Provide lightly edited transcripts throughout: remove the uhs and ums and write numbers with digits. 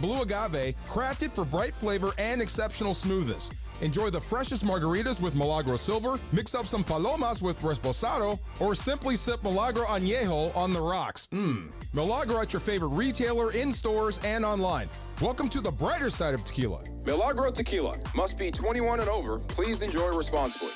blue agave, crafted for bright flavor and exceptional smoothness. Enjoy the freshest margaritas with Milagro Silver, mix up some palomas with Reposado, or simply sip Milagro Añejo on the rocks. Milagro at your favorite retailer, in stores, and online. Welcome to the brighter side of tequila. Milagro Tequila. Must be 21 and over. Please enjoy responsibly.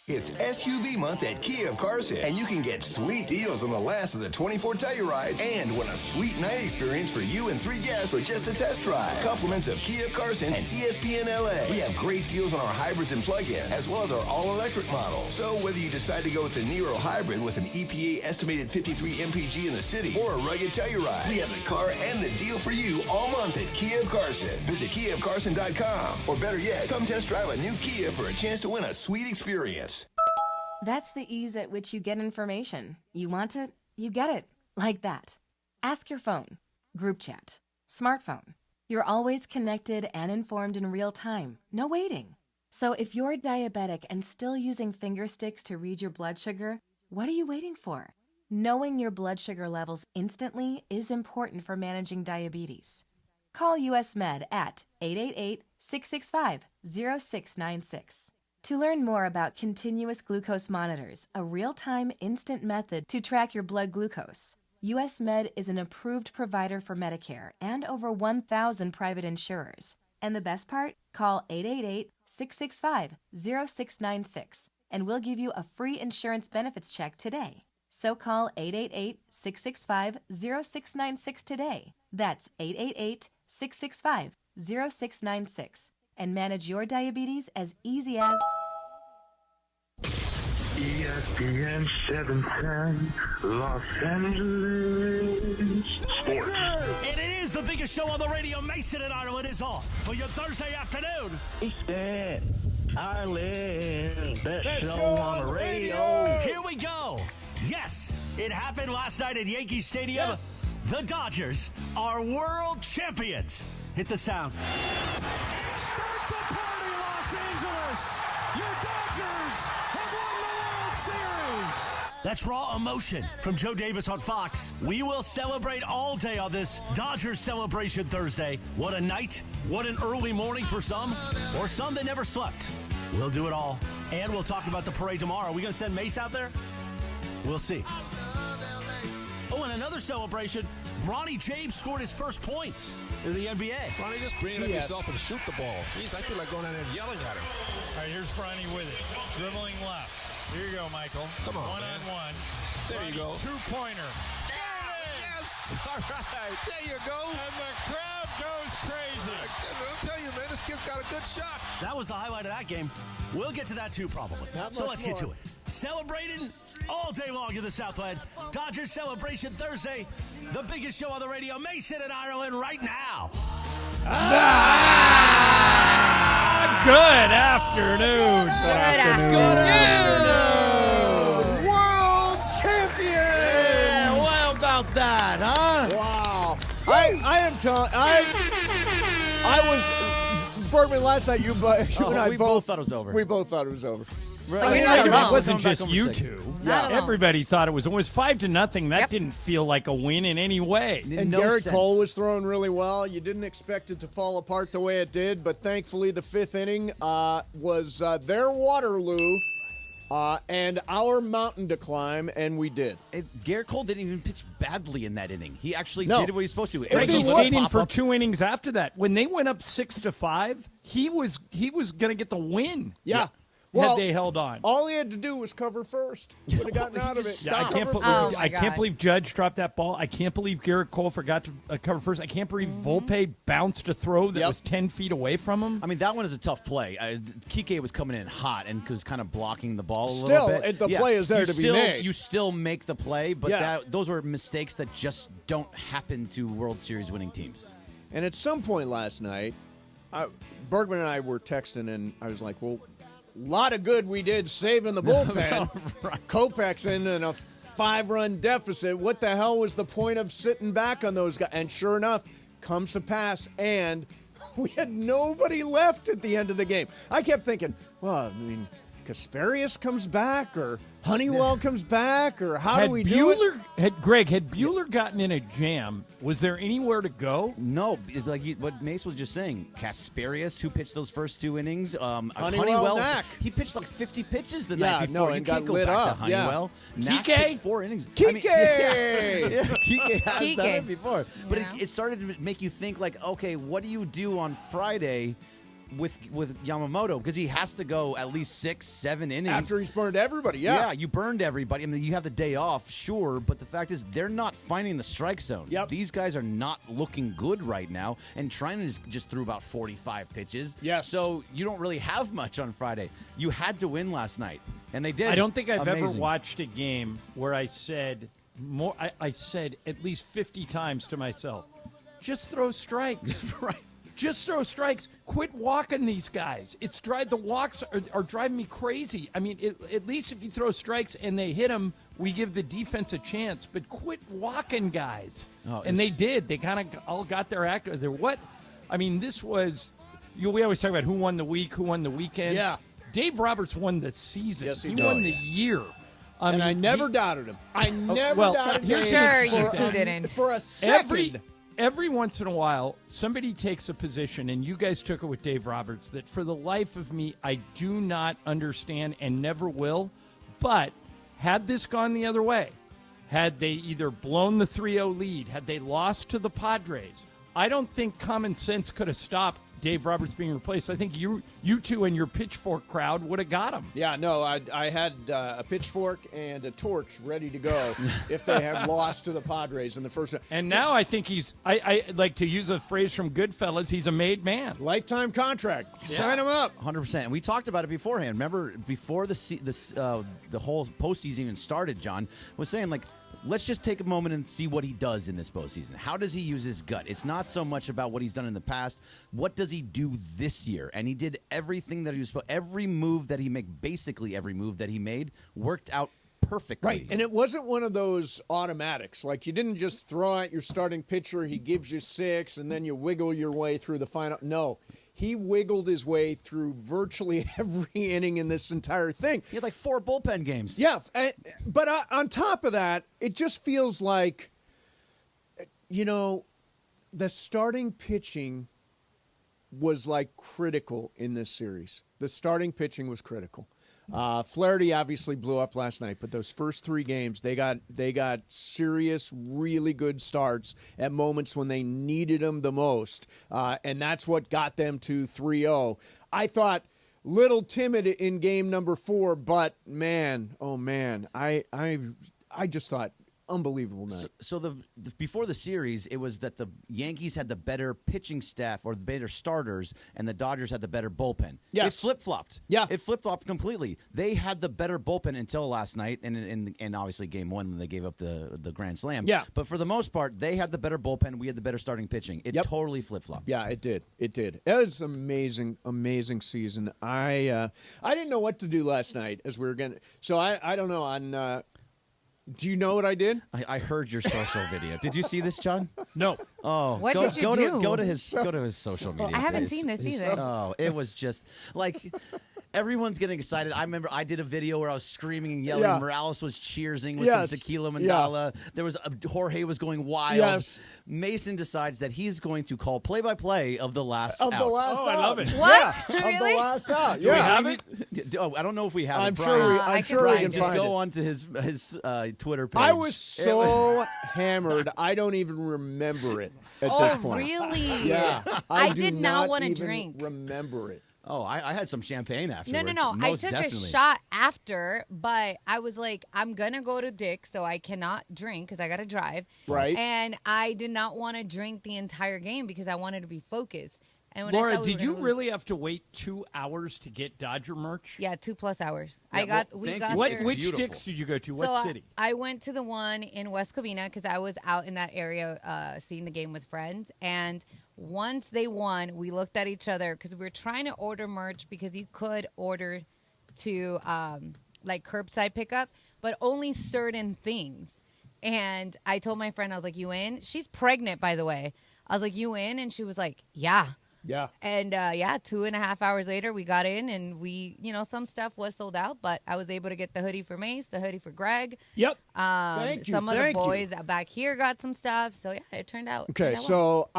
It's SUV month at Kia of Carson, and you can get sweet deals on the last of the 24 Tellurides and win a sweet night experience for you and 3 guests for just a test drive. Compliments of Kia of Carson and ESPN LA. We have great deals on our hybrids and plug-ins, as well as our all-electric models. So whether you decide to go with the Nero hybrid with an EPA estimated 53 mpg in the city or a rugged Telluride, we have the car and the deal for you all month at Kia of Carson. Visit KiaofCarson.com, or better yet, come test drive a new Kia for a chance to win a sweet experience. That's the ease at which you get information. You want it, you get it. Like that. Ask your phone. Group chat. Smartphone. You're always connected and informed in real time. No waiting. So if you're diabetic and still using finger sticks to read your blood sugar, what are you waiting for? Knowing your blood sugar levels instantly is important for managing diabetes. Call US Med at 888-665-0696. To learn more about continuous glucose monitors, a real-time instant method to track your blood glucose, US Med is an approved provider for Medicare and over 1,000 private insurers. And the best part? Call 888-665-0696 and we'll give you a free insurance benefits check today. So call 888-665-0696 today. That's 888-665-0696. And manage your diabetes as easy as ESPN 710 Los Angeles Sports. And it is the biggest show on the radio. Mason and Ireland is off for your Thursday afternoon. Mason, Ireland, best show on the radio. Here we go. Yes, it happened last night at Yankee Stadium. Yes. The Dodgers are world champions. Hit the sound. Start the party, Los Angeles! Your Dodgers have won the World Series! That's raw emotion from Joe Davis on Fox. We will celebrate all day on this Dodgers Celebration Thursday. What a night, what an early morning for some, or some that never slept. We'll do it all, and we'll talk about the parade tomorrow. Are we going to send Mace out there? We'll see. Oh, and another celebration. Bronny James scored his first points in the NBA. Bronny, just bring it up yourself and shoot the ball. Jeez, I feel like going out there and yelling at him. All right, here's Bronny with it. Dribbling left. Here you go, Michael. Come on, One-on-one. There Bronny, you go. Two-pointer. Yes! All right, there you go. And the crowd goes crazy. I'm telling you, man, this kid's got a good shot. That was the highlight of that game. We'll get to that too, probably. So let's get to it. Celebrating all day long in the Southland. Dodgers Celebration Thursday. The biggest show on the radio. Mason in Ireland right now. Good afternoon. Good afternoon. World champion. How about that, huh? Wow. I am telling. I was Bergman last night. You and I both thought it was over. We both thought it was over. Right. It wasn't just you two. Yeah. Everybody thought it was 5-0. That didn't feel like a win in any way. And Garrett Cole was throwing really well. You didn't expect it to fall apart the way it did, but thankfully the fifth inning was their Waterloo and our mountain to climb, and we did. Garrett Cole didn't even pitch badly in that inning. He actually did what he was supposed to. He stayed for 2 innings after that. When they went up 6-5, he was going to get the win. Yeah. Well, had they held on. All he had to do was cover first. Would have gotten out of it. Yeah, I can't believe Judge dropped that ball. I can't believe Garrett Cole forgot to cover first. I can't believe Volpe bounced a throw that was 10 feet away from him. I mean, that one is a tough play. Kike was coming in hot and was kind of blocking the ball a little bit. Still, the play is there to be made. You still make the play, but those are mistakes that just don't happen to World Series winning teams. And at some point last night, Bergman and I were texting, and I was like, well, a lot of good we did saving the bullpen. Right. Kopech's in a 5-run deficit. What the hell was the point of sitting back on those guys? And sure enough, comes to pass, and we had nobody left at the end of the game. I kept thinking, well, I mean, Kasparius comes back, or Honeywell comes back, or how do we do it? Had Buehler gotten in a jam, was there anywhere to go? No, it's like what Mace was just saying. Kasperius, who pitched those first 2 innings. Honeywell, Knack. He pitched like 50 pitches the night before. And you can't go back to Honeywell. Knack pitched 4 innings. Kike! Kike has done it before. But it started to make you think, like, okay, what do you do on Friday with Yamamoto? Because he has to go at least 6-7 innings. After he's burned everybody, Yeah, you burned everybody. I mean, you have the day off, sure, but the fact is they're not finding the strike zone. Yep. These guys are not looking good right now, and Trinan just threw about 45 pitches. Yes. So you don't really have much on Friday. You had to win last night, and they did. I don't think I've ever Amazing. watched a game where I said more. I said at least 50 times to myself, just throw strikes. Right. Just throw strikes. Quit walking these guys. The walks are driving me crazy. I mean, at least if you throw strikes and they hit them, we give the defense a chance. But quit walking guys. And they did. They kind of all got their act. I mean, this was. We always talk about who won the week, who won the weekend. Yeah. Dave Roberts won the season. Yes, he won did. the year. And I never doubted him. I never doubted him. Sure, you two didn't. For a second. Every once in a while, somebody takes a position, and you guys took it with Dave Roberts, that for the life of me, I do not understand and never will. But had this gone the other way, had they either blown the 3-0 lead, had they lost to the Padres, I don't think common sense could have stopped Dave Roberts being replaced. I think you two and your pitchfork crowd would have got him. Yeah, no, I had a pitchfork and a torch ready to go if they had lost to the Padres in the first round. And now I think I like to use a phrase from Goodfellas, he's a made man. Lifetime contract. Sign him up. 100%. And we talked about it beforehand. Remember, before the whole postseason even started, John was saying, like, let's just take a moment and see what he does in this postseason. How does he use his gut? It's not so much about what he's done in the past. What does he do this year? And he did everything that he was supposed. Every move that he made, basically every move that he made, worked out perfectly. Right, and it wasn't one of those automatics. Like, you didn't just throw out your starting pitcher, he gives you 6, and then you wiggle your way through the final. No. He wiggled his way through virtually every inning in this entire thing. He had like 4 bullpen games. Yeah, but on top of that, it just feels like, the starting pitching was like critical in this series. The starting pitching was critical. Flaherty obviously blew up last night, but those first 3 games, they got serious, really good starts at moments when they needed them the most, and that's what got them to 3-0. I thought little timid in game number 4, but man, oh man, I just thought unbelievable night. So before the series, it was that the Yankees had the better pitching staff or the better starters, and the Dodgers had the better bullpen. Yes. It flip-flopped. Yeah. It flip-flopped completely. They had the better bullpen until last night, and obviously game 1 when they gave up the grand slam. Yeah. But for the most part, they had the better bullpen. We had the better starting pitching. It totally flip-flopped. Yeah, it did. It was an amazing season. I didn't know what to do last night as we were going to. So I don't know on. Do you know what I did? I heard your social video. Did you see this, John? No. Oh, what did you do? Go to his social media. I haven't seen this either. Oh, it was just like everyone's getting excited. I remember I did a video where I was screaming and yelling. Yeah. Morales was cheersing with some tequila mandala. Yeah. There was Jorge was going wild. Yes. Mason decides that he's going to call play-by-play of the last out. The last out. I love it. What? Yeah, Really? of the last out. Do we have it? I don't know if we have I'm it. sure Brian, I'm sure we can just find go it. on to his Twitter page. I was so hammered, I don't even remember it at this point. Really? Yeah. I do did not want to even drink. remember it. Oh, I had some champagne afterwards. No. I Most took definitely. a shot after, but I was like, I'm going to go to Dick's, so I cannot drink because I got to drive. Right. And I did not want to drink the entire game because I wanted to be focused. And when Laura, I thought we did were you gonna lose- really have to wait 2 hours to get Dodger merch? Yeah, 2+ hours. Yeah, We thank got you. there. Which beautiful. Dick's did you go to? So What city? I went to the one in West Covina because I was out in that area seeing the game with friends. And once they won, we looked at each other because we were trying to order merch because you could order to like curbside pickup, but only certain things. And I told my friend, I was like, you in? She's pregnant, by the way. I was like, you in? And she was like, yeah. Yeah. And 2.5 hours later, we got in, and some stuff was sold out, but I was able to get the hoodie for Mace, the hoodie for Greg. Yep. Thank you. Some of the Thank you. boys back here got some stuff. So, yeah, it turned out. Okay, so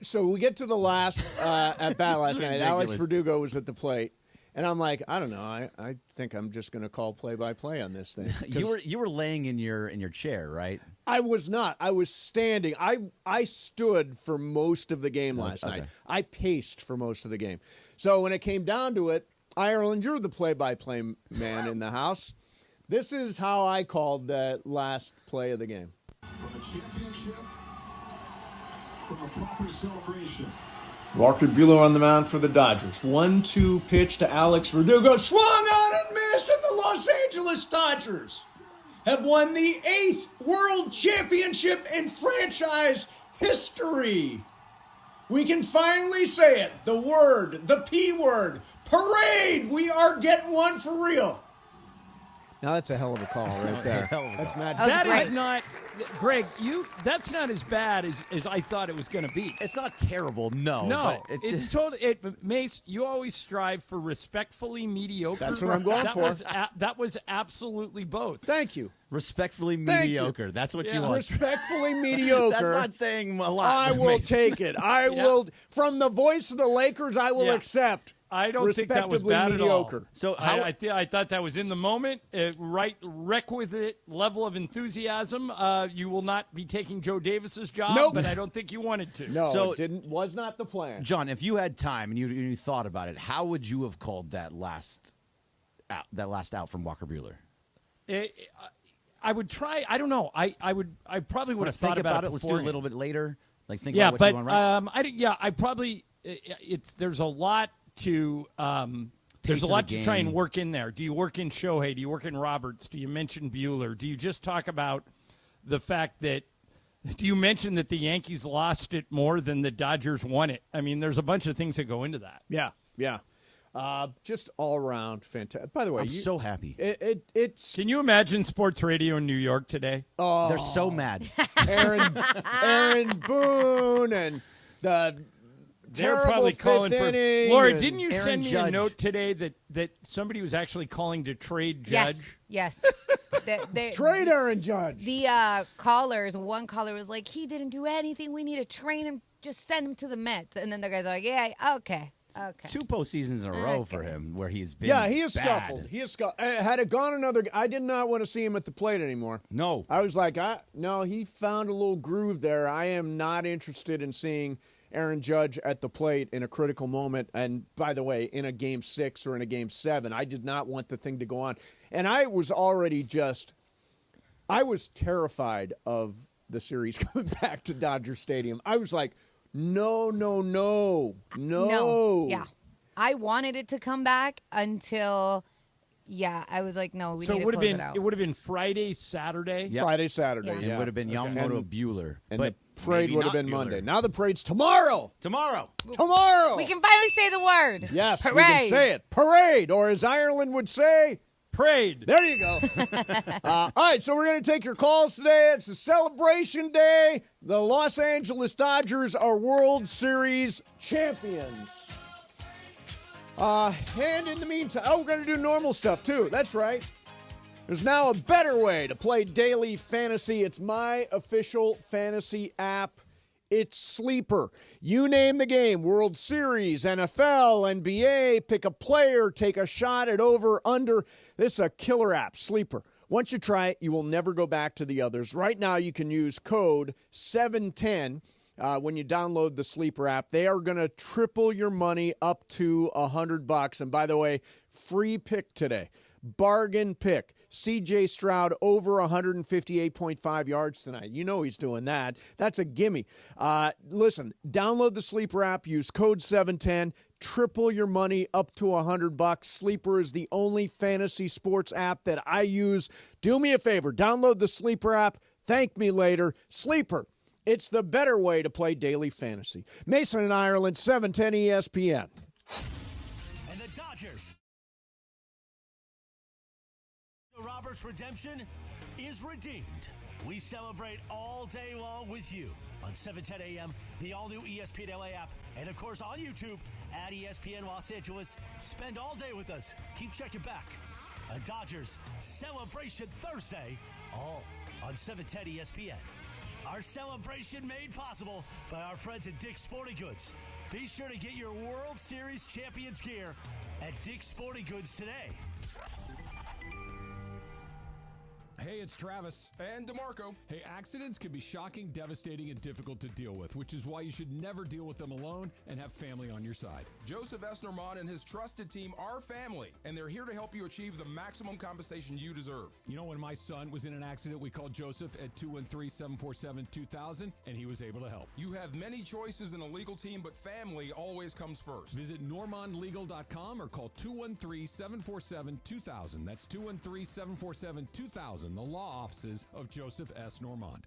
so we get to the last at bat last night. ridiculous. Alex Verdugo was at the plate, and I'm like, I don't know. I think I'm just going to call play-by-play on this thing. You were laying in your chair, right? I was not. I was standing. I stood for most of the game last night. I paced for most of the game. So when it came down to it, Ireland, you're the play-by-play man in the house. This is how I called that last play of the game. From a championship, from a proper celebration. Walker Buehler on the mound for the Dodgers. 1-2 pitch to Alex Verdugo. Swung on and missed, and the Los Angeles Dodgers have won the 8th World Championship in franchise history. We can finally say it. The word, the P word, parade. We are getting one for real. Now that's a hell of a call right there. That's magic. That is not, Greg. That's not as bad as I thought it was going to be. It's not terrible, no. No, but Mace, you always strive for respectfully mediocre. That's what I'm going for. That was absolutely both. Thank you. Respectfully Thank mediocre. you. That's what you want. Respectfully mediocre. That's not saying a lot. I will take it. I will. From the voice of the Lakers, I will accept. I don't think that was bad mediocre. at all. So I thought that was in the moment, requisite level of enthusiasm. You will not be taking Joe Davis's job, Nope. but I don't think you wanted to. No, So- it was not the plan. John, if you had time and you thought about it, how would you have called that last out from Walker Buehler? I would try. I don't know. I probably would have thought think about it. it. Let's do it a little bit later. Like think Yeah, about what but you want, right? I probably there's a lot to there's a of lot the to try and game. work in there. Do you work in Shohei? Do you work in Roberts? Do you mention Bueller? Do you just talk about the fact that? Do you mention that the Yankees lost it more than the Dodgers won it? I mean, there's a bunch of things that go into that. Yeah. Just all around fantastic. By the way, I'm so happy. It's Can you imagine sports radio in New York today? They're so mad. Aaron Boone and the They're terrible probably calling fifth for. inning Laura, and didn't you Aaron send me Judge. a note today that somebody was actually calling to trade Judge? Yes. trade Aaron Judge. The one caller was like, he didn't do anything. We need to train him. Just send him to the Mets. And then the guys are like, yeah, okay. 2 postseasons in a row for him where he's been Yeah, he has bad. scuffled. He has scuffled. Had it gone another, I did not want to see him at the plate anymore. No. I was like, no, he found a little groove there. I am not interested in seeing Aaron Judge at the plate in a critical moment. And by the way, in a game 6 or in a game 7, I did not want the thing to go on. And I was already I was terrified of the series coming back to Dodger Stadium. I was like, no. Yeah. I wanted it to come back until, I was like, no, we So need it to would have close been it out. it would have been Friday, Saturday. Yep. Friday, Saturday. Yeah. It Yeah. would have been Yamamoto Bueller. And but the parade maybe would have not been Bueller. Monday. Now the parade's tomorrow. Tomorrow. We can finally say the word. Yes, Parade. we can say it. Parade, or as Ireland would say, Parade. there you go. All right, so we're going to take your calls today. It's a celebration day. The Los Angeles Dodgers are World Series champions. And in the meantime, we're going to do normal stuff too. That's right. There's now a better way to play daily fantasy. It's my official fantasy app. It's Sleeper. You name the game. World Series, NFL, NBA. Pick a player. Take a shot at over, under. This is a killer app, Sleeper. Once you try it, you will never go back to the others. Right now, you can use code 710 when you download the Sleeper app. They are going to triple your money up to $100. And by the way, free pick today. Bargain pick. C.J. Stroud over 158.5 yards tonight. You know he's doing that. That's a gimme. Listen, download the Sleeper app. Use code 710. Triple your money up to $100. Sleeper is the only fantasy sports app that I use. Do me a favor. Download the Sleeper app. Thank me later. Sleeper. It's the better way to play daily fantasy. Mason and Ireland, 710 ESPN. And the Dodgers. Roberts redemption is redeemed. We celebrate all day long with you. on 7:10 a.m., the all-new ESPN LA app, and of course on YouTube at ESPN Los Angeles. Spend all day with us. Keep checking back. A Dodgers Celebration Thursday, all on 710 ESPN. Our celebration made possible by our friends at Dick's Sporting Goods. Be sure to get your World Series champions gear at Dick's Sporting Goods today. Hey, it's Travis. And DeMarco. Hey, accidents can be shocking, devastating, and difficult to deal with, which is why you should never deal with them alone and have family on your side. Joseph S. Normand and his trusted team are family, and they're here to help you achieve the maximum compensation you deserve. You know, when my son was in an accident, we called Joseph at 213-747-2000, and he was able to help. You have many choices in a legal team, but family always comes first. Visit normandlegal.com or call 213-747-2000. That's 213-747-2000. The law offices of Joseph S. Normand.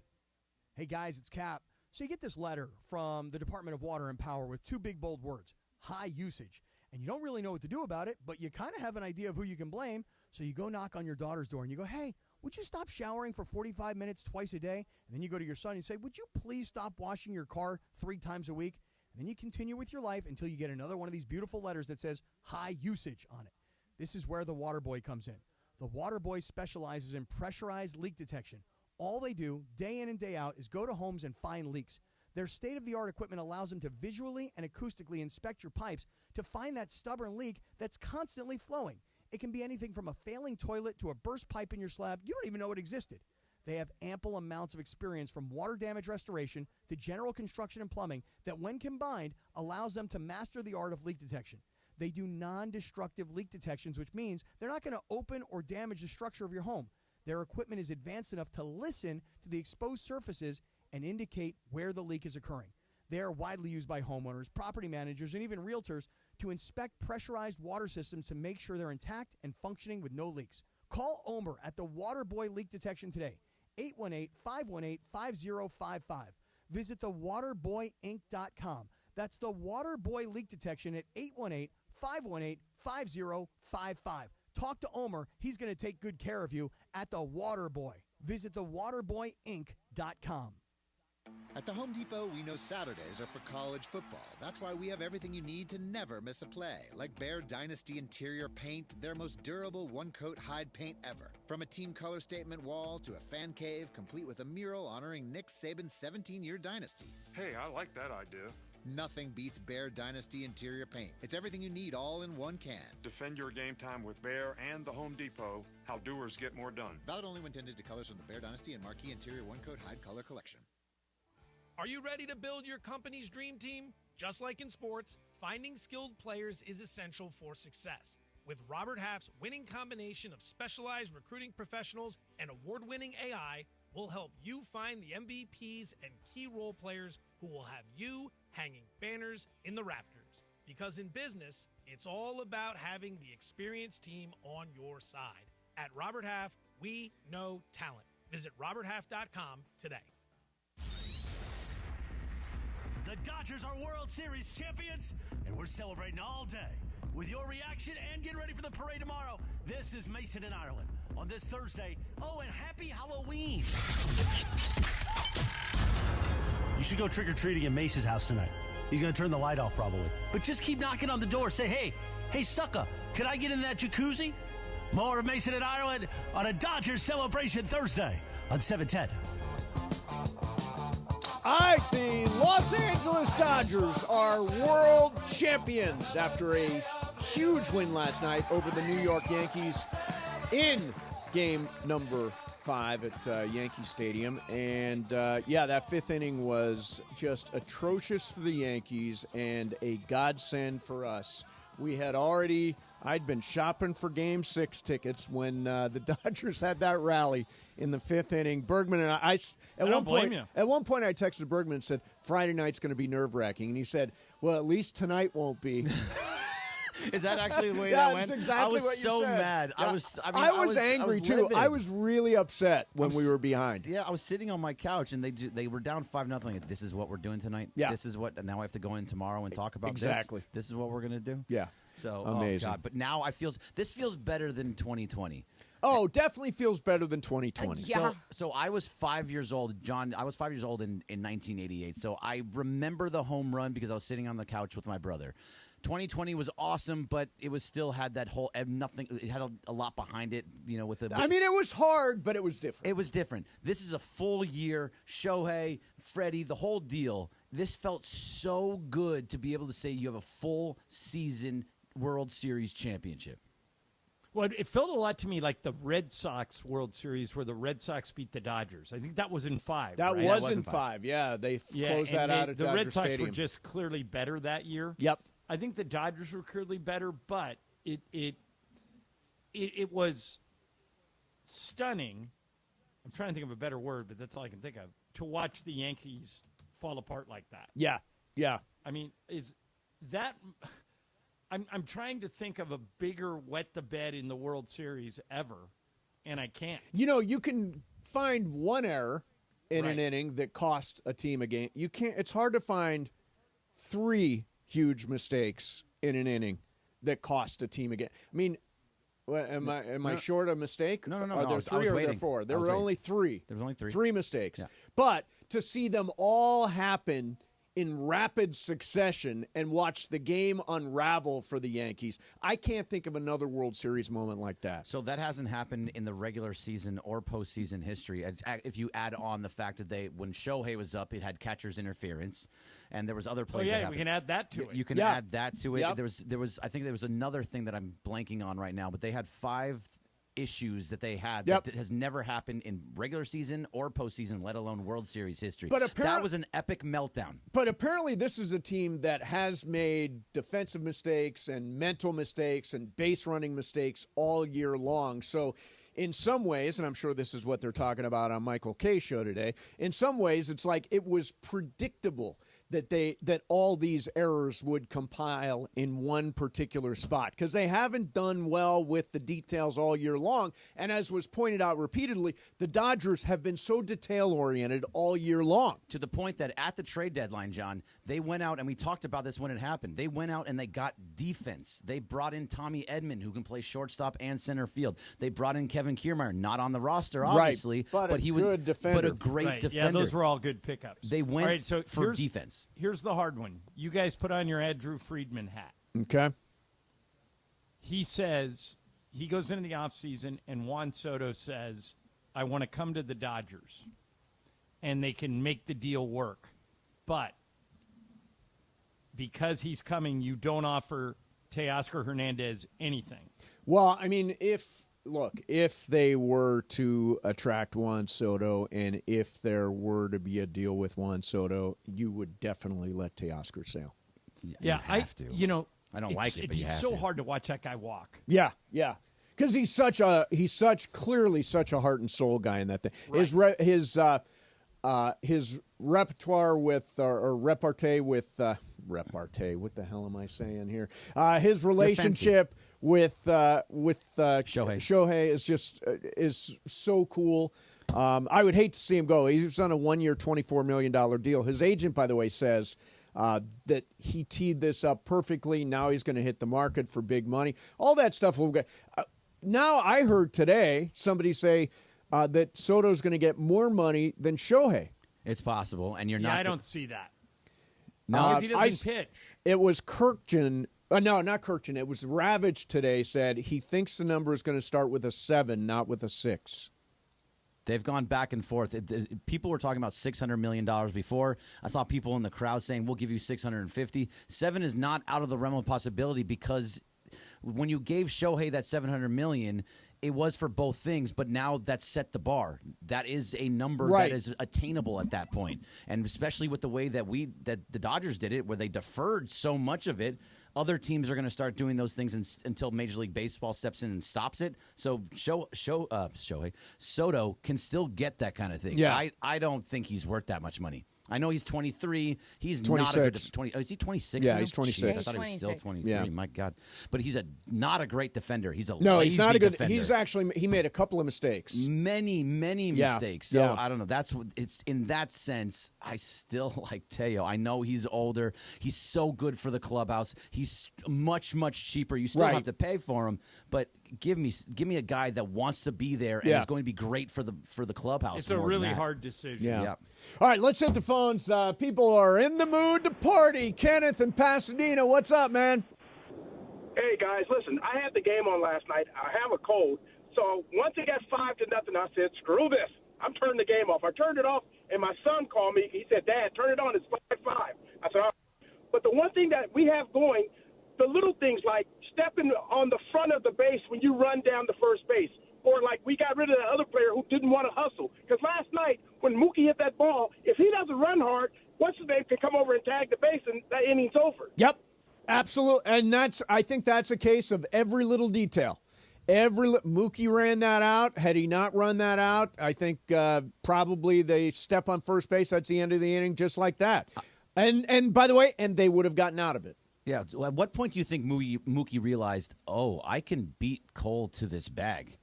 Hey guys, it's Cap. So you get this letter from the Department of Water and Power with two big bold words, high usage. And you don't really know what to do about it, but you kind of have an idea of who you can blame. So you go knock on your daughter's door and you go, hey, would you stop showering for 45 minutes twice a day? And then you go to your son and say, would you please stop washing your car 3 times a week? And then you continue with your life until you get another one of these beautiful letters that says high usage on it. This is where the Water Boy comes in. The Water Boy specializes in pressurized leak detection. All they do, day in and day out, is go to homes and find leaks. Their state-of-the-art equipment allows them to visually and acoustically inspect your pipes to find that stubborn leak that's constantly flowing. It can be anything from a failing toilet to a burst pipe in your slab. You don't even know it existed. They have ample amounts of experience from water damage restoration to general construction and plumbing that, when combined, allows them to master the art of leak detection. They do non-destructive leak detections, which means they're not going to open or damage the structure of your home. Their equipment is advanced enough to listen to the exposed surfaces and indicate where the leak is occurring. They are widely used by homeowners, property managers, and even realtors to inspect pressurized water systems to make sure they're intact and functioning with no leaks. Call Omer at the Water Boy Leak Detection today, 818-518-5055. Visit thewaterboyinc.com. That's the Water Boy Leak Detection at 818-518-5055. Talk to Omer. He's going to take good care of you at the Water Boy. Visit thewaterboyinc.com. At the Home Depot, we know Saturdays are for college football. That's why we have everything you need to never miss a play. Like Bear Dynasty Interior Paint, their most durable one-coat hide paint ever. From a team color statement wall to a fan cave, complete with a mural honoring Nick Saban's 17-year dynasty. Hey, I like that idea. Nothing beats Bear Dynasty Interior Paint. It's everything you need all in one can. Defend your game time with Bear and the Home Depot. How doers get more done. Valid only when tinted to colors from the Bear Dynasty and Marquee Interior one-coat hide color collection. Are you ready to build your company's dream team? Just like in sports, finding skilled players is essential for success. With Robert Half's winning combination of specialized recruiting professionals and award-winning AI, we'll help you find the MVPs and key role players who will have you hanging banners in the rafters. Because in business, it's all about having the experienced team on your side. At Robert Half, we know talent. Visit roberthalf.com today. The Dodgers are World Series champions, and we're celebrating all day. With your reaction and getting ready for the parade tomorrow, this is Mason in Ireland on this Thursday. Oh, and happy Halloween. You should go trick-or-treating at Mace's house tonight. He's going to turn the light off probably. But just keep knocking on the door. Say, hey, sucker, can I get in that jacuzzi? More of Mason in Ireland on a Dodgers Celebration Thursday on 710. All right, the Los Angeles Dodgers are world champions after a huge win last night over the New York Yankees in game number 5 at Yankee Stadium. And, that 5th inning was just atrocious for the Yankees and a godsend for us. I'd been shopping for Game 6 tickets when the Dodgers had that rally in the 5th inning. Bergman and I at one point I texted Bergman and said, Friday night's going to be nerve-wracking. And he said, well, at least tonight won't be. Is that actually the way Yeah, that went? that's exactly I was what you so said. mad. Yeah. I was angry too. livid. I was really upset when we were behind. Yeah, I was sitting on my couch and they were down 5-0. This is what we're doing tonight. Yeah. This is what. Now I have to go in tomorrow and talk about Exactly. This is what we're gonna do. Yeah. So Amazing. Oh God, but now this feels better than 2020. Oh, definitely feels better than 2020. So I was 5 years old, John. I was 5 years old in 1988. So I remember the home run because I was sitting on the couch with my brother. 2020 was awesome, but it was still had that whole nothing. It had a lot behind it, with the. I mean, it was hard, but it was different. It was different. This is a full year. Shohei, Freddie, the whole deal. This felt so good to be able to say you have a full season World Series championship. Well, it felt a lot to me like the Red Sox World Series where the Red Sox beat the Dodgers. I think that was in 5. That right? was in 5. Yeah, they closed that out at the Dodger Red Sox Stadium. were just clearly better that year. Yep. I think the Dodgers were clearly better, but it was stunning. I'm trying to think of a better word, but that's all I can think of, to watch the Yankees fall apart like that. Yeah, yeah. I mean, is that I'm trying to think of a bigger wet the bed in the World Series ever, and I can't. You can find one error in an Right. inning that cost a team a game. You can't. It's hard to find 3 huge mistakes in an inning that cost a team a game. I mean, am I short a mistake? No. Are there I was 3 or are there waiting. 4? There I was were waiting. only 3. There was only 3. 3 mistakes. Yeah. But to see them all happen in rapid succession and watch the game unravel for the Yankees, I can't think of another World Series moment like that. So that hasn't happened in the regular season or postseason history. If you add on the fact that when Shohei was up, it had catcher's interference, and there was other plays. Oh, yeah, that we happened. can add that to it. You can Yeah. add that to it. Yep. There was. I think there was another thing that I'm blanking on right now, but they had 5 issues that they had Yep. that has never happened in regular season or postseason, let alone World Series history. But that was an epic meltdown. But apparently this is a team that has made defensive mistakes and mental mistakes and base running mistakes all year long. So in some ways, and I'm sure this is what they're talking about on Michael Kay's show today, in some ways it's like it was predictable that all these errors would compile in one particular spot because they haven't done well with the details all year long. And as was pointed out repeatedly, the Dodgers have been so detail-oriented all year long. To the point that at the trade deadline, John, they went out, and we talked about this when it happened. They went out and they got defense. They brought in Tommy Edman, who can play shortstop and center field. They brought in Kevin Kiermaier, not on the roster, obviously, but he a was good defender. but a great Right. defender. Yeah, those were all good pickups. They went All right, so for defense. Here's the hard one. You guys put on your Andrew Friedman hat. Okay. He says he goes into the offseason, and Juan Soto says, I want to come to the Dodgers, and they can make the deal work. But because he's coming, you don't offer Teoscar Hernandez anything. Well, I mean, if they were to attract Juan Soto and if there were to be a deal with Juan Soto, you would definitely let Teoscar sail. Yeah, I have to. I don't like it, but you have so to. hard to watch that guy walk. Yeah, because he's clearly such a heart and soul guy in that thing. Right. His repertoire with repartee with repartee. What the hell am I saying here? His relationship with Shohei is so cool. I would hate to see him go. He's on a 1-year, $24 million deal. His agent, by the way, says that he teed this up perfectly. Now he's going to hit the market for big money. All that stuff will get. Now I heard today somebody say that Soto's going to get more money than Shohei. It's possible, and you're Yeah, not. I don't see that. No, Because he doesn't pitch. It was Kirkjian. No, not Kirkjian. It was Ravage today said he thinks the number is going to start with a 7, not with a 6. They've gone back and forth. People were talking about $600 million before. I saw people in the crowd saying, we'll give you $650. 7 is not out of the realm of possibility because when you gave Shohei that $700 million, it was for both things, but now that's set the bar. That is a number Right. that is attainable at that point. And especially with the way that the Dodgers did it, where they deferred so much of it, other teams are going to start doing those things until Major League Baseball steps in and stops it. So Shohei Soto can still get that kind of thing. Yeah. I don't think he's worth that much money. I know he's 23. He's 26. not a good 20. Oh, is he 26? Yeah, now? he's 26. Jeez, I thought he was still 23. Yeah. My God, but he's not a great defender. He's a No, lazy he's not a good. defender. He's actually he made a couple of mistakes. Many Yeah. mistakes. So Yeah. I don't know. That's what it's in that sense. I still like Teo. I know he's older. He's so good for the clubhouse. He's much cheaper. You still Right. have to pay for him, but give me a guy that wants to be there and Yeah. is going to be great for the clubhouse. It's a more than really that. hard decision. Yeah. All right, let's hit the phones. People are in the mood to party. Kenneth in Pasadena, what's up, man? Hey, guys, listen, I had the game on last night. I have a cold. So once it got 5-0, I said, screw this. I'm turning the game off. I turned it off, and my son called me. He said, Dad, turn it on. It's 5-5. I said, all right. But the one thing that we have going, the little things like stepping on the front of the base when you run down the first base, or like we got rid of that other player who didn't want to hustle. Because last night when Mookie hit that ball, if he doesn't run hard, what's his name can come over and tag the base, and that inning's over. Yep, absolutely. And I think that's a case of every little detail. Mookie ran that out. Had he not run that out, I think probably they step on first base. That's the end of the inning, just like that. And by the way, and they would have gotten out of it. Yeah. At what point do you think Mookie realized, oh, I can beat Cole to this bag?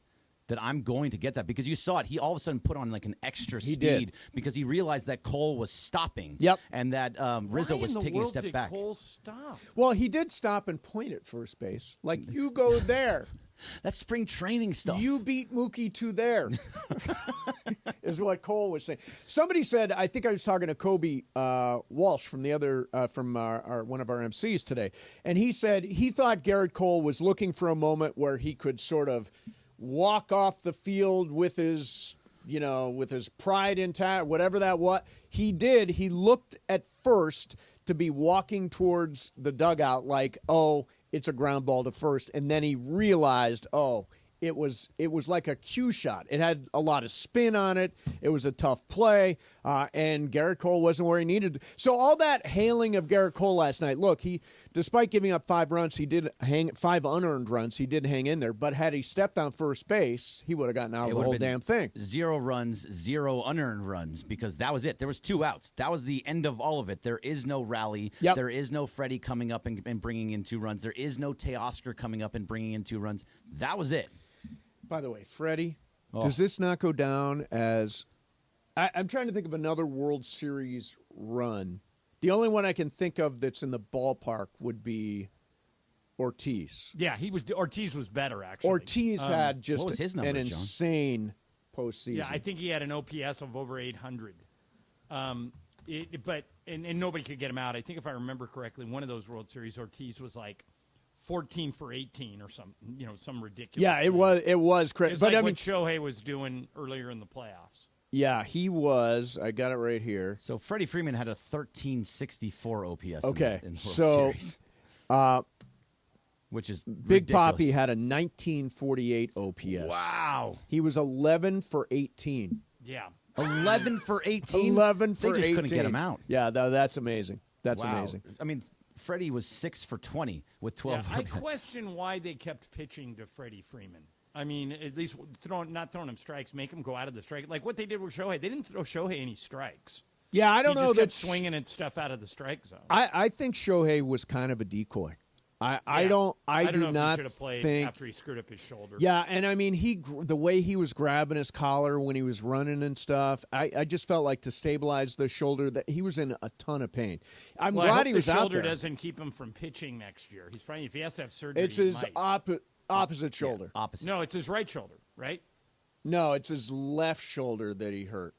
That I'm going to get that, because you saw it. He all of a sudden put on like an extra speed did. because he realized that Cole was stopping. Yep. And that Rizzo was taking a step back. Cole stop? Well, he did stop and point at first base. Like, you go there. That's spring training stuff. You beat Mookie to there, is what Cole was saying. Somebody said, I think I was talking to Kobe Walsh from one of our MCs today, and he said he thought Garrett Cole was looking for a moment where he could sort of walk off the field with his pride intact, whatever that was. He did. He looked at first to be walking towards the dugout like, oh, it's a ground ball to first. And then he realized, oh, it was like a cue shot. It had a lot of spin on it. It was a tough play, and Garrett Cole wasn't where he needed to. So all that hailing of Garrett Cole last night, look, despite giving up 5 runs, he did hang 5 unearned runs. He did hang in there, but had he stepped on first base, he would have gotten out of the whole damn thing. 0 runs, 0 unearned runs, because that was it. There was 2 outs. That was the end of all of it. There is no rally. Yep. There is no Freddie coming up and bringing in 2 runs. There is no Teoscar coming up and bringing in 2 runs. That was it. By the way, Freddie, does this not go down as I'm trying to think of another World Series run. The only one I can think of that's in the ballpark would be Ortiz. Yeah, Ortiz was better, actually. Ortiz had what just was his number, an John? insane postseason. Yeah, I think he had an OPS of over 800. But nobody could get him out. I think if I remember correctly, one of those World Series, Ortiz was like 14 for 18 or some ridiculous. Yeah, it was crazy. It's But like I mean, what Shohei was doing earlier in the playoffs. yeah, he was. I got it right here. So Freddie Freeman had a 1364 OPS. Okay, in World so Series, which is Big ridiculous. Papi had a 1948 OPS. Wow. He was 11 for 18. Yeah. 11 for 18? 11 for 18. They just couldn't get him out. Yeah, that's amazing. That's Wow. amazing. I mean, Freddie was 6 for 20 with 12. Yeah, I question why they kept pitching to Freddie Freeman. I mean, at least not throwing him strikes, make him go out of the strike. Like what they did with Shohei. They didn't throw Shohei any strikes. Yeah, I don't He know just kept that swinging and stuff out of the strike zone. I think Shohei was kind of a decoy. I don't do know if not he should have played think after he screwed up his shoulder. Yeah, and I mean the way he was grabbing his collar when he was running and stuff, I just felt like to stabilize the shoulder that he was in a ton of pain. I'm I glad hope he the was out shoulder there. doesn't keep him from pitching next year. He's probably if he has to have surgery. It's he his might. opposite shoulder. Opposite. No, it's his right shoulder, right? No, it's his left shoulder that he hurt.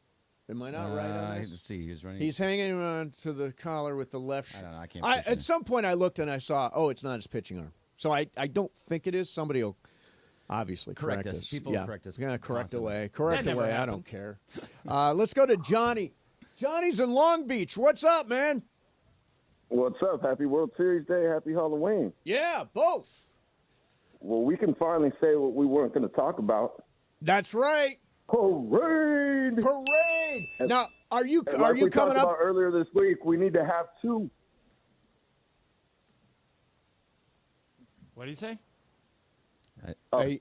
Am I not right on this? Let's see. He was running. He's hanging on to the collar with the left. I don't know. I can't. At some point, I looked and I saw, it's not his pitching arm. So I don't think it is. Somebody will obviously correct us. People will correct us. Yeah, correct constantly. away. Correct That never away. I happens. don't care. Let's go to Johnny. Johnny's in Long Beach. What's up, man? What's up? Happy World Series Day. Happy Halloween. Yeah, both. Well, we can finally say what we weren't going to talk about. That's right. Parade. Parade. Now, are you And like we coming talked up? about earlier this week, we need to have 2. What did he say?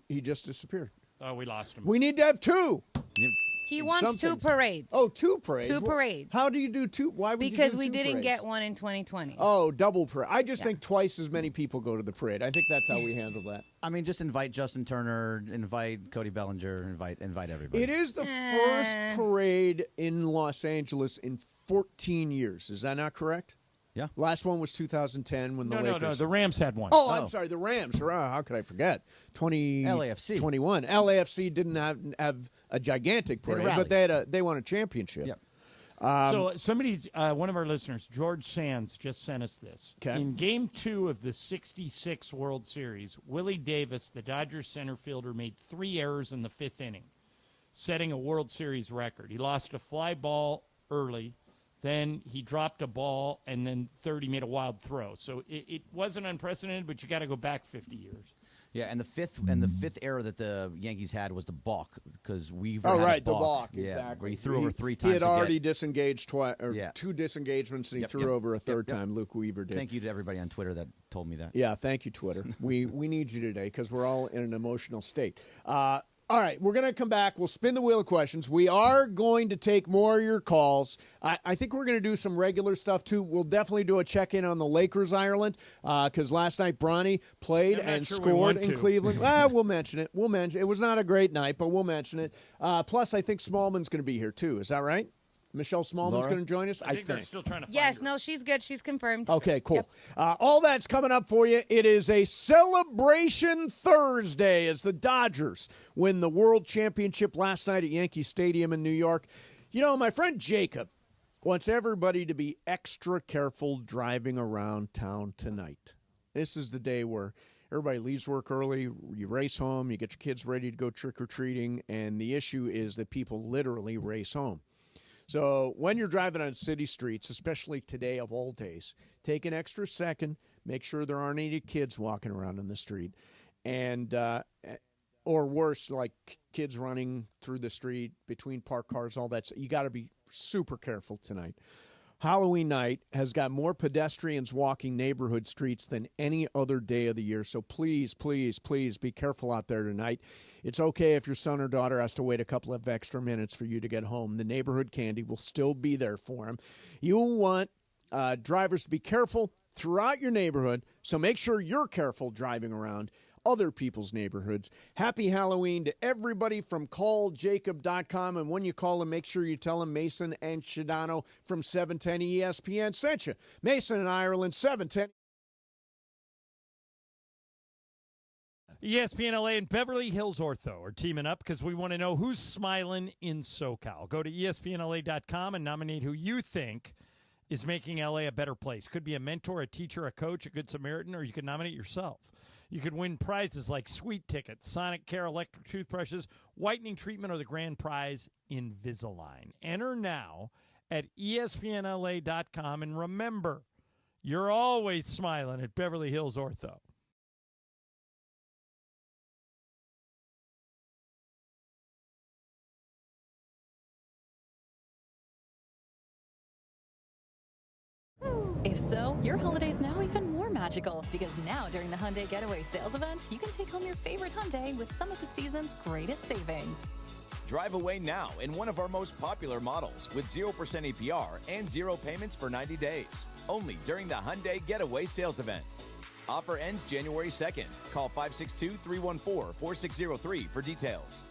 He just disappeared. Oh, we lost him. We need to have 2. He He wants something. 2 parades. Oh, 2 parades. 2 parades. How do you do 2? Why would you Because do we 2 didn't parades? get one in 2020. Oh, double parade. I just think twice as many people go to the parade. I think that's how we handle that. I mean, just invite Justin Turner, invite Cody Bellinger, invite everybody. It is the first parade in Los Angeles in 14 years. Is that not correct? Yeah. Last one was 2010 when the Lakers. No, the Rams had one. Oh, I'm sorry, the Rams. How could I forget? LAFC 21. LAFC didn't have a gigantic parade, but they won a championship. Yep. So somebody's one of our listeners, George Sands, just sent us this. Okay. In Game 2 of the '66 World Series, Willie Davis, the Dodgers center fielder, made 3 errors in the 5th inning, setting a World Series record. He lost a fly ball early, then he dropped a ball, and then third he made a wild throw. So it wasn't unprecedented, but you got to go back 50 years. Yeah, and the fifth error that the Yankees had was the balk because Weaver. Oh, had right, a the balk. balk. Yeah, Exactly. where he threw over 3 times. He had to already get- disengaged twice, or 2 disengagements, and he threw over a third time. Luke Weaver did. Thank you to everybody on Twitter that told me that. Yeah, thank you, Twitter. we need you today because we're all in an emotional state. All right, we're going to come back. We'll spin the wheel of questions. We are going to take more of your calls. I think we're going to do some regular stuff, too. We'll definitely do a check-in on the Lakers, Ireland, because last night Bronny played and scored in Cleveland. We'll mention it. It was not a great night, but we'll mention it. Plus, I think Smallman's going to be here, too. Is that right? Michelle Smallman's going to join us, I think. They're still trying to find Yes, her. no, she's good. She's confirmed. Okay, cool. All that's coming up for you. It is a celebration Thursday as the Dodgers win the World Championship last night at Yankee Stadium in New York. You know, my friend Jacob wants everybody to be extra careful driving around town tonight. This is the day where everybody leaves work early, you race home, you get your kids ready to go trick-or-treating, and the issue is that people literally race home. So when you're driving on city streets, especially today of all days, take an extra second, make sure there aren't any kids walking around in the street, and or worse, like kids running through the street between parked cars, all that. You got to be super careful tonight. Halloween night has got more pedestrians walking neighborhood streets than any other day of the year. So please, please, please be careful out there tonight. It's okay if your son or daughter has to wait a couple of extra minutes for you to get home. The neighborhood candy will still be there for them. You want drivers to be careful throughout your neighborhood, so make sure you're careful driving around other people's neighborhoods. Happy Halloween to everybody from calljacob.com. And when you call them, make sure you tell them Mason and Shadano from 710 ESPN sent you. Mason and Ireland, 710. ESPN LA and Beverly Hills Ortho are teaming up because we want to know who's smiling in SoCal. Go to ESPNLA.com and nominate who you think is making LA a better place. Could be a mentor, a teacher, a coach, a good Samaritan, or you could nominate yourself. You could win prizes like sweet tickets, Sonic Care electric toothbrushes, whitening treatment, or the grand prize, Invisalign. Enter now at ESPNLA.com, and remember, you're always smiling at Beverly Hills Ortho. If so, your holiday's now even more magical because now during the Hyundai Getaway Sales Event, you can take home your favorite Hyundai with some of the season's greatest savings. Drive away now in one of our most popular models with 0% APR and 0 payments for 90 days. Only during the Hyundai Getaway Sales Event. Offer ends January 2nd. Call 562-314-4603 for details.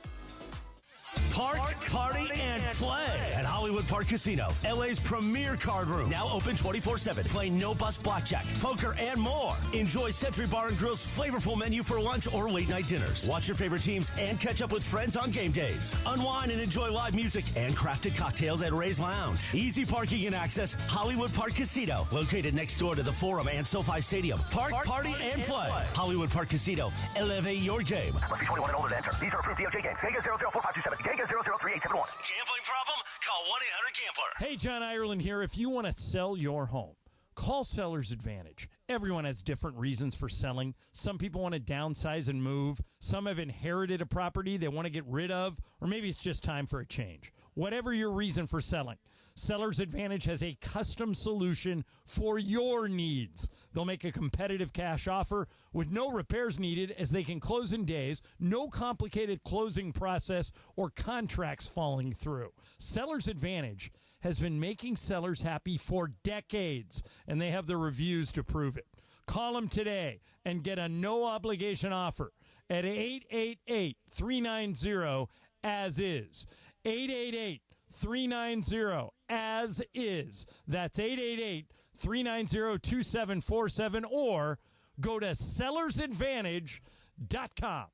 Park, party, and play at Hollywood Park Casino, LA's premier card room. Now open 24/7. Play no-bus blackjack, poker, and more. Enjoy Century Bar and Grill's flavorful menu for lunch or late-night dinners. Watch your favorite teams and catch up with friends on game days. Unwind and enjoy live music and crafted cocktails at Ray's Lounge. Easy parking and access, Hollywood Park Casino, located next door to the Forum and SoFi Stadium. Park, party, and play. Hollywood Park Casino. Elevate your game. Must be 21 and older to enter. These are approved DOJ games. Geico 004527. Geico 003871. Gambling problem? Call 1-800-GAMBLER. Hey, John Ireland here. If you want to sell your home, call Seller's Advantage. Everyone has different reasons for selling. Some people want to downsize and move. Some have inherited a property they want to get rid of, or maybe it's just time for a change. Whatever your reason for selling, Sellers Advantage has a custom solution for your needs. They'll make a competitive cash offer with no repairs needed as they can close in days, no complicated closing process or contracts falling through. Sellers Advantage has been making sellers happy for decades, and they have the reviews to prove it. Call them today and get a no-obligation offer at 888-390-AS-IS. 888-390-AS-IS. That's 888-390-2747, or go to sellersadvantage.com.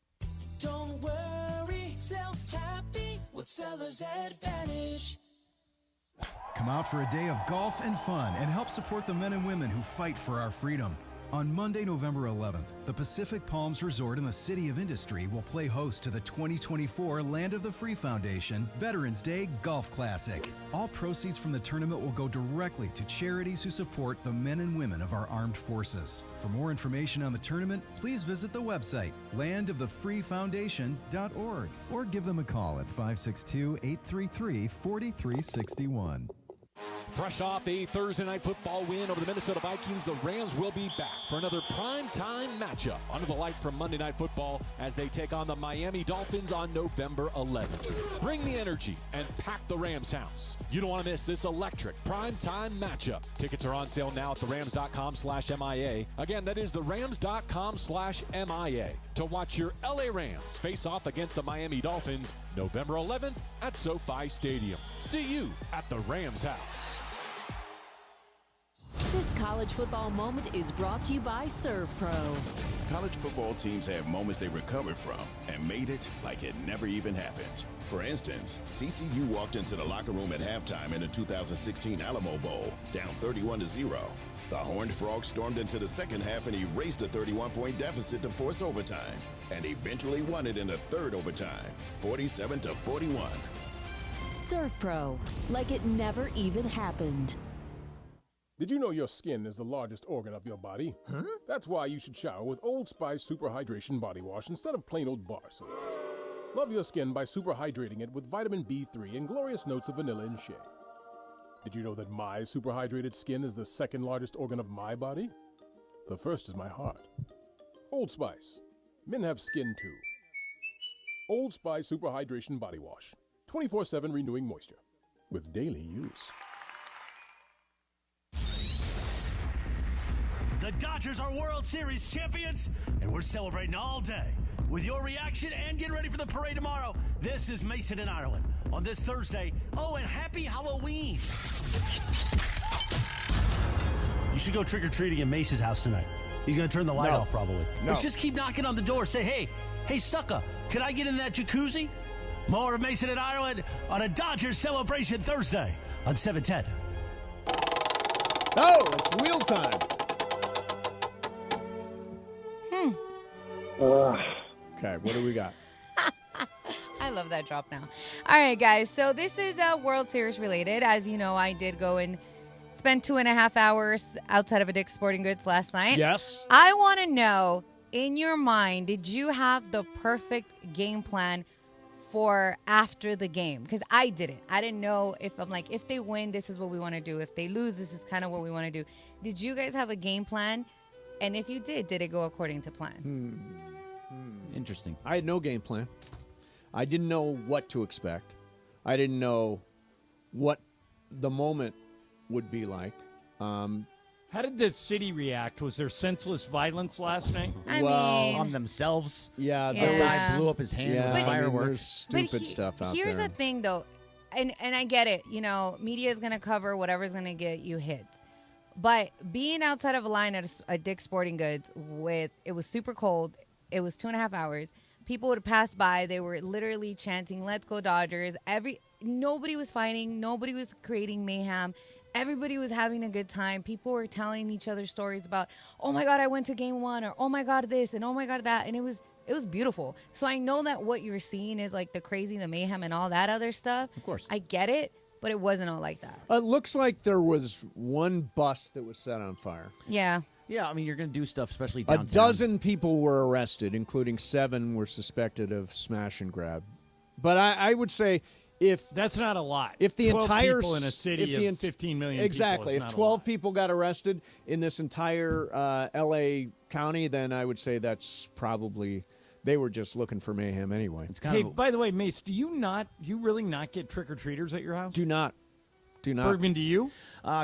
Don't worry, sell happy with Seller's Advantage. Come out for a day of golf and fun and help support the men and women who fight for our freedom. On Monday, November 11th, the Pacific Palms Resort in the City of Industry will play host to the 2024 Land of the Free Foundation Veterans Day Golf Classic. All proceeds from the tournament will go directly to charities who support the men and women of our armed forces. For more information on the tournament, please visit the website landofthe.freefoundation.org or give them a call at 562-833-4361. Fresh off a Thursday night football win over the Minnesota Vikings, the Rams will be back for another primetime matchup under the lights from Monday Night Football as they take on the Miami Dolphins on November 11th. Bring the energy and pack the Rams house. You don't want to miss this electric primetime matchup. Tickets are on sale now at therams.com/MIA. Again, that is therams.com/MIA to watch your LA Rams face off against the Miami Dolphins November 11th at SoFi Stadium. See you at the Rams house. This college football moment is brought to you by ServPro. College football teams have moments they recovered from and made it like it never even happened. For instance, TCU walked into the locker room at halftime in the 2016 Alamo Bowl, down 31-0. The Horned Frogs stormed into the second half and erased a 31-point deficit to force overtime, and eventually won it in the third overtime, 47-41. ServPro, like it never even happened. Did you know your skin is the largest organ of your body? Huh? That's why you should shower with Old Spice Super Hydration Body Wash instead of plain old bar soap. Love your skin by super hydrating it with vitamin B3 and glorious notes of vanilla and shea. Did you know that my super hydrated skin is the second largest organ of my body? The first is my heart. Old Spice. Men have skin too. Old Spice Super Hydration Body Wash. 24/7 renewing moisture. With daily use. The Dodgers are World Series champions, and we're celebrating all day. With your reaction and getting ready for the parade tomorrow, this is Mason in Ireland on this Thursday. Oh, and happy Halloween. You should go trick-or-treating at Mace's house tonight. He's going to turn the light off probably. No. Or just keep knocking on the door. Say, hey, sucker, can I get in that jacuzzi? More of Mason in Ireland on a Dodgers Celebration Thursday on 710. Oh, it's wheel time. Okay, what do we got? I love that drop now. All right, guys. So this is World Series related. As you know, I did go and spend 2.5 hours outside of a Dick's Sporting Goods last night. Yes. I want to know, in your mind, did you have the perfect game plan for after the game? Because I didn't. I didn't know if they win, this is what we want to do. If they lose, this is kind of what we want to do. Did you guys have a game plan? And if you did it go according to plan? Interesting. I had no game plan. I didn't know what to expect. I didn't know what the moment would be like. How did the city react? Was there senseless violence last night? On themselves. Yeah, the guy blew up his hand with fireworks. Stupid stuff out Here's there. the thing, though, and I get it. You know, media is going to cover whatever's going to get you hits. But being outside of a line at a Dick's Sporting Goods it was super cold. It was 2.5 hours. People would pass by. They were literally chanting, "Let's go Dodgers." Nobody was fighting. Nobody was creating mayhem. Everybody was having a good time. People were telling each other stories about, "Oh my God, I went to game 1," or "Oh my God, this," and "Oh my God, that." And it was beautiful. So I know that what you're seeing is like the crazy, the mayhem, and all that other stuff. Of course. I get it, but it wasn't all like that. It looks like there was one bus that was set on fire. Yeah. Yeah, I mean, you're going to do stuff, especially downtown. A dozen people were arrested, including 7 were suspected of smash and grab. But I would say if that's not a lot. If the 12 entire people in a city of 15 million exactly, people is if not 12 people got arrested in this entire L.A. county, then I would say that's probably they were just looking for mayhem anyway. It's Hey, by the way, Mace, do you really not get trick or treaters at your house? Do not. Bergman, do you?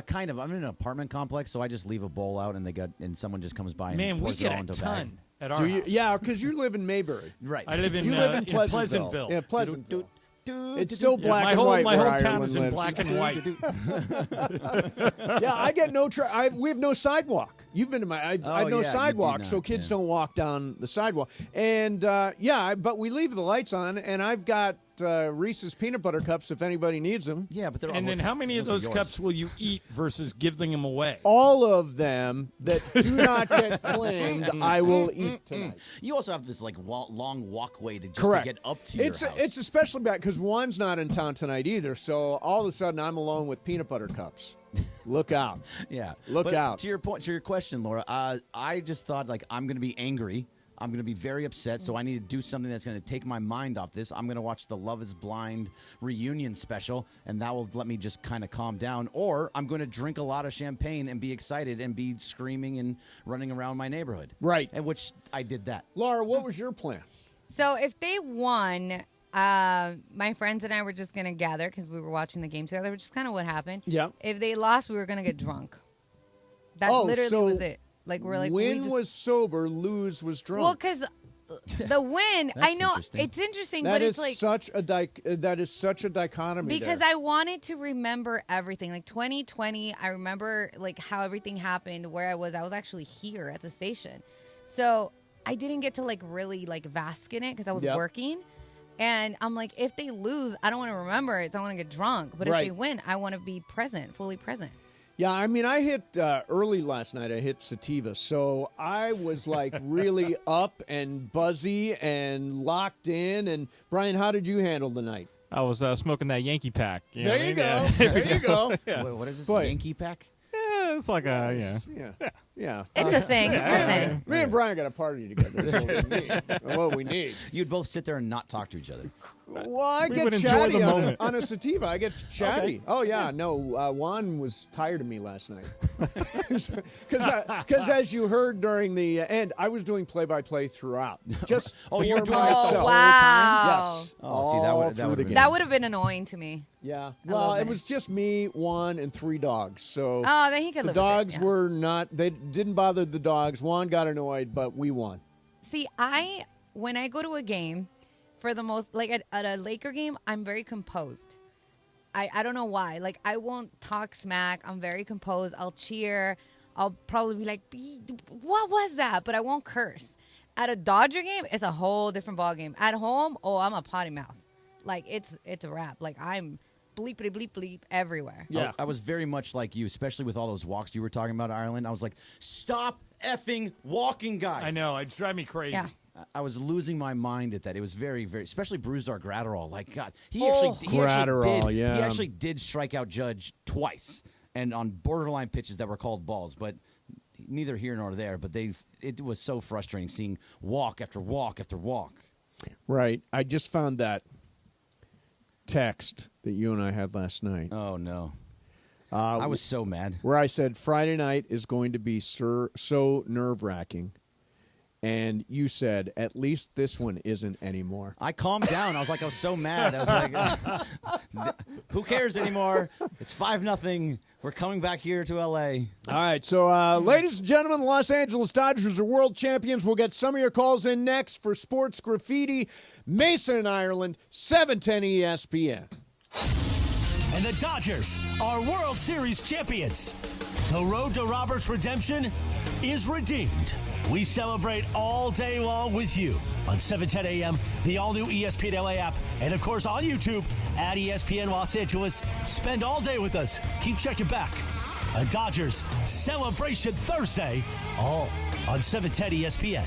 Kind of. I'm in an apartment complex, so I just leave a bowl out, and someone just comes by and pours it all into a bag. At our house. Yeah, because you live in Mayberry. Right. I live in you live in Pleasantville. Yeah, Pleasantville. It's still black and whole, white. My where whole town Ireland is in lives. black and white. Yeah, I get no. We have no sidewalk. You've been to my. I have no sidewalk, so kids don't walk down the sidewalk. And but we leave the lights on, and I've got Reese's peanut butter cups if anybody needs them. Yeah, but and then how many of those cups will you eat versus giving them away? All of them that do not get claimed, I will eat tonight. You also have this long walkway to Correct. to get up to your house. It's especially bad because Juan's not in town tonight either. So all of a sudden, I'm alone with peanut butter cups. Look out! Yeah, look out. To your question, Laura, I just thought I'm going to be angry. I'm going to be very upset, so I need to do something that's going to take my mind off this. I'm going to watch the Love is Blind reunion special, and that will let me just kind of calm down. Or I'm going to drink a lot of champagne and be excited and be screaming and running around my neighborhood. Right. And which I did that. Laura, what was your plan? So if they won, my friends and I were just going to gather because we were watching the game together, which is kind of what happened. Yeah. If they lost, we were going to get drunk. That literally was it. Win was sober, lose was drunk. Well, because the win, I know it's interesting, but it's that is such a dichotomy. Because there. I wanted to remember everything. 2020, I remember how everything happened, where I was. I was actually here at the station, so I didn't get to really bask in it because I was working. And I'm like, if they lose, I don't want to remember it. So I want to get drunk. But if they win, I want to be present, fully present. Yeah, I mean, I hit early last night. I hit sativa, so I was really up and buzzy and locked in. And Brian, how did you handle the night? I was smoking that Yankee pack. There you go. There you go. Wait, what is this? Yankee pack? Yeah, it's like a Yeah. It's a thing. Me and Brian got a party together. That's what we need. You'd both sit there and not talk to each other. Well, I get chatty on a sativa. I get chatty. Okay. Oh, yeah. No, Juan was tired of me last night. Because as you heard during the end, I was doing play-by-play throughout. Just you were doing it the whole time? Yes. That would have been annoying to me. Yeah. Well, it was just me, Juan, and 3 dogs. So then he could live with it. The dogs were not, they didn't bother the dogs. Juan got annoyed, but we won. See, when I go to a game, for the most, at a Laker game, I'm very composed. I don't know why. I won't talk smack. I'm very composed. I'll cheer. I'll probably be like, what was that? But I won't curse. At a Dodger game, it's a whole different ballgame. At home, I'm a potty mouth. It's a wrap. I'm bleepity bleep bleep everywhere. Yeah. I was very much like you, especially with all those walks you were talking about, Ireland. I was like, stop effing walking, guys. I know. It drives me crazy. Yeah. I was losing my mind at that. It was very, very, especially Brusdar Gratterall. God, he actually did strike out Judge twice, and on borderline pitches that were called balls. But neither here nor there. But it was so frustrating seeing walk after walk after walk. Right. I just found that text that you and I had last night. Oh no. I was so mad. Where I said Friday night is going to be so nerve-wracking. And you said, at least this one isn't anymore. I calmed down. I was so mad. I was like, who cares anymore? It's 5-0. We're coming back here to L.A. All right. So, ladies and gentlemen, the Los Angeles Dodgers are world champions. We'll get some of your calls in next for Sports Graffiti. Mason and Ireland, 710 ESPN. And the Dodgers are World Series champions. The road to Robert's redemption is redeemed. We celebrate all day long with you on 710 a.m., the all-new ESPN LA app, and, of course, on YouTube at ESPN Los Angeles. Spend all day with us. Keep checking back. A Dodgers Celebration Thursday, all on 710 ESPN.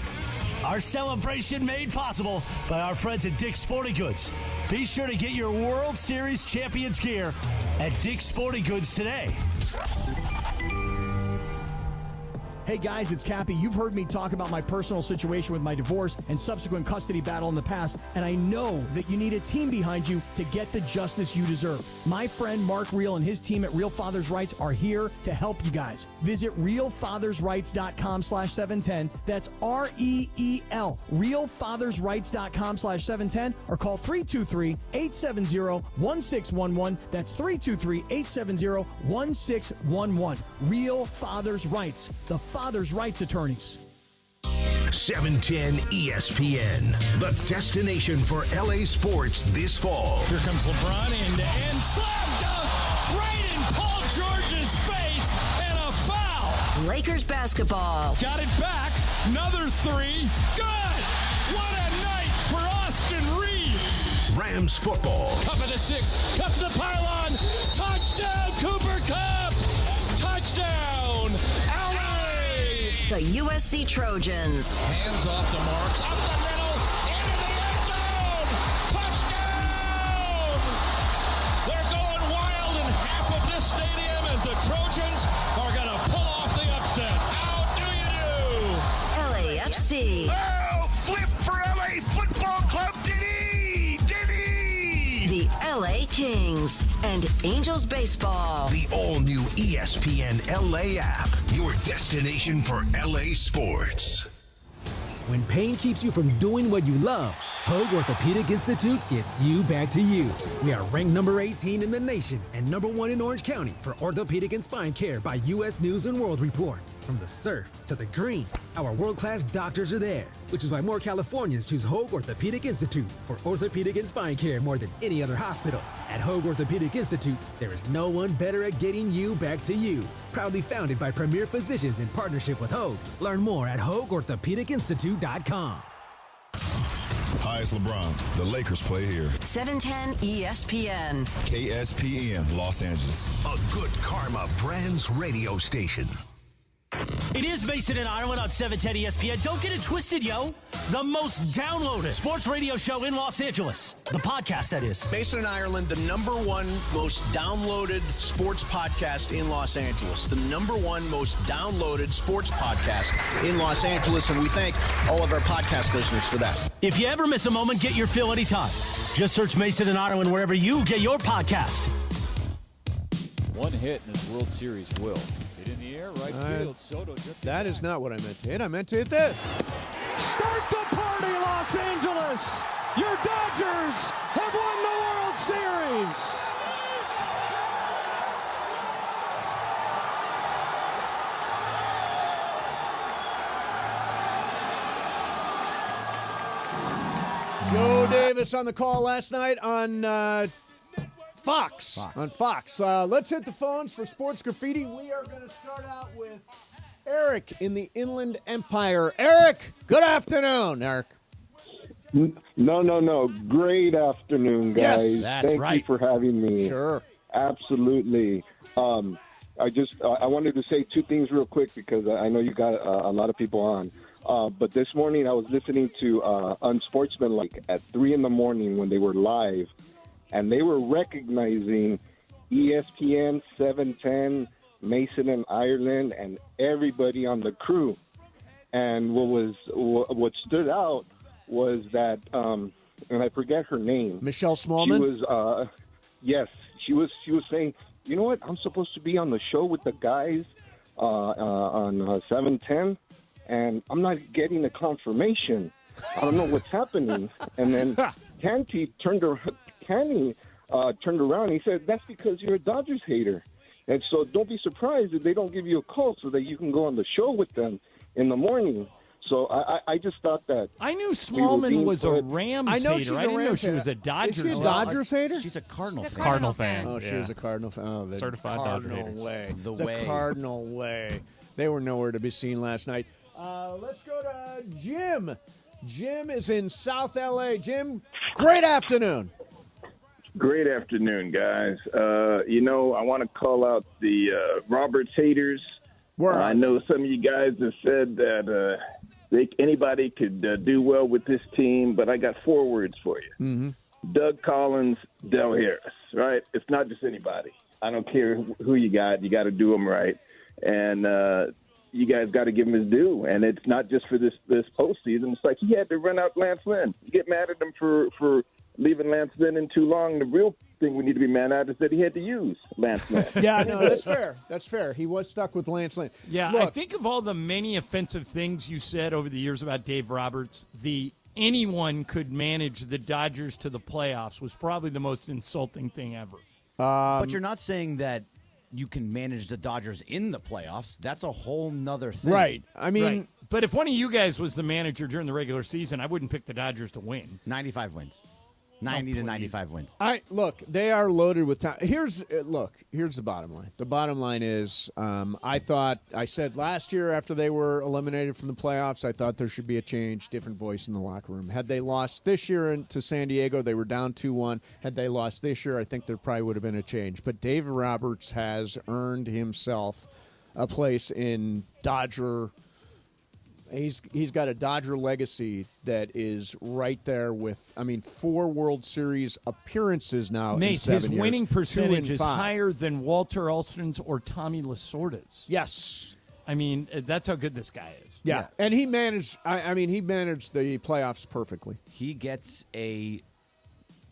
Our celebration made possible by our friends at Dick's Sporting Goods. Be sure to get your World Series champions gear at Dick's Sporting Goods today. Hey guys, it's Cappy. You've heard me talk about my personal situation with my divorce and subsequent custody battle in the past, and I know that you need a team behind you to get the justice you deserve. My friend Mark Reel and his team at Real Fathers Rights are here to help you guys. Visit realfathersrights.com/710. That's REEL. realfathersrights.com/710 or call 323-870-1611. That's 323-870-1611. Real Fathers Rights. The Father's Rights Attorneys. 710 ESPN, the destination for LA sports this fall. Here comes LeBron and slam dunk right in Paul George's face and a foul. Lakers basketball. Got it back. Another three. Good. What a night for Austin Reeves. Rams football. Cup of the six. Cup to the pylon. Touchdown, Cooper Cup. Touchdown, LA. The USC Trojans. Hands off the marks. Up the middle. Into the end zone. Touchdown. They're going wild in half of this stadium as the Trojans are going to pull off the upset. How do you do? LAFC. Oh, flip for LA Football Club. Did he? The LA Kings and Angels baseball. The all-new ESPN LA app, your destination for LA sports. When pain keeps you from doing what you love, Hoag Orthopedic Institute gets you back to you. We are ranked number 18 in the nation and number 1 in Orange County for orthopedic and spine care by U.S. News & World Report. From the surf to the green, our world-class doctors are there, which is why more Californians choose Hoag Orthopedic Institute for orthopedic and spine care more than any other hospital. At Hoag Orthopedic Institute, there is no one better at getting you back to you. Proudly founded by premier physicians in partnership with Hoag. Learn more at HoagOrthopedicInstitute.com. Hi, it's LeBron. The Lakers play here. 710 ESPN. KSPN, Los Angeles. A good karma brands radio station. It is Mason and Ireland on 710 ESPN. Don't get it twisted, yo. The most downloaded sports radio show in Los Angeles. The podcast, that is. Mason and Ireland, the number one most downloaded sports podcast in Los Angeles. The number one most downloaded sports podcast in Los Angeles, and we thank all of our podcast listeners for that. If you ever miss a moment, get your fill anytime. Just search Mason and Ireland wherever you get your podcast. One hit in this World Series will. Hit in the air, right field. Soto just that is not what I meant to hit. I meant to hit this. Start the party, Los Angeles. Your Dodgers have won the World Series. Joe Davis on the call last night on Fox. On Fox. Let's hit the phones for Sports Graffiti. We are going to start out with Eric in the Inland Empire. Eric, good afternoon, Eric. No. Great afternoon, guys. Yes, that's Thank you for having me. Sure. Absolutely. I wanted to say two things real quick because I know you got a lot of people on. But this morning I was listening to Unsportsmanlike at 3 a.m. when they were live, and they were recognizing ESPN 710, Mason and Ireland, and everybody on the crew. And what stood out was that, and I forget her name, Michelle Smallman. She was, yes, she was saying, you know what, I'm supposed to be on the show with the guys on 710. And I'm not getting a confirmation. I don't know what's happening. And then Canty turned around. And he said, "That's because you're a Dodgers hater, and so don't be surprised if they don't give you a call so that you can go on the show with them in the morning." So I just thought that I knew Smallman was a Rams hater. I didn't know she was a Dodgers. Is she a Dodgers hater? She's a Cardinal fan. Cardinal fan. Oh, she was a Cardinal fan. Oh, the Certified Dodger haters. way. The way. Cardinal way. They were nowhere to be seen last night. Let's go to Jim. Jim is in South L.A. Jim, great afternoon. Great afternoon, guys. I want to call out the Roberts haters. I know some of you guys have said that anybody could do well with this team, but I got 4 words for you. Mm-hmm. Doug Collins, Del Harris, right? It's not just anybody. I don't care who you got. You got to do them right. And you guys got to give him his due, and it's not just for this postseason. It's like he had to run out Lance Lynn. You get mad at him for leaving Lance Lynn in too long. The real thing we need to be mad at is that he had to use Lance Lynn. Yeah, no, that's fair. That's fair. He was stuck with Lance Lynn. Yeah, Look, I think of all the many offensive things you said over the years about Dave Roberts, anyone could manage the Dodgers to the playoffs was probably the most insulting thing ever. But you're not saying that you can manage the Dodgers in the playoffs. That's a whole nother thing. Right. I mean, Right. But if one of you guys was the manager during the regular season, I wouldn't pick the Dodgers to win. 95 wins. 90 to 95 wins. Look, they are loaded with talent. Here's the bottom line. The bottom line is, I said last year after they were eliminated from the playoffs, I thought there should be a change, different voice in the locker room. Had they lost this year to San Diego, they were down 2-1. Had they lost this year, I think there probably would have been a change. But Dave Roberts has earned himself a place in Dodger. He's got a Dodger legacy that is right there with, 4 World Series appearances now in 7 years. His winning 2 percentage and is 5. higher than Walter Alston's or Tommy Lasorda's. Yes. I mean, that's how good this guy is. Yeah. And he managed, he managed the playoffs perfectly. He gets a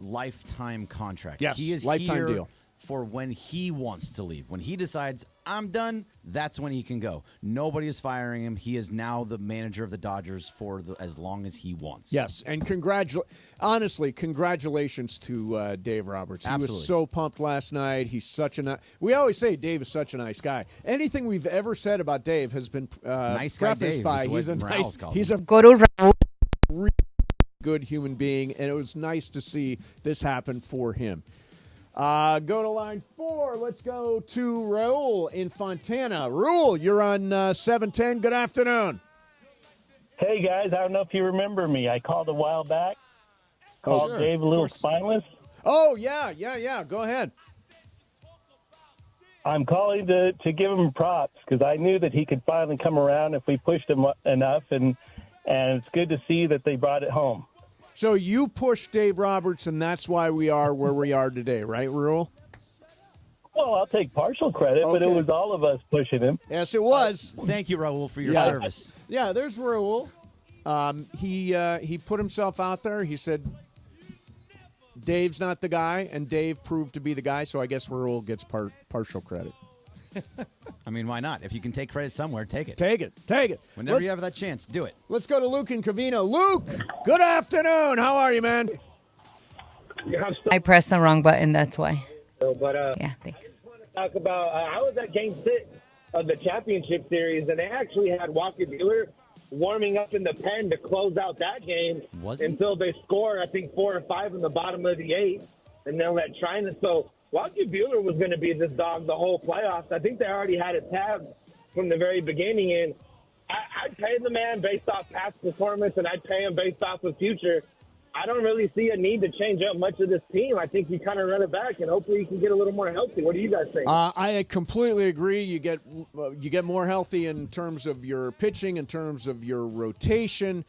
lifetime contract. Yes, He is lifetime here deal. for when he wants to leave. When he decides, I'm done, that's when he can go. Nobody is firing him. He is now the manager of the Dodgers for as long as he wants. Yes, and congratulations to Dave Roberts. He Absolutely. was so pumped last night. He's such a we always say Dave is such a nice guy. Anything we've ever said about Dave has been Nice guy prefaced Dave by is what he's a Morales nice, called he's him. a Go to Raul. really good human being, and it was nice to see this happen for him. Go to line 4. Let's go to Raul in Fontana. Raul, you're on 710. Good afternoon. Hey, guys. I don't know if you remember me. I called a while back. Called sure. Dave a little spineless. Oh, yeah. Go ahead. I'm calling to give him props because I knew that he could finally come around if we pushed him enough, and it's good to see that they brought it home. So you pushed Dave Roberts, and that's why we are where we are today, right, Raul? Well, I'll take partial credit, but it was all of us pushing him. Yes, it was. Thank you, Raul, for your service. Yeah, there's Raul. He put himself out there. He said Dave's not the guy, and Dave proved to be the guy, so I guess Raul gets partial credit. I mean, why not? If you can take credit somewhere, take it. Take it. Whenever you have that chance, do it. Let's go to Luke in Covino. Luke, good afternoon. How are you, man? I pressed the wrong button, that's why. But yeah, thanks. Talk about I was at Game 6 of the championship series, and they actually had Walker Buehler warming up in the pen to close out that game until they scored, I think, 4 or 5 in the bottom of the 8th, and then let China. So Walker Buehler was going to be this dog the whole playoffs. I think they already had it tabbed from the very beginning, and I'd pay the man based off past performance, and I'd pay him based off of future. I don't really see a need to change up much of this team. I think you kind of run it back, and hopefully you can get a little more healthy. What do you guys think? I completely agree. You get more healthy in terms of your pitching, in terms of your rotation.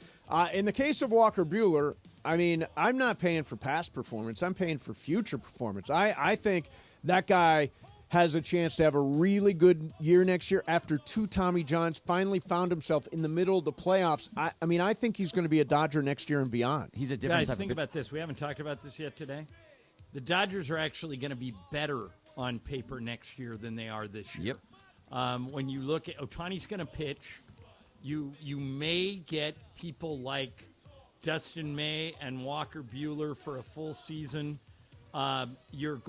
In the case of Walker Buehler, I mean, I'm not paying for past performance. I'm paying for future performance. I think that guy has a chance to have a really good year next year after 2 Tommy Johns, finally found himself in the middle of the playoffs. I mean, I think he's going to be a Dodger next year and beyond. He's a different Guys, type think of about this. We haven't talked about this yet today. The Dodgers are actually going to be better on paper next year than they are this year. Yep. When you look at Ohtani's going to pitch, you may get people like Dustin May and Walker Buehler for a full season. You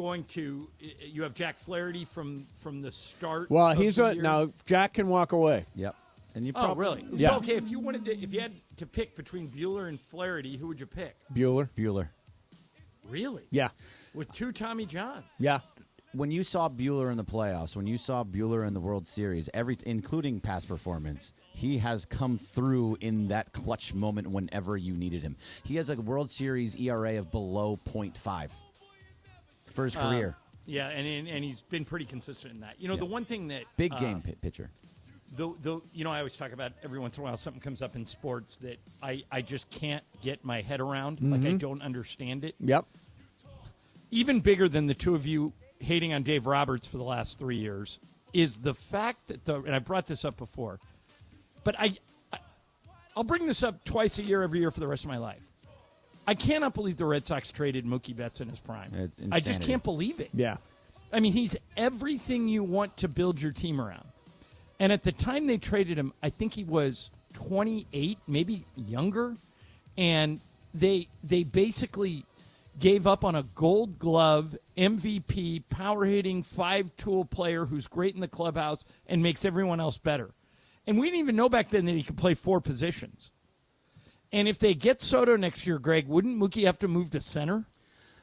have Jack Flaherty from the start. Well, of the year. now Jack can walk away. Yep. And you Oh, really? Yeah. So, okay, if you had to pick between Buehler and Flaherty, who would you pick? Buehler. Really? Yeah. With 2 Tommy Johns. Yeah. When you saw Buehler in the playoffs, when you saw Buehler in the World Series, including past performance, he has come through in that clutch moment whenever you needed him. He has a World Series ERA of below .5 for his career. Yeah, and he's been pretty consistent in that. You know, the one thing that Big game pitcher. I always talk about every once in a while something comes up in sports that I just can't get my head around. Like, I don't understand it. Yep. Even bigger than the two of you hating on Dave Roberts for the last 3 years, is the fact that and I brought this up before, but I'll bring this up twice a year, every year for the rest of my life. I cannot believe the Red Sox traded Mookie Betts in his prime. It's I just insanity. can't believe it. Yeah. I mean, he's everything you want to build your team around. And at the time they traded him, I think he was 28, maybe younger. And they basically gave up on a Gold Glove, MVP, power-hitting, five-tool player who's great in the clubhouse and makes everyone else better. And we didn't even know back then that he could play 4 positions. And if they get Soto next year, Greg, wouldn't Mookie have to move to center?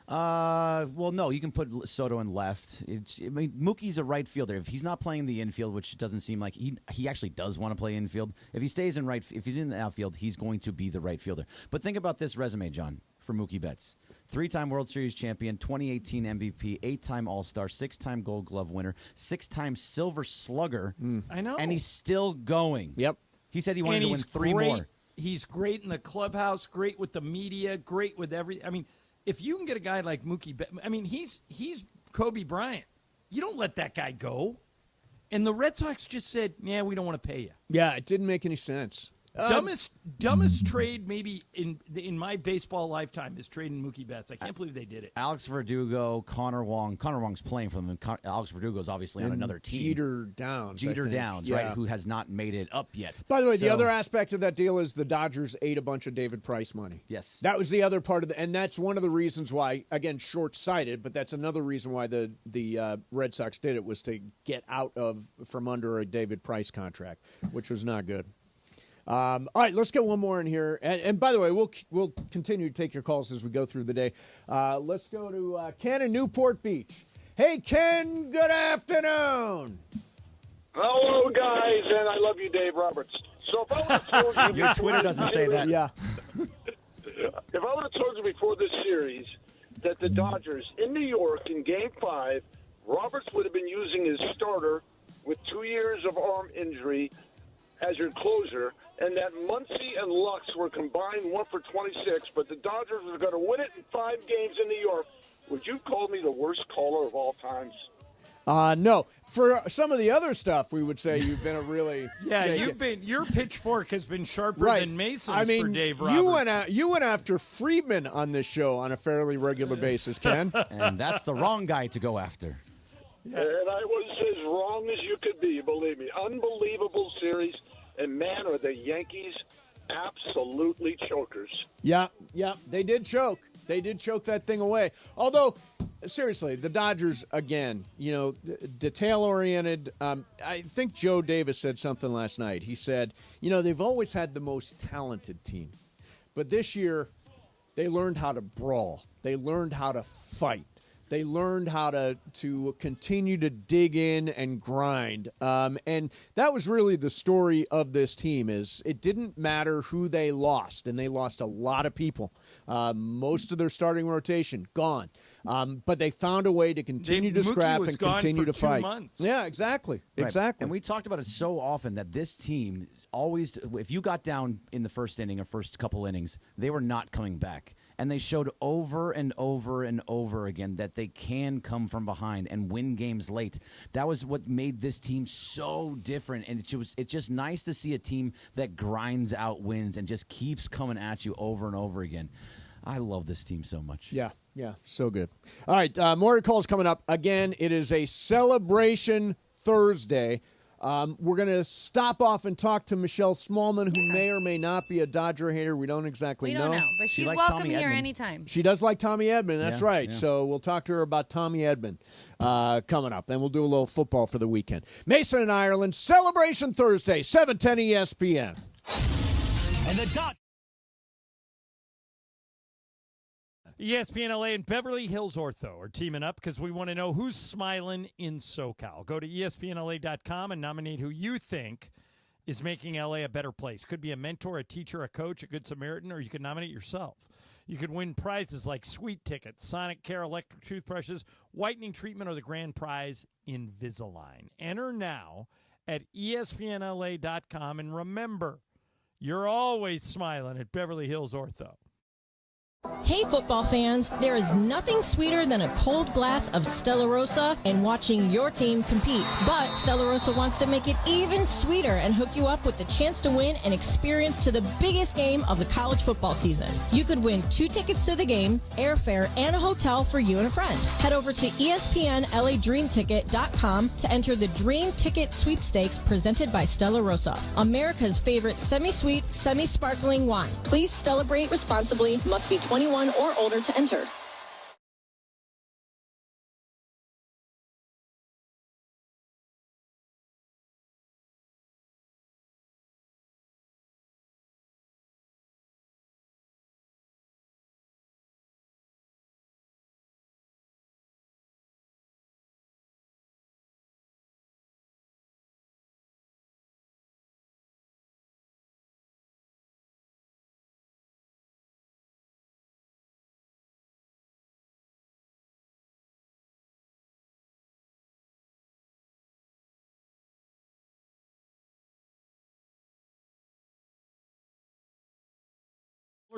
Well, no, you can put Soto in left. Mookie's a right fielder. If he's not playing the infield, which doesn't seem like he actually does want to play infield. If he stays in if he's in the outfield, he's going to be the right fielder. But think about this resume, John, for Mookie Betts: 3-time World Series champion, 2018 MVP, 8-time All-Star, 6-time Gold Glove winner, 6-time Silver Slugger. I know, and he's still going. Yep. He said he wanted to win 3 more. He's great in the clubhouse, great with the media, great with I mean, if you can get a guy like Mookie Betts, I mean, he's Kobe Bryant. You don't let that guy go. And the Red Sox just said, yeah, we don't want to pay you. Yeah, it didn't make any sense. Dumbest trade maybe in my baseball lifetime is trading Mookie Betts. I can't believe they did it. Alex Verdugo, Connor Wong. Connor Wong's playing for them, and Alex Verdugo's obviously on another team. Jeter Downs, right, who has not made it up yet. By the way, the other aspect of that deal is the Dodgers ate a bunch of David Price money. Yes. That was the other part of and that's one of the reasons why, again, short-sighted, but that's another reason why the Red Sox did it, was to get out from under a David Price contract, which was not good. All right, let's get one more in here. And by the way, we'll continue to take your calls as we go through the day. Let's go to Ken in Newport Beach. Hey, Ken, good afternoon. Hello, guys, and I love you, Dave Roberts. So if I would have told you... Your Twitter doesn't say that. Yeah. If I would have told you before this series that the Dodgers in New York in Game 5, Roberts would have been using his starter with 2 years of arm injury as your closer, and that Muncy and Lux were combined 1 for 26, but the Dodgers were going to win it in 5 games in New York, would you call me the worst caller of all times? No. For some of the other stuff, we would say you've been a really your pitchfork has been sharper right. than Mason's I mean, for Dave Roberts. You went after Friedman on this show on a fairly regular basis, Ken. And that's the wrong guy to go after. Yeah. And I was as wrong as you could be, believe me. Unbelievable series. And, man, are the Yankees absolutely chokers. Yeah, they did choke. They did choke that thing away. Although, seriously, the Dodgers, again, detail-oriented. I think Joe Davis said something last night. He said, they've always had the most talented team. But this year, they learned how to brawl. They learned how to fight. They learned how to continue to dig in and grind. And that was really the story of this team, is it didn't matter who they lost, and they lost a lot of people. Most of their starting rotation gone. But they found a way to continue to scrap and continue to fight. 2 months. Yeah, exactly. Right. Exactly. And we talked about it so often that this team always, if you got down in the first inning or first couple innings, they were not coming back. And they showed over and over and over again that they can come from behind and win games late. That was what made this team so different. And it's just nice to see a team that grinds out wins and just keeps coming at you over and over again. I love this team so much. Yeah, so good. All right, more calls coming up. Again, it is a celebration Thursday. We're going to stop off and talk to Michelle Smallman, who may or may not be a Dodger hater. We don't exactly know. We don't know, but she's welcome here anytime. She does like Tommy Edman. That's right. Yeah. So we'll talk to her about Tommy Edman coming up, and we'll do a little football for the weekend. Mason in Ireland, Celebration Thursday, 710 ESPN. And the Dodgers. ESPN LA and Beverly Hills Ortho are teaming up because we want to know who's smiling in SoCal. Go to ESPNLA.com and nominate who you think is making LA a better place. Could be a mentor, a teacher, a coach, a good Samaritan, or you could nominate yourself. You could win prizes like sweet tickets, Sonic Care electric toothbrushes, whitening treatment, or the grand prize, Invisalign. Enter now at ESPNLA.com, and remember, you're always smiling at Beverly Hills Ortho. Hey football fans, there is nothing sweeter than a cold glass of Stella Rosa and watching your team compete. But Stella Rosa wants to make it even sweeter and hook you up with the chance to win an experience to the biggest game of the college football season. You could win 2 tickets to the game, airfare, and a hotel for you and a friend. Head over to ESPNLADreamTicket.com to enter the Dream Ticket Sweepstakes presented by Stella Rosa, America's favorite semi-sweet, semi-sparkling wine. Please celebrate responsibly. Must be 21 or older to enter.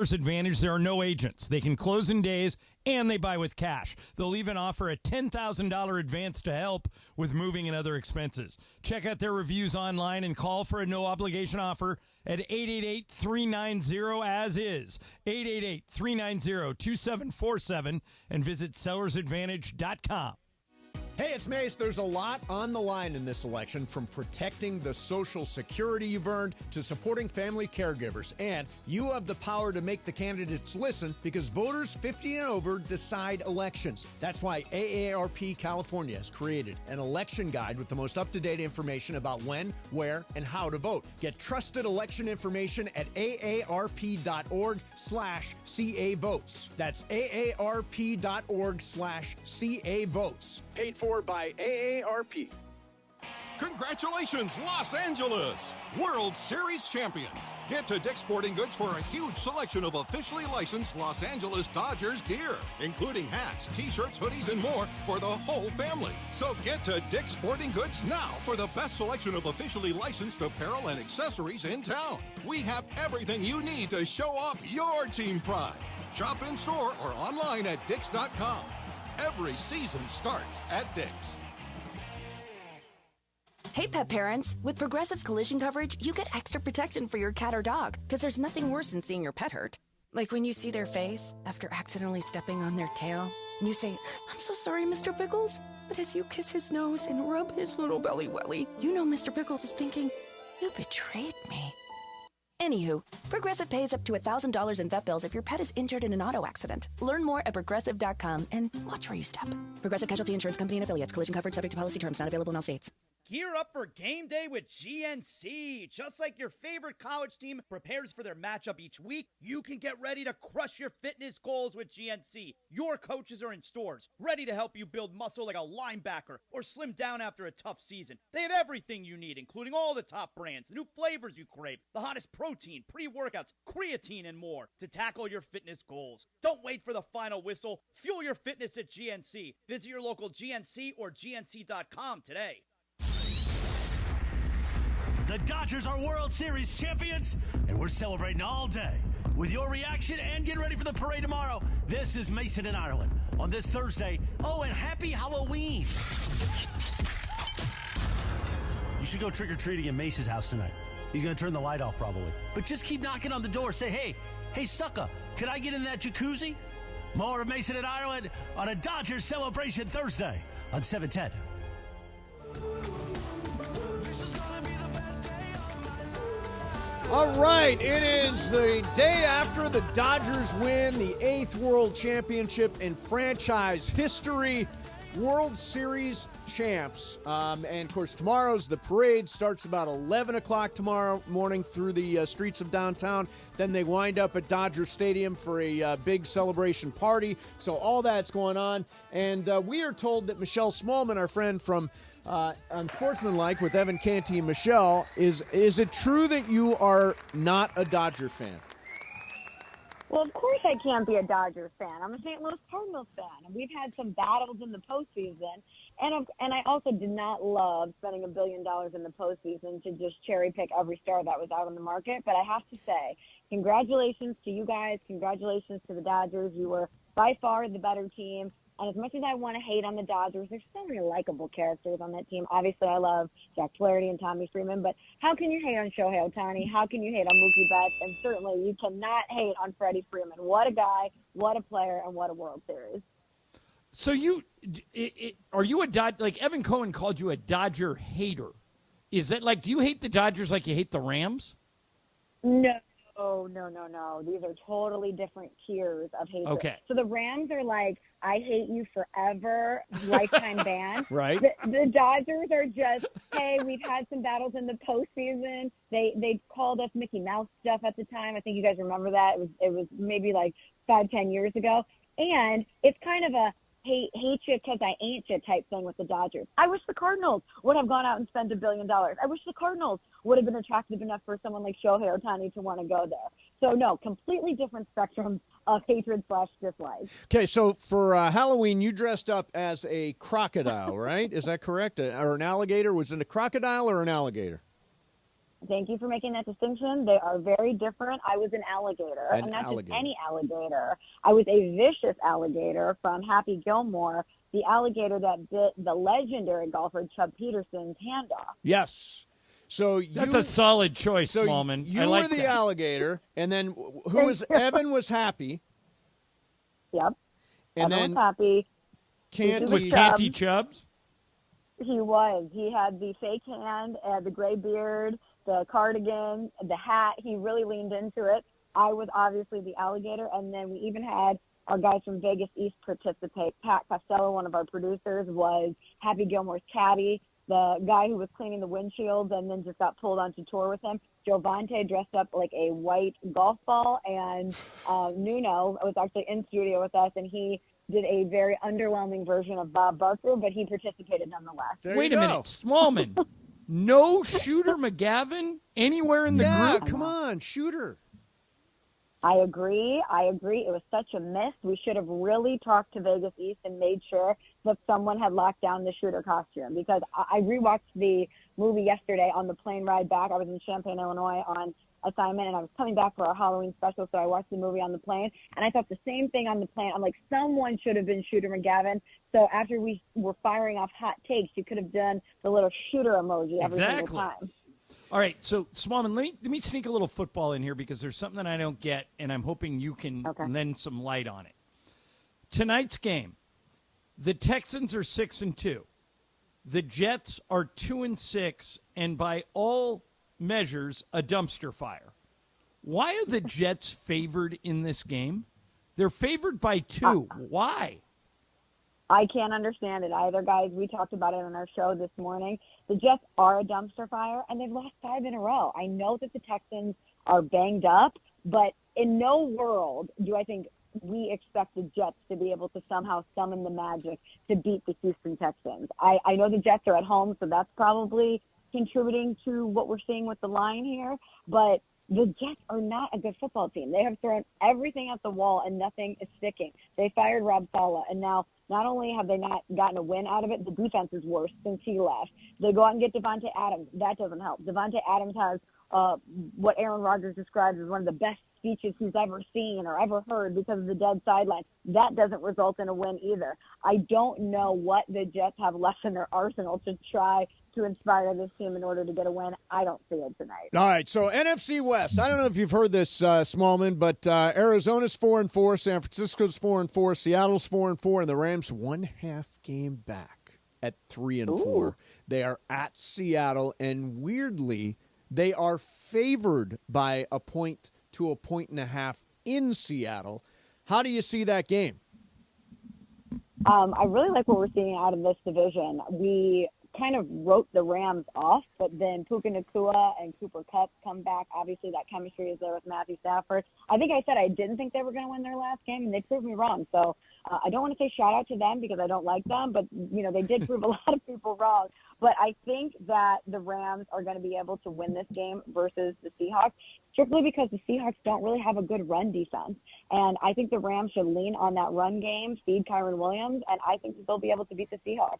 Advantage, there are no agents. They can close in days, and they buy with cash. They'll even offer a $10,000 advance to help with moving and other expenses. Check out their reviews online and call for a no-obligation offer at 888-390-AS-IS, 888-390-2747, and visit sellersadvantage.com. Hey, it's Mace. There's a lot on the line in this election, from protecting the Social Security you've earned to supporting family caregivers. And you have the power to make the candidates listen, because voters 50 and over decide elections. That's why AARP California has created an election guide with the most up-to-date information about when, where, and how to vote. Get trusted election information at aarp.org/CA votes. That's aarp.org/CA votes. Paid for by AARP. Congratulations, Los Angeles! World Series champions! Get to Dick's Sporting Goods for a huge selection of officially licensed Los Angeles Dodgers gear, including hats, t-shirts, hoodies, and more for the whole family. So get to Dick's Sporting Goods now for the best selection of officially licensed apparel and accessories in town. We have everything you need to show off your team pride. Shop in store or online at Dicks.com. Every season starts at Dick's. Hey, pet parents. With Progressive's collision coverage, you get extra protection for your cat or dog, because there's nothing worse than seeing your pet hurt. Like when you see their face after accidentally stepping on their tail, and you say, "I'm so sorry, Mr. Pickles." But as you kiss his nose and rub his little belly welly, you know Mr. Pickles is thinking, "You betrayed me." Anywho, Progressive pays up to $1,000 in vet bills if your pet is injured in an auto accident. Learn more at Progressive.com and watch where you step. Progressive Casualty Insurance Company and Affiliates. Collision coverage subject to policy terms. Not available in all states. Gear up for game day with GNC. Just like your favorite college team prepares for their matchup each week, you can get ready to crush your fitness goals with GNC. Your coaches are in stores, ready to help you build muscle like a linebacker or slim down after a tough season. They have everything you need, including all the top brands, the new flavors you crave, the hottest protein, pre-workouts, creatine, and more to tackle your fitness goals. Don't wait for the final whistle. Fuel your fitness at GNC. Visit your local GNC or GNC.com today. The Dodgers are World Series champions, and we're celebrating all day. With your reaction and getting ready for the parade tomorrow, this is Mason in Ireland on this Thursday. Oh, and happy Halloween. You should go trick-or-treating at Mace's house tonight. He's going to turn the light off probably. But just keep knocking on the door. Say, hey, sucker, can I get in that jacuzzi? More of Mason in Ireland on a Dodgers Celebration Thursday on 710. All right, it is the day after the Dodgers win the 8th World Championship in franchise history. World Series champs. And, of course, tomorrow's the parade. Starts about 11 o'clock tomorrow morning through the streets of downtown. Then they wind up at Dodger Stadium for a big celebration party. So all that's going on. And we are told that Michelle Smallman, our friend from Unsportsmanlike with Evan Canty and Michelle, is it true that you are not a Dodger fan? Well, of course I can't be a Dodgers fan. I'm a St. Louis Cardinals fan, and we've had some battles in the postseason. And I also did not love spending $1 billion in the postseason to just cherry pick every star that was out on the market. But I have to say, congratulations to you guys. Congratulations to the Dodgers. You were by far the better team. And as much as I want to hate on the Dodgers, there's so many likable characters on that team. Obviously, I love Jack Flaherty and Tommy Freeman, but how can you hate on Shohei Ohtani? How can you hate on Mookie Betts? And certainly you cannot hate on Freddie Freeman. What a guy, what a player, and what a World Series. So are you a Dodger? Like Evan Cohen called you a Dodger hater. Is it like, do you hate the Dodgers like you hate the Rams? No. These are totally different tiers of hatred. Okay. So the Rams are like, I hate you forever, lifetime ban. Right. The Dodgers are just, hey, we've had some battles in the postseason. They called us Mickey Mouse stuff at the time. I think you guys remember that. It was maybe like 5-10 years ago. And it's kind of a hate you because I ain't you type thing with the Dodgers. I wish the Cardinals would have gone out and spent $1 billion. I wish the Cardinals would have been attractive enough for someone like Shohei Ohtani to want to go there. So, no, completely different spectrum of hatred/dislike. Okay, so for Halloween, you dressed up as a crocodile, right? Is that correct? Or an alligator? Was it a crocodile or an alligator? Thank you for making that distinction. They are very different. I was an alligator, and not just any alligator. I was a vicious alligator from Happy Gilmore, the alligator that bit the legendary golfer Chubb Peterson's hand off. Yes. So that's a solid choice, Smallman. You I like were the that. alligator, and then who was Evan was Happy. Yep. And Evan then was Happy. Was Canty Chubbs? He was. He had the fake hand, the gray beard, the cardigan, the hat. He really leaned into it. I was obviously the alligator, and then we even had our guys from Vegas East participate. Pat Costello, one of our producers, was Happy Gilmore's caddy, the guy who was cleaning the windshields and then just got pulled onto tour with him. Jovante dressed up like a white golf ball, and Nuno was actually in studio with us, and he did a very underwhelming version of Bob Barker, but he participated nonetheless. Wait a minute, Smallman. No Shooter McGavin anywhere in the group? Yeah, come on, Shooter. I agree. It was such a miss. We should have really talked to Vegas East and made sure that someone had locked down the Shooter costume, because I rewatched the movie yesterday on the plane ride back. I was in Champaign, Illinois on assignment, and I was coming back for our Halloween special, so I watched the movie on the plane, and I thought the same thing on the plane. I'm like, someone should have been Shooter McGavin. So after we were firing off hot takes, you could have done the little shooter emoji every single time. All right, so Smallman, let me sneak a little football in here, because there's something that I don't get, and I'm hoping you can lend some light on it. Tonight's game, the Texans are 6-2. The Jets are 2-6, and by all measures, a dumpster fire. Why are the Jets favored in this game? They're favored by 2. Why? I can't understand it either, guys. We talked about it on our show this morning. The Jets are a dumpster fire, and they've lost 5 in a row. I know that the Texans are banged up, but in no world do I think we expect the Jets to be able to somehow summon the magic to beat the Houston Texans. I know the Jets are at home, so that's probably contributing to what we're seeing with the line here, but the Jets are not a good football team. They have thrown everything at the wall and nothing is sticking. They fired Rob Saleh, and now not only have they not gotten a win out of it, the defense is worse since he left. They go out and get Devontae Adams. That doesn't help. Devontae Adams has what Aaron Rodgers describes as one of the best speeches he's ever seen or ever heard because of the dead sideline. That doesn't result in a win either. I don't know what the Jets have left in their arsenal to try to inspire this team in order to get a win. I don't see it tonight. All right, so NFC West. I don't know if you've heard this, Smallman, but Arizona's 4-4, San Francisco's 4-4, Seattle's 4-4, and the Rams 1.5 game back at 3-4. They are at Seattle, and weirdly, they are favored by a point to a 1.5 in Seattle. How do you see that game? I really like what we're seeing out of this division. We kind of wrote the Rams off, but then Puka Nacua and Cooper Kupp come back. Obviously, that chemistry is there with Matthew Stafford. I think I said I didn't think they were going to win their last game, and they proved me wrong. So I don't want to say shout out to them because I don't like them, but they did prove a lot of people wrong. But I think that the Rams are going to be able to win this game versus the Seahawks. strictly because the Seahawks don't really have a good run defense. And I think the Rams should lean on that run game, feed Kyron Williams, and I think that they'll be able to beat the Seahawks.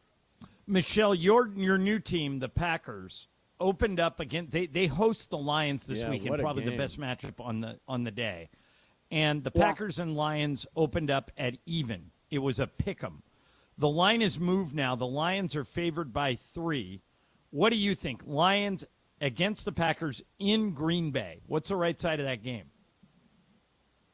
Michelle, your new team, the Packers, opened up again. They host the Lions this weekend, probably the best matchup on the day. And the Packers and Lions opened up at even. It was a pick 'em. The line is moved now. The Lions are favored by 3. What do you think? Lions against the Packers in Green Bay. What's the right side of that game?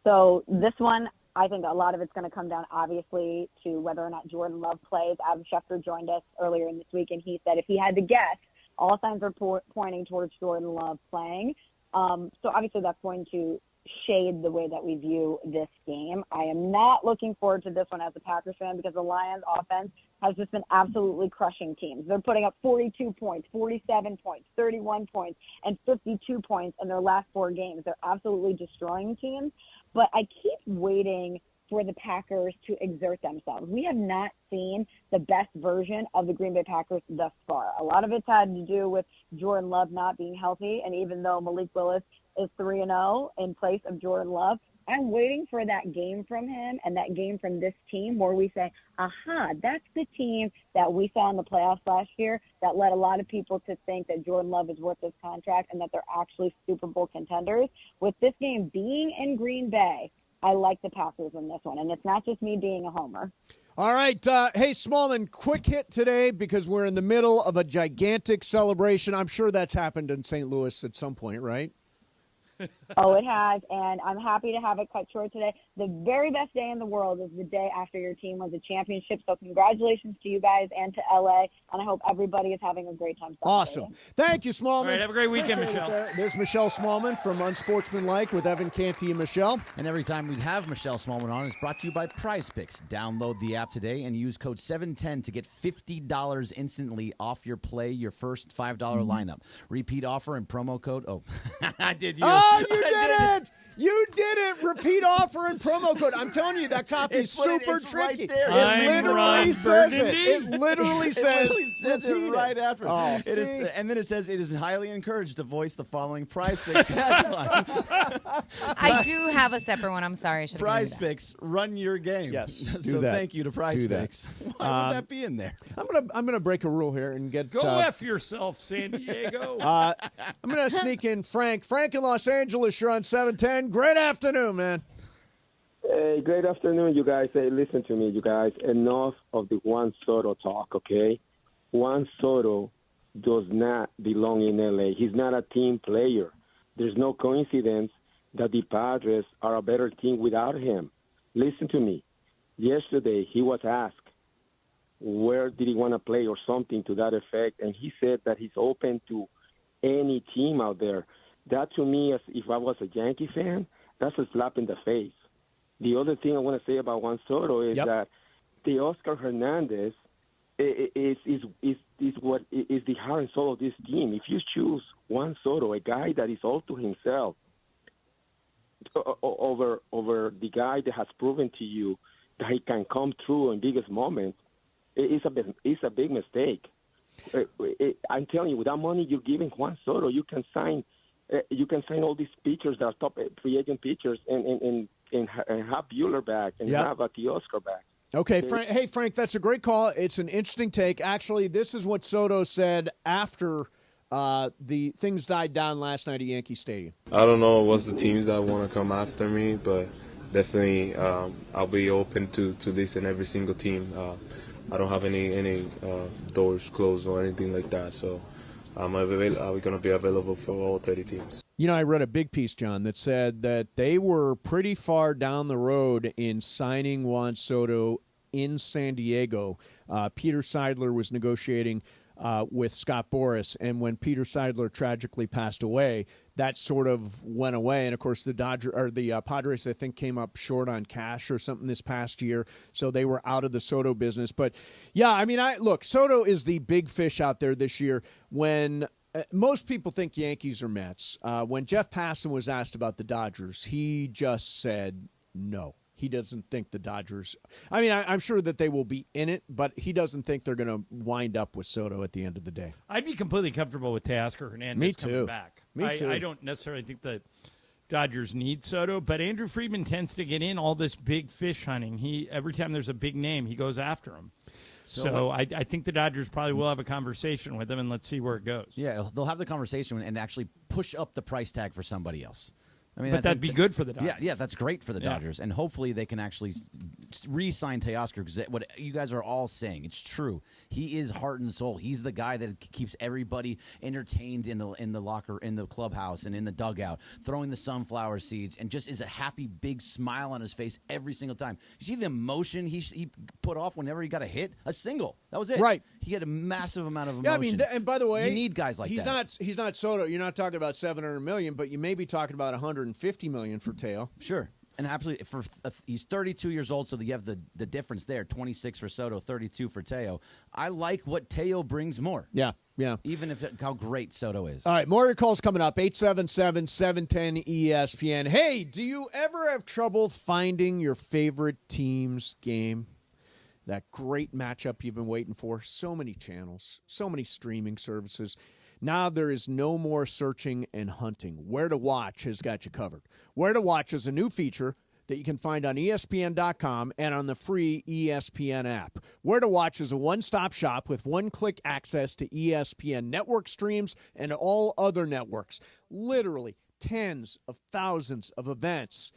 So this one, I think a lot of it's going to come down, obviously, to whether or not Jordan Love plays. Adam Schefter joined us earlier in this week, and he said if he had to guess, all signs are pointing towards Jordan Love playing. So obviously that's going to shade the way that we view this game. I am not looking forward to this one as a Packers fan because the Lions offense has just been absolutely crushing teams. They're putting up 42 points, 47 points, 31 points, and 52 points in their last 4 games. They're absolutely destroying teams. But I keep waiting for the Packers to exert themselves. We have not seen the best version of the Green Bay Packers thus far. A lot of it's had to do with Jordan Love not being healthy, and even though Malik Willis is 3-0 in place of Jordan Love, I'm waiting for that game from him and that game from this team where we say, aha, that's the team that we saw in the playoffs last year that led a lot of people to think that Jordan Love is worth this contract and that they're actually Super Bowl contenders. With this game being in Green Bay, I like the Packers in this one, and it's not just me being a homer. All right. Hey, Smallman, quick hit today because we're in the middle of a gigantic celebration. I'm sure that's happened in St. Louis at some point, right? Oh, it has, and I'm happy to have it cut short today. The very best day in the world is the day after your team wins a championship, so congratulations to you guys and to LA, and I hope everybody is having a great time. Awesome. Thank you, Smallman. All right, have a great weekend, Michelle. There's Michelle Smallman from Unsportsmanlike with Evan Canty and Michelle. And every time we have Michelle Smallman on, it's brought to you by Prize Picks. Download the app today and use code 710 to get $50 instantly off your first $5 lineup. Repeat offer and promo code. Oh, I did you. Oh, you did it! You did it! Repeat offer and promo code. I'm telling you, that copy is super tricky. Right there. It literally says it. It literally says it right after. Oh, it is, and then it says it is highly encouraged to voice the following Prize Picks tagline. I do have a separate one. I'm sorry. I should have Prize Picks, run your game. Yes. So thank you to Prize Picks. Why would that be in there? I'm gonna break a rule here and get Go F yourself, San Diego. I'm gonna sneak in Frank. Frank in Los Angeles. You're on 710. Great afternoon, man. Hey, great afternoon, you guys. Hey, listen to me, you guys. Enough of the Juan Soto talk, okay? Juan Soto does not belong in L.A. He's not a team player. There's no coincidence that the Padres are a better team without him. Listen to me. Yesterday, he was asked where did he want to play or something to that effect, and he said that he's open to any team out there. That, to me, if I was a Yankee fan, that's a slap in the face. The other thing I want to say about Juan Soto is that the Oscar Hernandez is what is the heart and soul of this team. If you choose Juan Soto, a guy that is all to himself, over the guy that has proven to you that he can come through in biggest moments, it's a big mistake. I'm telling you, with that money you're giving Juan Soto, you can sign all these pitchers that are top free agent pitchers and have Buehler back and have a Teoscar back. Okay, Frank. Hey, Frank, that's a great call. It's an interesting take. Actually, this is what Soto said after the things died down last night at Yankee Stadium. I don't know what's the teams that want to come after me, but definitely I'll be open to this in every single team. I don't have any doors closed or anything like that, so I'm going to be available for all 30 teams. You know, I read a big piece, John, that said that they were pretty far down the road in signing Juan Soto in San Diego. Peter Seidler was negotiating with Scott Boras, and when Peter Seidler tragically passed away, that sort of went away. And of course, the Padres, I think, came up short on cash or something this past year, so they were out of the Soto business. But yeah, I mean, look, Soto is the big fish out there this year. When most people think Yankees or Mets, when Jeff Passan was asked about the Dodgers, he just said no. He doesn't think the Dodgers – I mean, I'm sure that they will be in it, but he doesn't think they're going to wind up with Soto at the end of the day. I'd be completely comfortable with Teoscar Hernandez coming back. Me too. I don't necessarily think that Dodgers need Soto, but Andrew Friedman tends to get in all this big fish hunting. Every time there's a big name, he goes after him. So I think the Dodgers probably will have a conversation with him, and let's see where it goes. Yeah, they'll have the conversation and actually push up the price tag for somebody else. I mean, But that'd be good for the Dodgers. Yeah, that's great for the Dodgers, and hopefully they can actually re-sign Teoscar, because what you guys are all saying, it's true. He is heart and soul. He's the guy that keeps everybody entertained in the locker, in the clubhouse, and in the dugout, throwing the sunflower seeds, and just is a happy big smile on his face every single time. You see the emotion he put off whenever he got a hit, a single. That was it. Right. He had a massive amount of emotion. Yeah, I mean, and by the way, you need guys like that. He's not Soto. You're not talking about $700 million, but you may be talking about $150 million for Teo. Sure. And absolutely, he's 32 years old, so you have the difference there, 26 for Soto, 32 for Teo. I like what Teo brings more. Yeah. Even how great Soto is. All right, more of your calls coming up, 877-710-ESPN. Hey, do you ever have trouble finding your favorite team's game? That great matchup you've been waiting for? So many channels, so many streaming services. Now there is no more searching and hunting. Where to Watch has got you covered. Where to Watch is a new feature that you can find on ESPN.com and on the free ESPN app. Where to Watch is a one-stop shop with one-click access to ESPN network streams and all other networks. Literally tens of thousands of events.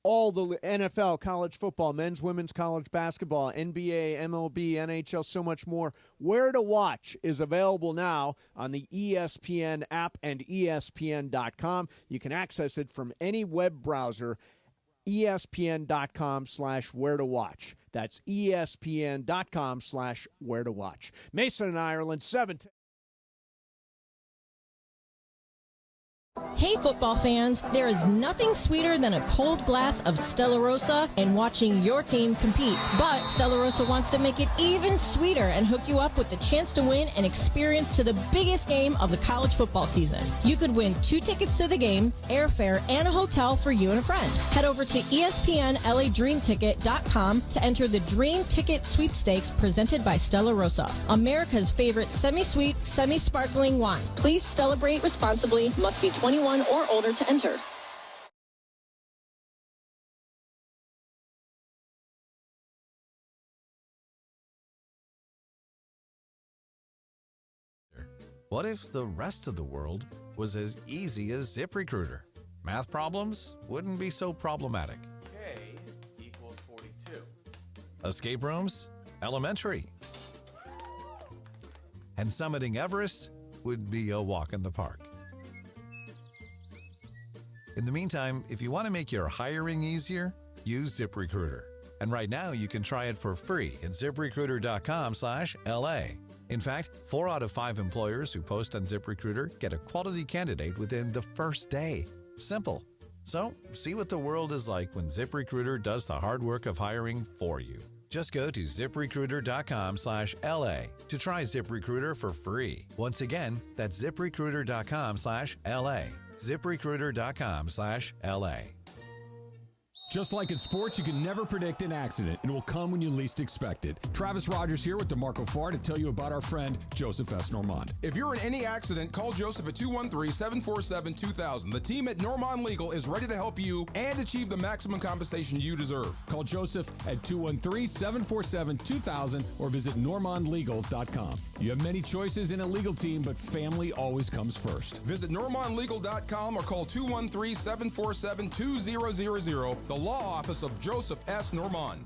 All the NFL, college football, men's, women's college basketball, NBA, MLB, NHL, so much more. Where to Watch is available now on the ESPN app and ESPN.com. You can access it from any web browser, ESPN.com/where to watch. That's ESPN.com/where to watch. Mason in Ireland, 7. Hey, football fans, there is nothing sweeter than a cold glass of Stella Rosa and watching your team compete. But Stella Rosa wants to make it even sweeter and hook you up with the chance to win an experience to the biggest game of the college football season. You could win 2 tickets to the game, airfare, and a hotel for you and a friend. Head over to ESPNLADreamTicket.com to enter the Dream Ticket Sweepstakes presented by Stella Rosa, America's favorite semi-sweet, semi-sparkling wine. Please celebrate responsibly. Must be 21 or older to enter. What if the rest of the world was as easy as ZipRecruiter? Math problems wouldn't be so problematic. K equals 42. Escape rooms? Elementary. And summiting Everest would be a walk in the park. In the meantime, if you want to make your hiring easier, use ZipRecruiter. And right now, you can try it for free at ZipRecruiter.com/LA. In fact, 4 out of 5 employers who post on ZipRecruiter get a quality candidate within the first day. Simple. So, see what the world is like when ZipRecruiter does the hard work of hiring for you. Just go to ZipRecruiter.com/LA to try ZipRecruiter for free. Once again, that's ZipRecruiter.com/LA. ZipRecruiter.com/LA. Just like in sports, you can never predict an accident. It will come when you least expect it. Travis Rogers here with DeMarco Farr to tell you about our friend, Joseph S. Normand. If you're in any accident, call Joseph at 213-747-2000. The team at Normand Legal is ready to help you and achieve the maximum compensation you deserve. Call Joseph at 213-747-2000 or visit normandlegal.com. You have many choices in a legal team, but family always comes first. Visit normandlegal.com or call 213-747-2000. The law office of Joseph S. Normand.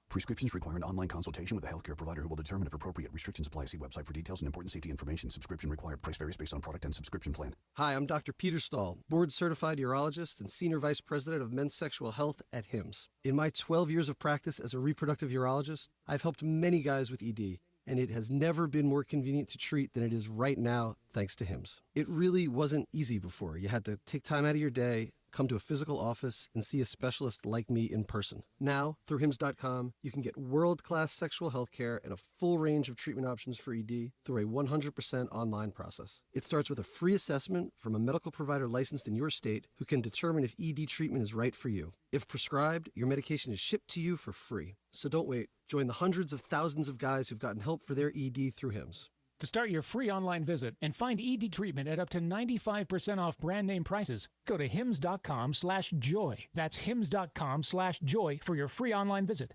Prescriptions require an online consultation with a healthcare provider who will determine if appropriate. Restrictions apply. See website for details and important safety information. Subscription required. Price varies based on product and subscription plan. Hi, I'm Dr. Peter Stahl, board-certified urologist and senior vice president of men's sexual health at HIMSS. In my 12 years of practice as a reproductive urologist, I've helped many guys with ED, and it has never been more convenient to treat than it is right now, thanks to HIMSS. It really wasn't easy before. You had to take time out of your day, come to a physical office, and see a specialist like me in person. Now, through HIMSS.com, you can get world-class sexual health care and a full range of treatment options for ED through a 100% online process. It starts with a free assessment from a medical provider licensed in your state who can determine if ED treatment is right for you. If prescribed, your medication is shipped to you for free. So don't wait. Join the hundreds of thousands of guys who've gotten help for their ED through HIMSS. To start your free online visit and find ED treatment at up to 95% off brand name prices, go to hims.com/joy. That's hims.com/joy for your free online visit.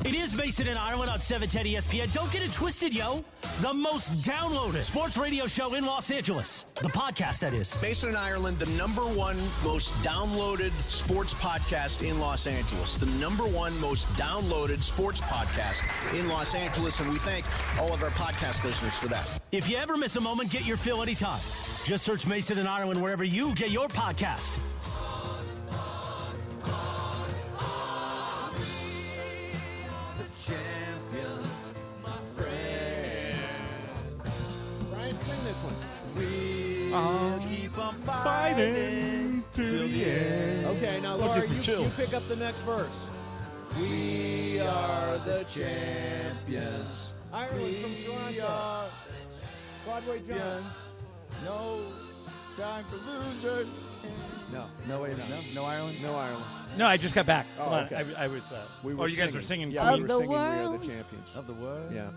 It is Mason and Ireland on 710 ESPN. Don't get it twisted, yo. The most downloaded sports radio show in Los Angeles. The podcast, that is. Mason and Ireland, the #1 most downloaded sports podcast in Los Angeles. The #1 most downloaded sports podcast in Los Angeles. And we thank all of our podcast listeners for that. If you ever miss a moment, get your fill anytime. Just search Mason and Ireland wherever you get your podcast. Champions, my friend. Brian, sing this one. We'll keep on fighting till the end. Okay, now Laura, you pick up the next verse. We are the champions. Ireland from Toronto. Broadway Johns. No time for losers. No. No Ireland? No Ireland. No, I just got back. Oh, Hold on. okay. I was. We you were guys were singing. Yeah, we Queen. were singing We Are the Champions. Of the world? Yeah.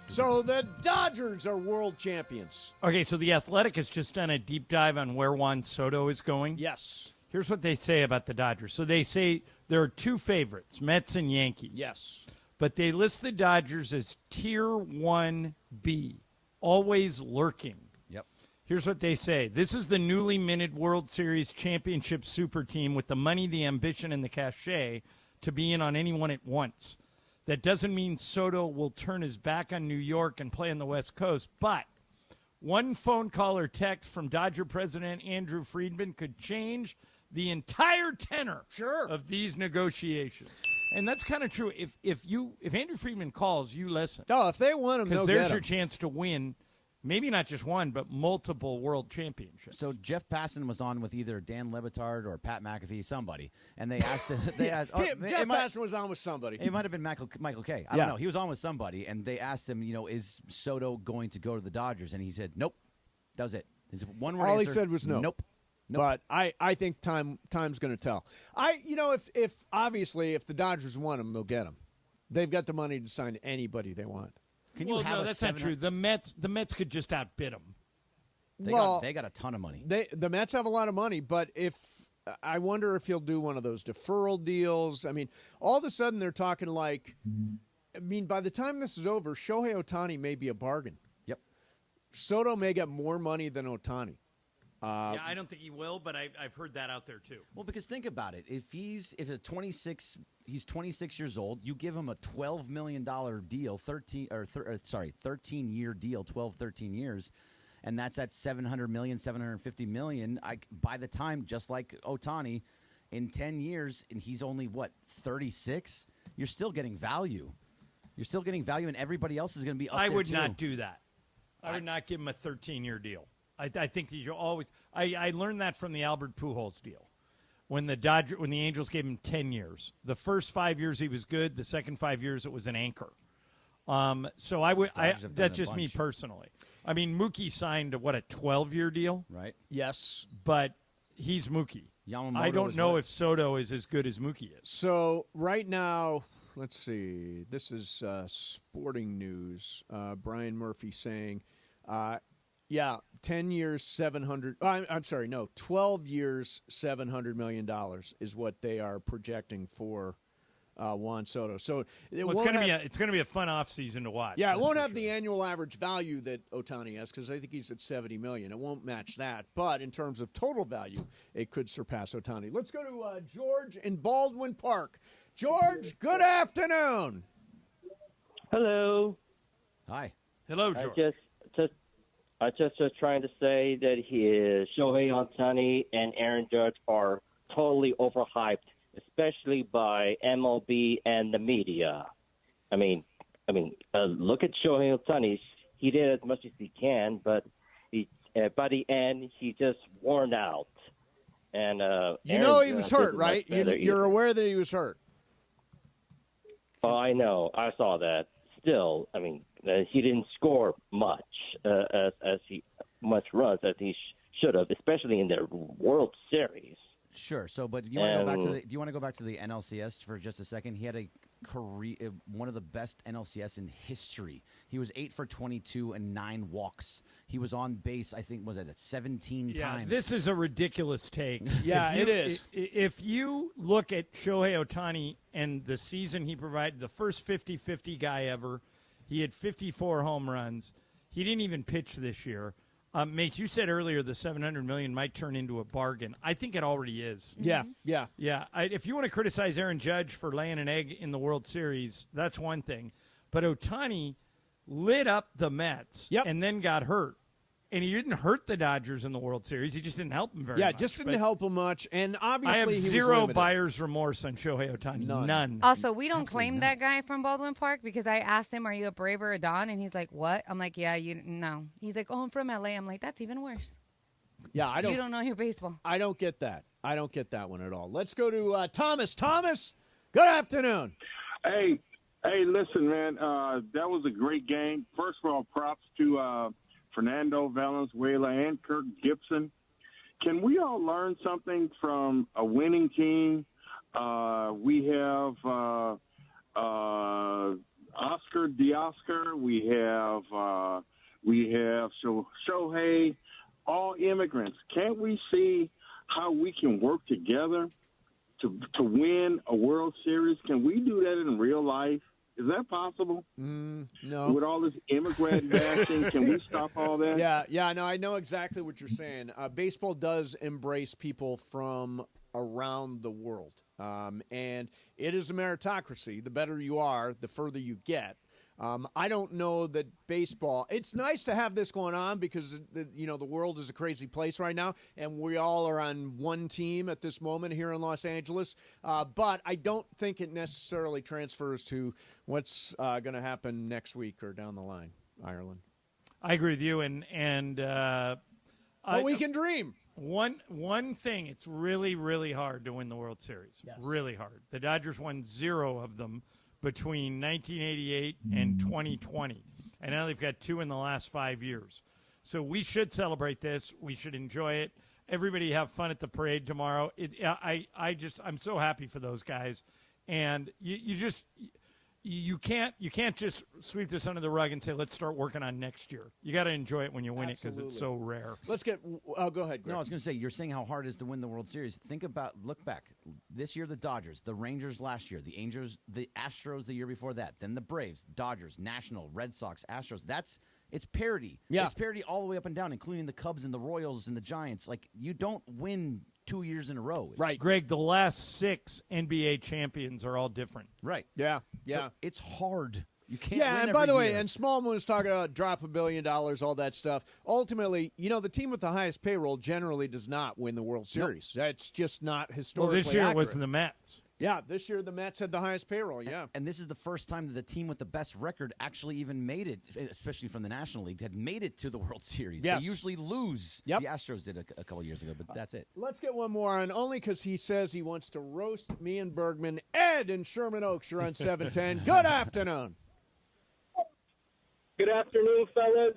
So the Dodgers are world champions. Okay, so The Athletic has just done a deep dive on where Juan Soto is going. Yes. Here's what they say about the Dodgers. So they say there are two favorites, Mets and Yankees. Yes. But they list the Dodgers as Tier 1B, always lurking. Yep. Here's what they say. This is the newly minted World Series championship super team with the money, the ambition, and the cachet to be in on anyone at once. That doesn't mean Soto will turn his back on New York and play on the West Coast, but one phone call or text from Dodger president Andrew Friedman could change the entire tenor of these negotiations. And that's kind of true. If Andrew Friedman calls, you listen. Oh, if they want him, because they'll there's get your him. chance to win. Maybe not just one, but multiple world championships. So Jeff Passan was on with either Dan Lebitard or Pat McAfee, somebody, and they asked. Jeff Passan was on with somebody. It might have been Michael Kay. I don't know. He was on with somebody, and they asked him, is Soto going to go to the Dodgers? And he said, nope. That was it. His one word All answer, he said was no. Nope. But I think time's going to tell. If obviously if the Dodgers want him, they'll get him. They've got the money to sign anybody they want. No, that's not true. The Mets could just outbid them. They got a ton of money. The Mets have a lot of money, but I wonder if he'll do one of those deferral deals. I mean, all of a sudden they're talking by the time this is over, Shohei Ohtani may be a bargain. Yep. Soto may get more money than Ohtani. Yeah, I don't think he will, but I've heard that out there too. Well, because think about it. If he's 26 years old, you give him a $12 million deal, 13-year deal, 13 years, and that's at $700 million, $750 million. By the time, just like Ohtani, in 10 years, and he's only 36, you're still getting value. You're still getting value, and everybody else is going to be up there I would too. not do that. I would not give him a 13-year deal. I think that you always. I learned that from the Albert Pujols deal, when the Angels gave him 10 years. The first 5 years he was good. The second 5 years it was an anchor. So I would. That's just me personally. I mean, Mookie signed a 12-year deal, right? Yes, but he's Mookie. Yamamoto I don't know if Soto is as good as Mookie is. So right now, let's see. This is Sporting News. Brian Murphy saying. 10 years, 700. I'm sorry, no, 12 years, $700 million is what they are projecting for Juan Soto. So it's going to be a fun offseason to watch. Yeah, it won't have the annual average value that Ohtani has because I think he's at $70 million. It won't match that, but in terms of total value, it could surpass Ohtani. Let's go to George in Baldwin Park. George, good afternoon. Hello. Hi. Hello, George. I just was trying to say that Shohei Ohtani and Aaron Judge are totally overhyped, especially by MLB and the media. I mean, look at Shohei Ohtani. He did as much as he can, but by the end, he just worn out. And he was hurt, right? You're aware that he was hurt. Oh, I know. I saw that. Still, I mean, he didn't score much much runs as he should have, especially in the World Series. Sure. So, but do you want to go back to the NLCS for just a second? He had career, one of the best NLCS in history. He was 8 for 22 and 9 walks. He was on base, I think, 17 times. This is a ridiculous take. Yeah, it is. If you look at Shohei Ohtani and the season he provided, the first 50-50 guy ever, he had 54 home runs. He didn't even pitch this year. Mace, you said earlier the $700 million might turn into a bargain. I think it already is. Yeah. If you want to criticize Aaron Judge for laying an egg in the World Series, that's one thing. But Ohtani lit up the Mets and then got hurt. And he didn't hurt the Dodgers in the World Series. He just didn't help them very much. Yeah, just didn't help him much. And obviously, I have he was zero limited. buyer's remorse on Shohei Ohtani. None. Also, we don't claim that guy from Baldwin Park because I asked him, "Are you a Brave or a Don?" And he's like, "What?" I'm like, "Yeah, you no." He's like, "Oh, I'm from LA." I'm like, "That's even worse." Yeah, I don't. You don't know your baseball. I don't get that. I don't get that one at all. Let's go to Thomas. Thomas, good afternoon. Hey, listen, man. That was a great game. First of all, props to Fernando Valenzuela and Kirk Gibson. Can we all learn something from a winning team? We have Oscar DeOscar. We have Shohei, all immigrants. Can't we see how we can work together to win a World Series? Can we do that in real life? Is that possible? No. With all this immigrant bashing, can we stop all that? Yeah, no, I know exactly what you're saying. Baseball does embrace people from around the world. And it is a meritocracy. The better you are, the further you get. I don't know that baseball – it's nice to have this going on because, the world is a crazy place right now, and we all are on one team at this moment here in Los Angeles. But I don't think it necessarily transfers to what's going to happen next week or down the line, Ireland. I agree with you, we can dream. One thing, it's really, really hard to win the World Series. Yes. Really hard. The Dodgers won 0 of them between 1988 and 2020. And now they've got 2 in the last 5 years. So we should celebrate this. We should enjoy it. Everybody have fun at the parade tomorrow. I'm so happy for those guys. And you can't just sweep this under the rug and say, let's start working on next year. You got to enjoy it when you win it because it's so rare. Let's get go ahead, Greg. No, I was going to say, you're saying how hard it is to win the World Series. Look back. This year, the Dodgers, the Rangers last year, the Angels, the Astros the year before that, then the Braves, Dodgers, National, Red Sox, Astros. It's parity. Yeah. It's parity all the way up and down, including the Cubs and the Royals and the Giants. Like, you don't win 2 years in a row. Right. Greg, the last 6 NBA champions are all different. Right. Yeah. So it's hard. You can't Yeah, win and by every the way, year. and Smallman was talking about drop $1 billion, all that stuff. Ultimately, the team with the highest payroll generally does not win the World Series. That's just not historically Well, this year accurate. it was the Mets. Yeah, this year the Mets had the highest payroll, yeah. And this is the first time that the team with the best record actually even made it, especially from the National League, had made it to the World Series. Yes. They usually lose. Yep. The Astros did a couple years ago, but that's it. Let's get one more on, only because he says he wants to roast me and Bergman. Ed in Sherman Oaks, you're on 710. Good afternoon. Good afternoon, fellas.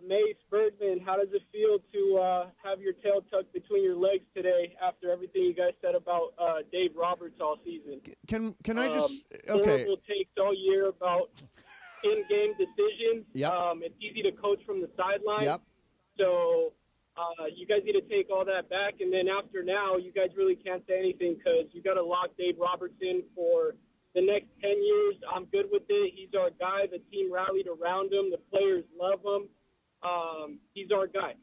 Mace, Bergman, how does it feel to have your tail tucked between your legs today after everything you guys said about Dave Roberts all season? Can I just okay? Horrible takes all year about in-game decisions. Yep. It's easy to coach from the sideline. Yep. So you guys need to take all that back, and then after now, you guys really can't say anything because you got to lock Dave Roberts in for the next 10 years. I'm good with it. He's our guy. The team rallied around him. The players love him. He's our guy.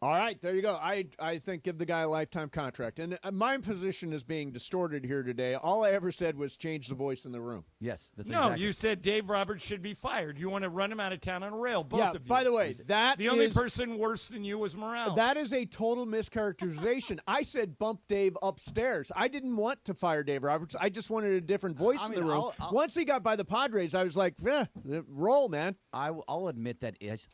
All right, there you go. I think give the guy a lifetime contract. And my position is being distorted here today. All I ever said was change the voice in the room. Yes, that's No, exactly. you said Dave Roberts should be fired. You want to run him out of town on a rail, both of you. By the way, the only person worse than you was Morales. That is a total mischaracterization. I said bump Dave upstairs. I didn't want to fire Dave Roberts. I just wanted a different voice in the room. Once he got by the Padres, I was like, roll, man. I'll admit that it's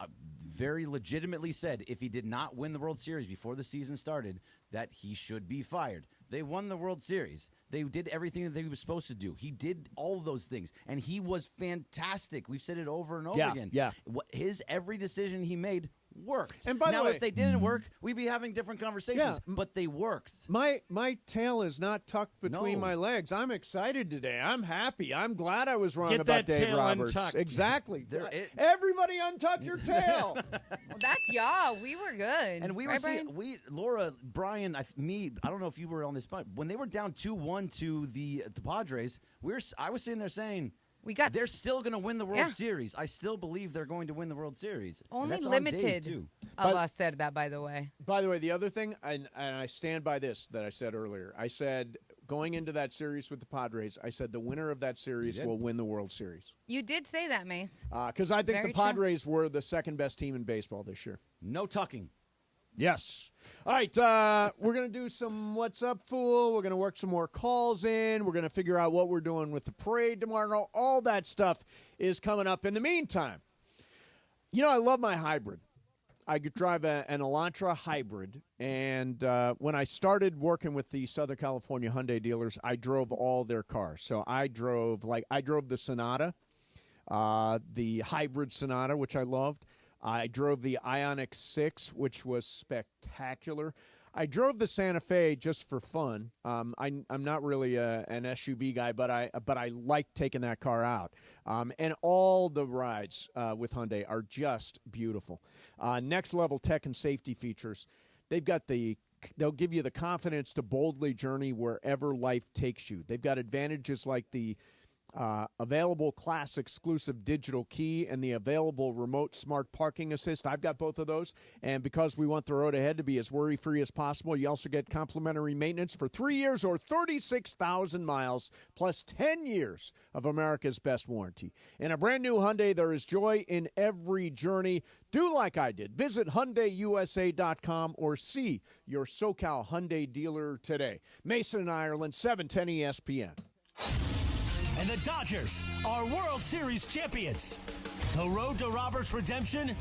very legitimately said if he did not win the World Series before the season started, that he should be fired. They won the World Series. They did everything that they were supposed to do. He did all of those things, and he was fantastic. We've said it over and over again. Yeah. His every decision he made worked. And by the now, way, if they didn't work, we'd be having different conversations. Yeah. But they worked. My tail is not tucked between No. my legs. I'm excited today. I'm happy. I'm glad I was wrong Get about that Dave tail Roberts. untucked. Exactly. Everybody untuck your tail. Well, that's y'all. We were good. And we were right, seeing, Brian? Laura, Brian, I don't know if you were on this, but when they were down 2-1 to the Padres, I was sitting there saying, they're still going to win the World Series. I still believe they're going to win the World Series. And Only that's on Dave, limited too. of us said that, by the way. By the way, the other thing, and I stand by this that I said earlier. I said going into that series with the Padres, I said the winner of that series will win the World Series. You did say that, Mace. Because I think Very the Padres were the second best team in baseball this year. No tucking. Yes. All right, we're going to do some What's Up, Fool. We're going to work some more calls in. We're going to figure out what we're doing with the parade tomorrow. All that stuff is coming up. In the meantime, I love my hybrid. I drive an Elantra hybrid, and when I started working with the Southern California Hyundai dealers, I drove all their cars. So I drove the Sonata, the hybrid Sonata, which I loved. I drove the Ioniq 6, which was spectacular. I drove the Santa Fe just for fun. I'm not really an SUV guy, but I like taking that car out. And all the rides with Hyundai are just beautiful. Next level tech and safety features. They'll give you the confidence to boldly journey wherever life takes you. They've got advantages like the available class exclusive digital key and the available remote smart parking assist. I've got both of those, and because we want the road ahead to be as worry-free as possible, you also get complimentary maintenance for 3 years or 36,000 miles plus 10 years of America's best warranty. In a brand new Hyundai, there is joy in every journey. Do like I did. Visit HyundaiUSA.com or see your SoCal Hyundai dealer today. Mason and Ireland, 710 ESPN. And the Dodgers are World Series champions. The road to Robert's redemption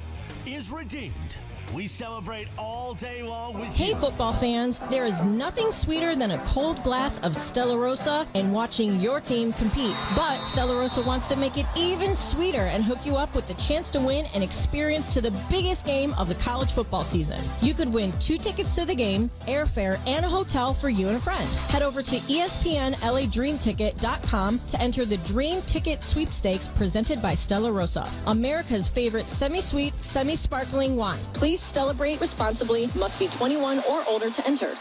is redeemed. We celebrate all day long with Hey, you. football fans, there is nothing sweeter than a cold glass of Stella Rosa and watching your team compete. But Stella Rosa wants to make it even sweeter and hook you up with the chance to win an experience to the biggest game of the college football season. You could win 2 tickets to the game, airfare, and a hotel for you and a friend. Head over to ESPNLADreamTicket.com to enter the Dream Ticket Sweepstakes presented by Stella Rosa, America's favorite semi-sweet, semi-sparkling wine. Please celebrate responsibly. Must be 21 or older to enter.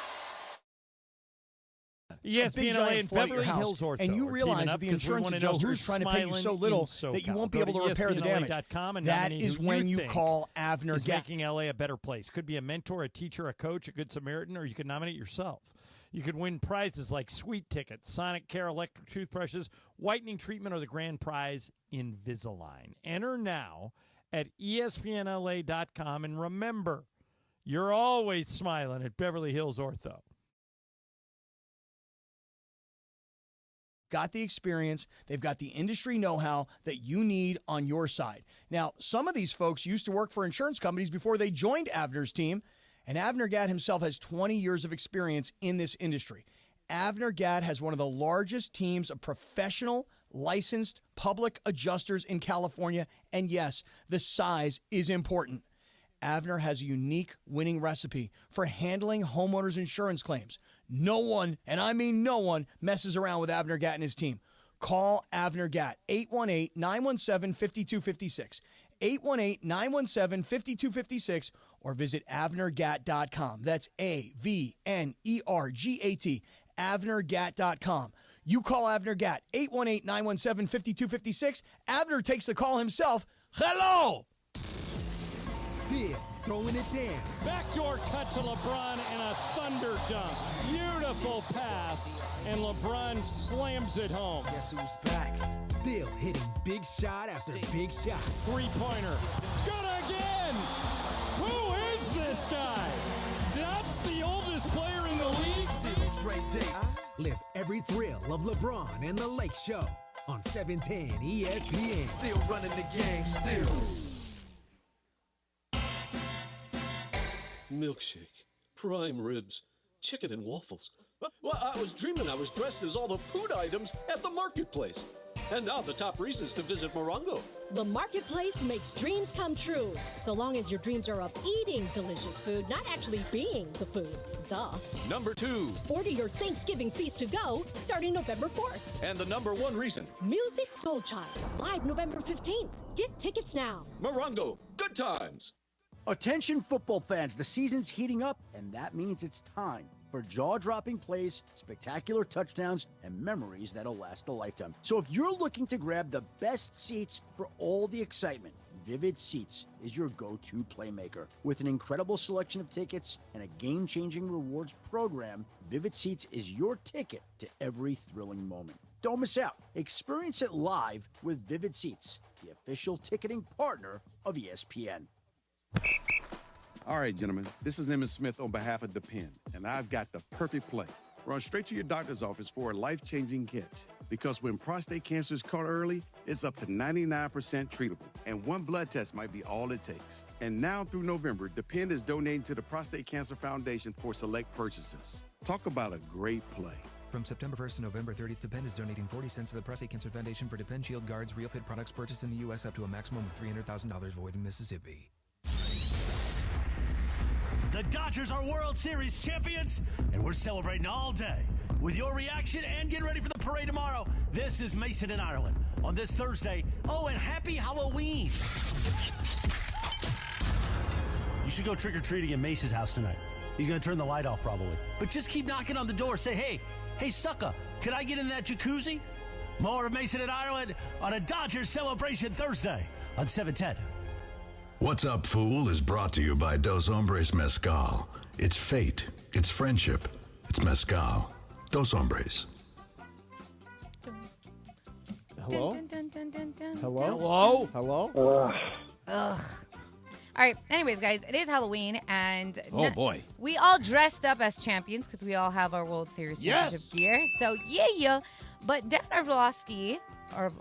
ESPN LA and Beverly Hills Ortho. And you realize that the insurance adjuster is trying to pay you so little that you won't be able to repair the damage. That is when you call Avner Gap. Making LA a better place. Could be a mentor, a teacher, a coach, a good Samaritan, or you could nominate yourself. You could win prizes like sweet tickets, Sonic Care electric toothbrushes, whitening treatment, or the grand prize, Invisalign. Enter now at ESPNLA.com, and remember, you're always smiling at Beverly Hills Ortho. Got the experience. They've got the industry know-how that you need on your side. Now, some of these folks used to work for insurance companies before they joined Avner's team, and Avner Gatt himself has 20 years of experience in this industry. Avner Gatt has one of the largest teams of professional, licensed public adjusters in California, and yes, the size is important. Avner has a unique winning recipe for handling homeowners' insurance claims. No one, and I mean no one, messes around with Avner Gatt and his team. Call Avner Gatt, 818-917-5256, 818-917-5256, or visit AvnerGatt.com. That's AVNERGAT, AvnerGatt.com. You call Avner Gatt, 818-917-5256. Avner takes the call himself. Hello! Steele throwing it down. Backdoor cut to LeBron and a thunder dunk. Beautiful pass, and LeBron slams it home. Guess who's back? Steele hitting big shot after big shot. Three-pointer. Good again! Who is this guy? That's the oldest player in the league. Live every thrill of LeBron and the Lake Show on 710 ESPN. Still running the game, still. Milkshake, prime ribs, chicken and waffles. Well, I was dreaming I was dressed as all the food items at the marketplace. And now the top reasons to visit Morongo. The marketplace makes dreams come true, so long as your dreams are of eating delicious food, not actually being the food. Duh. Number 2. Order your Thanksgiving feast to go starting November 4th. And the number 1 reason. Music Soul Child, live November 15th. Get tickets now. Morongo, good times. Attention football fans, the season's heating up, and that means it's time for jaw-dropping plays, spectacular touchdowns, and memories that'll last a lifetime. So if you're looking to grab the best seats for all the excitement, Vivid Seats is your go-to playmaker. With an incredible selection of tickets and a game-changing rewards program, Vivid Seats is your ticket to every thrilling moment. Don't miss out. Experience it live with Vivid Seats, the official ticketing partner of ESPN. All right, gentlemen, this is Emmett Smith on behalf of Depend, and I've got the perfect play. Run straight to your doctor's office for a life-changing catch. Because when prostate cancer is caught early, it's up to 99% treatable, and one blood test might be all it takes. And now through November, Depend is donating to the Prostate Cancer Foundation for select purchases. Talk about a great play. From September 1st to November 30th, Depend is donating 40 cents to the Prostate Cancer Foundation for Depend Shield Guards Real Fit products purchased in the U.S. up to a maximum of $300,000 void in Mississippi. The Dodgers are World Series champions, and we're celebrating all day. With your reaction and getting ready for the parade tomorrow, this is Mason in Ireland on this Thursday. Oh, and happy Halloween. You should go trick-or-treating at Mace's house tonight. He's going to turn the light off probably. But just keep knocking on the door. Say, hey, sucker, can I get in that jacuzzi? More of Mason in Ireland on a Dodgers Celebration Thursday on 710. What's Up, Fool is brought to you by Dos Hombres Mezcal. It's fate. It's friendship. It's mezcal. Dos Hombres. Hello? Dun, dun, dun, dun, dun, Hello? dun. Hello? Ugh. All right. Anyways, guys, it is Halloween, and Oh, boy. we all dressed up as champions because we all have our World Series championship gear. So yeah. But Dan Orlovsky, Dan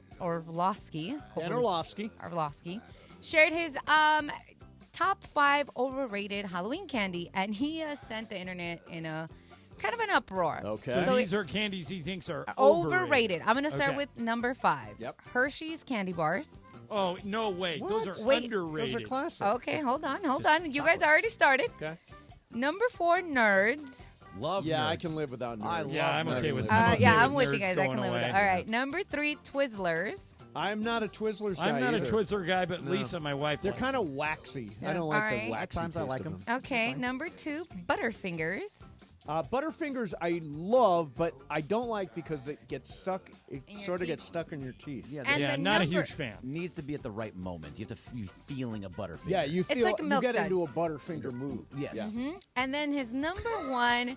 Orlovsky. shared his top 5 overrated Halloween candy, and he sent the internet in a kind of an uproar. Okay. So these are candies he thinks are overrated. I'm going to start Okay. with number 5. Yep. Hershey's candy bars. Oh, no way. What? Those are Wait. underrated. Those are classic. Okay, hold on. You guys already started. Okay. Number 4, Nerds. Love Yeah, nerds. I can live without nerds. I love I'm okay nerds. with I'm with you Nerds guys. I going can live with away. it. All right. Number 3, Twizzlers. I'm not a Twizzlers guy I'm not either. a Twizzler guy, but No. Lisa, my wife, They're likes kind of waxy. I don't All like right. the waxy Sometimes I taste like of them. Okay. Number 2, Butterfingers. Butterfingers I love, but I don't like because it gets stuck. It In your sort of teeth? gets stuck in your teeth. Yeah, And Yeah, the not a number- huge fan. needs to be at the right moment. You have to be feeling a Butterfinger. Yeah, you It's feel like you Milk get Duds. into a Butterfinger mood. Yes. Yeah. And then his number 1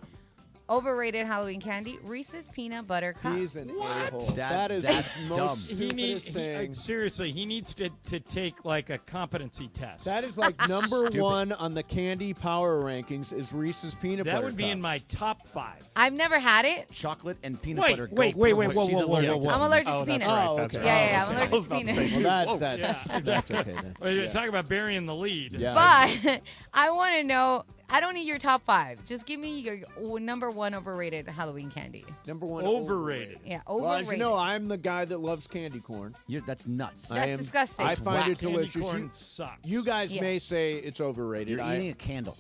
overrated Halloween candy, Reese's Peanut Butter Cups. He's an a-hole. That- That is that's the most dumb. stupidest thing. Seriously, he needs to take like a competency test. That is like number 1 on the candy power rankings is Reese's Peanut Butter That would be in Cups. my top 5. I've never had it. Chocolate and peanut Wait, butter. wait, go- wait, whoa, She's whoa, whoa, allergic whoa, to whoa. I'm allergic to peanuts. right. Yeah, I'm allergic to peanuts. Well, that's okay then. Well, you're talking about burying the lead. Yeah. But I want to know, I don't need your top 5. Just give me your number 1 overrated Halloween candy. Number 1 Overrated. Yeah, Well, overrated. as you know, I'm the guy that loves candy corn. That's nuts. That's disgusting. I It's find it Candy delicious. corn sucks. You guys Yes. may say it's overrated. You're eating a candle.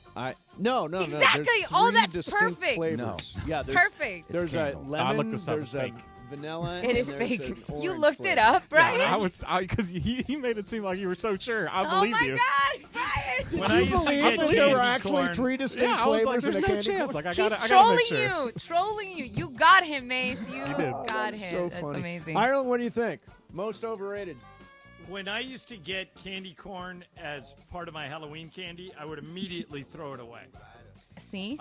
No. Exactly. There's Oh, 3 that's distinct perfect. Flavors. No. Yeah, there's, Perfect. There's a candle. lemon. looked this up. There's It's a fake. vanilla. It is and there's fake. an You orange looked flavor. it up, Brian? I was because he made it seem like you were so sure. I Oh believe my you. God, Brian! When I used to believe get that candy there were actually corn, 3 distinct Yeah, I was flavors like, in there's a no candy chance. corn? Like I He's gotta trolling make sure. you. Trolling you. You got him, Mace. You did. got That's him. so That's funny. amazing. Ireland, what do you think? Most overrated. when I used to get candy corn as part of my Halloween candy, I would immediately throw it away. See?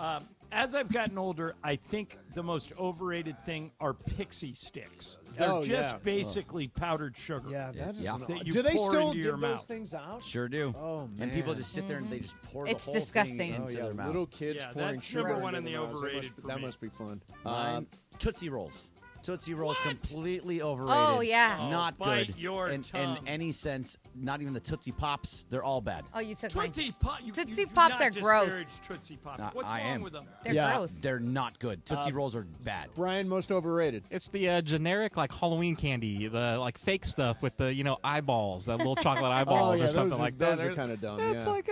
As I've gotten older, I think the most overrated thing are pixie sticks. They're Oh, just yeah. basically powdered sugar. Yeah, that is an that odd- you Do they pour still into your give those mouth. things out? Sure do. Oh, man. And people just sit there and they just pour It's the whole disgusting. thing into Oh, yeah, their mouth. little kids Yeah, pouring that's sugar number one into in the their mouths. overrated for That me. must be fun. Mine, Tootsie Rolls. Tootsie Rolls completely overrated. Oh, yeah. Not bite good your in tongue. any sense. Not even the Tootsie Pops. They're all bad. Oh, you took Tootsie mine. Pop. Tootsie Pops are gross. Tootsie Pops. No, What's I wrong am. with them? They're gross. They're not good. Tootsie Rolls are bad. Brian, most overrated. It's the generic like Halloween candy, the like fake stuff with the eyeballs, the little chocolate eyeballs or something like that. Those are kind of dumb. It's yeah. like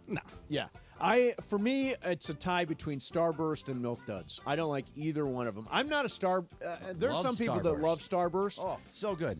no. Yeah. For me, it's a tie between Starburst and Milk Duds. I don't like either one of them. I'm not a Star. There's Love some people that Starburst. love Starburst. Oh, so good.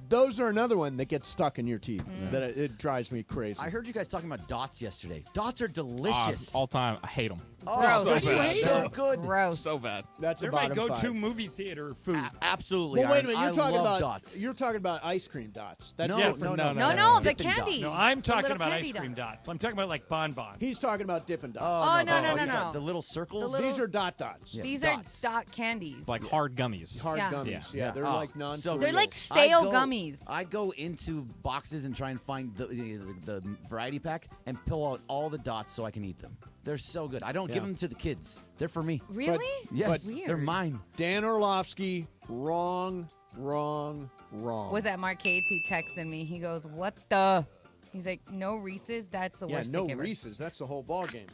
Those are another one that gets stuck in your teeth. That it drives me crazy. I heard you guys talking about Dots yesterday. Dots are delicious. All time. I hate them. Oh, Gross. you hate So them. Good. Gross. So bad. That's They're a my bottom go-to five. movie theater food. Absolutely. Well, wait a Aaron. minute. You're I talking love about Dots. You're talking about ice cream dots. That's No, different. no, No, that's no, the Dippin' Dots. candies. No, I'm The talking little about candy ice cream dots. dots. I'm talking about like bonbons. He's talking about Dippin' Dots. Oh, no, you're no. talking The little circles? The little- These are dots. Yeah, These dots. are dot candies. Like hard gummies. Hard Yeah. gummies. Yeah, they're Oh, like non. so They're good. like stale I go- gummies. I go into boxes and try and find the variety pack and pull out all the dots so I can eat them. They're so good. I don't give Yeah. them to the kids. They're for me. Really? Yes, Weird. they're mine. Dan Orlovsky, wrong. Was at Marcades, he texted me. He goes, "What the?" He's like, "No Reese's. That's the Yeah, worst no thing ever." Reese's. That's the whole ball game.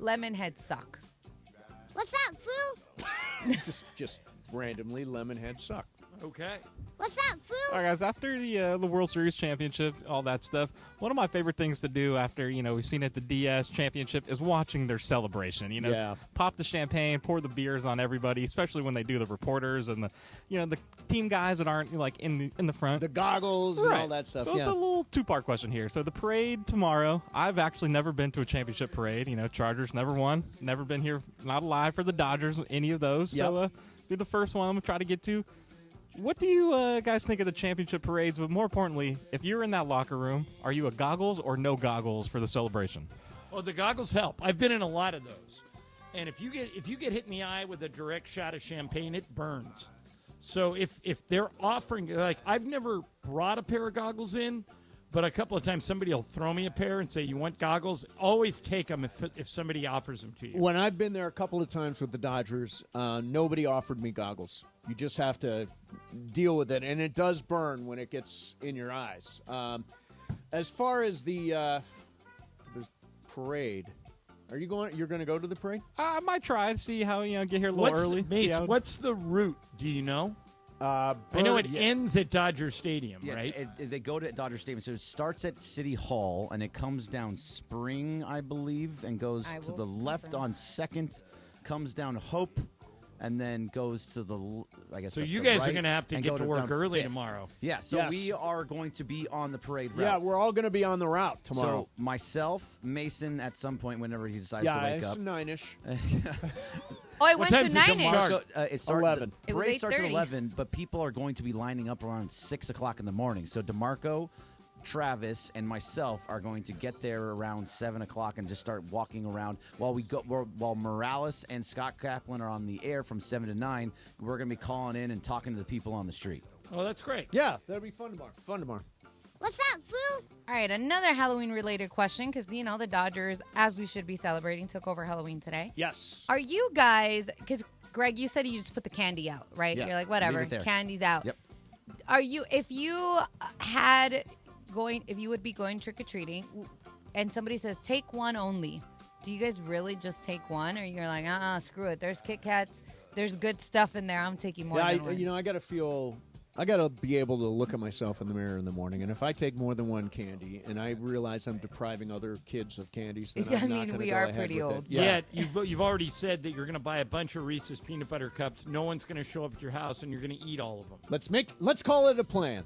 Lemonheads suck. What's up, Foo? just randomly, Lemonhead suck. Okay. What's up, Foo? All right, guys. After the World Series championship, all that stuff, one of my favorite things to do after we've seen it at the DS championship is watching their celebration. Yeah. Pop the champagne, pour the beers on everybody, especially when they do the reporters and the the team guys that aren't like in the front. The goggles and all that stuff. So it's a little two-part question here. So the parade tomorrow, I've actually never been to a championship parade. Chargers never won, never been here, not alive for the Dodgers, any of those. Yep. So be the first one I'm gonna try to get to. What do you guys think of the championship parades? But more importantly, if you're in that locker room, are you a goggles or no goggles for the celebration? Oh, the goggles help. I've been in a lot of those. And if you get hit in the eye with a direct shot of champagne, it burns. So if they're offering, like, I've never brought a pair of goggles in, but a couple of times somebody will throw me a pair and say, "You want goggles?" Always take them if somebody offers them to you. When I've been there a couple of times with the Dodgers, nobody offered me goggles. You just have to deal with it, and it does burn when it gets in your eyes. As far as the parade, you're going to go to the parade? I might try to see how get here a little early. see how- What's the route? Do you know? I know it ends at Dodger Stadium, right? They go to Dodger Stadium. So it starts at City Hall, and it comes down Spring, I believe, and goes to the left on 2nd, comes down Hope, and then goes to the, I guess So that's you the guys right, are going to have to and get go to work down early 5th. tomorrow. Yeah, so Yes. we are going to be on the parade route. Yeah, we're all going to be on the route tomorrow. So myself, Mason, at some point, whenever he decides yeah, to wake it's up. 9-ish. Oh, I went to 9-ish. It starts 11. The It was parade starts at 8:30. 11, but people are going to be lining up around 6 o'clock in the morning. So DeMarco, Travis, and myself are going to get there around 7 o'clock and just start walking around while Morales and Scott Kaplan are on the air from 7 to 9. We're going to be calling in and talking to the people on the street. Oh, that's great. Yeah, that'll be fun tomorrow. What's up, Foo? All right, another Halloween-related question because, the Dodgers, as we should be celebrating, took over Halloween today. Yes. Are you guys, because, Greg, you said you just put the candy out, right? Yeah, You're like, whatever, leave it there. candy's out. Yep. Are you, if you would be going trick-or-treating and somebody says, take one only, do you guys really just take one? Or you're like, screw it. There's Kit Kats. There's good stuff in there. I'm taking more than one. I got to be able to look at myself in the mirror in the morning, and if I take more than one candy and I realize I'm depriving other kids of candies, then I'm not going to we go are ahead pretty with old. it. Yeah. Yet you've already said that you're going to buy a bunch of Reese's peanut butter cups. No one's going to show up at your house, and you're going to eat all of them. Let's call it a plan.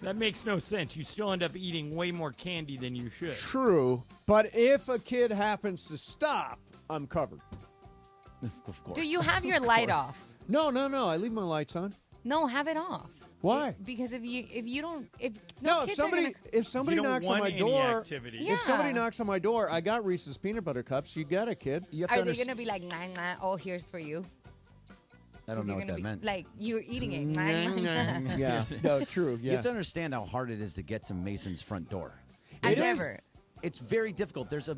That makes no sense. You still end up eating way more candy than you should. True, but if a kid happens to stop, I'm covered. Of course. Do you have your light off? No. I leave my lights on. No, have it off. Why? Because if somebody You don't knocks on want my any door, activity. Yeah. if somebody knocks on my door, I got Reese's peanut butter cups. You got it, kid. You have are to they understand. going to be like, nah, oh, here's for you? I don't know what You're gonna that be- meant. Like, you're eating it. Yeah, no, true. You Yeah, have to understand how hard it is to get to Mason's front door. I've never. It's very difficult. There's a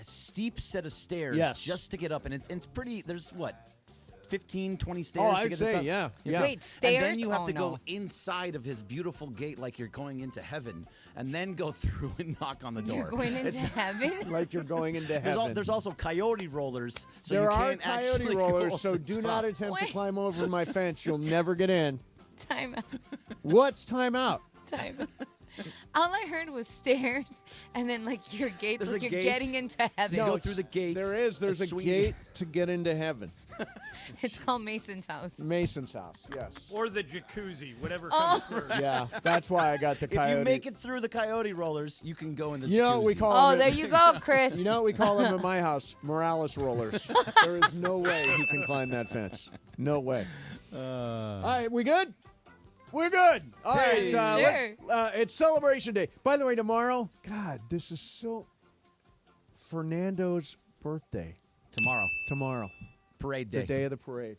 steep set of stairs Yes. just to get up, and it's pretty. There's what, 15, 20 stairs to I'd get say, to the top? yeah. Wait, And stairs? then you have Oh, to go no. inside of his beautiful gate like you're going into heaven, and then go through and knock on the door. You're going into heaven? Like you're going into heaven. There's also coyote rollers, so there you are can't coyote actually rollers, go so over the do not top. attempt to Wait. climb over my fence. You'll never get in. Time out. What's timeout? Time out. All I heard was stairs, and then like your gates, There's like a you're gate. getting into heaven. Go through the gate. There's a sweet- gate to get into heaven. It's called Mason's house. Mason's house, yes. Or the jacuzzi, whatever Oh. comes first. Yeah, that's why I got the If coyote. you make it through the coyote rollers, you can go in the You know what we jacuzzi. call Oh, them? there you go, Chris. You know what we call them at my house? Morales rollers. There is no way he can climb that fence. No way. All right, we good? We're good. All right, Sure. it's Celebration Day. By the way, tomorrow, God, this is so... Fernando's birthday. Tomorrow. Parade day. The day of the parade.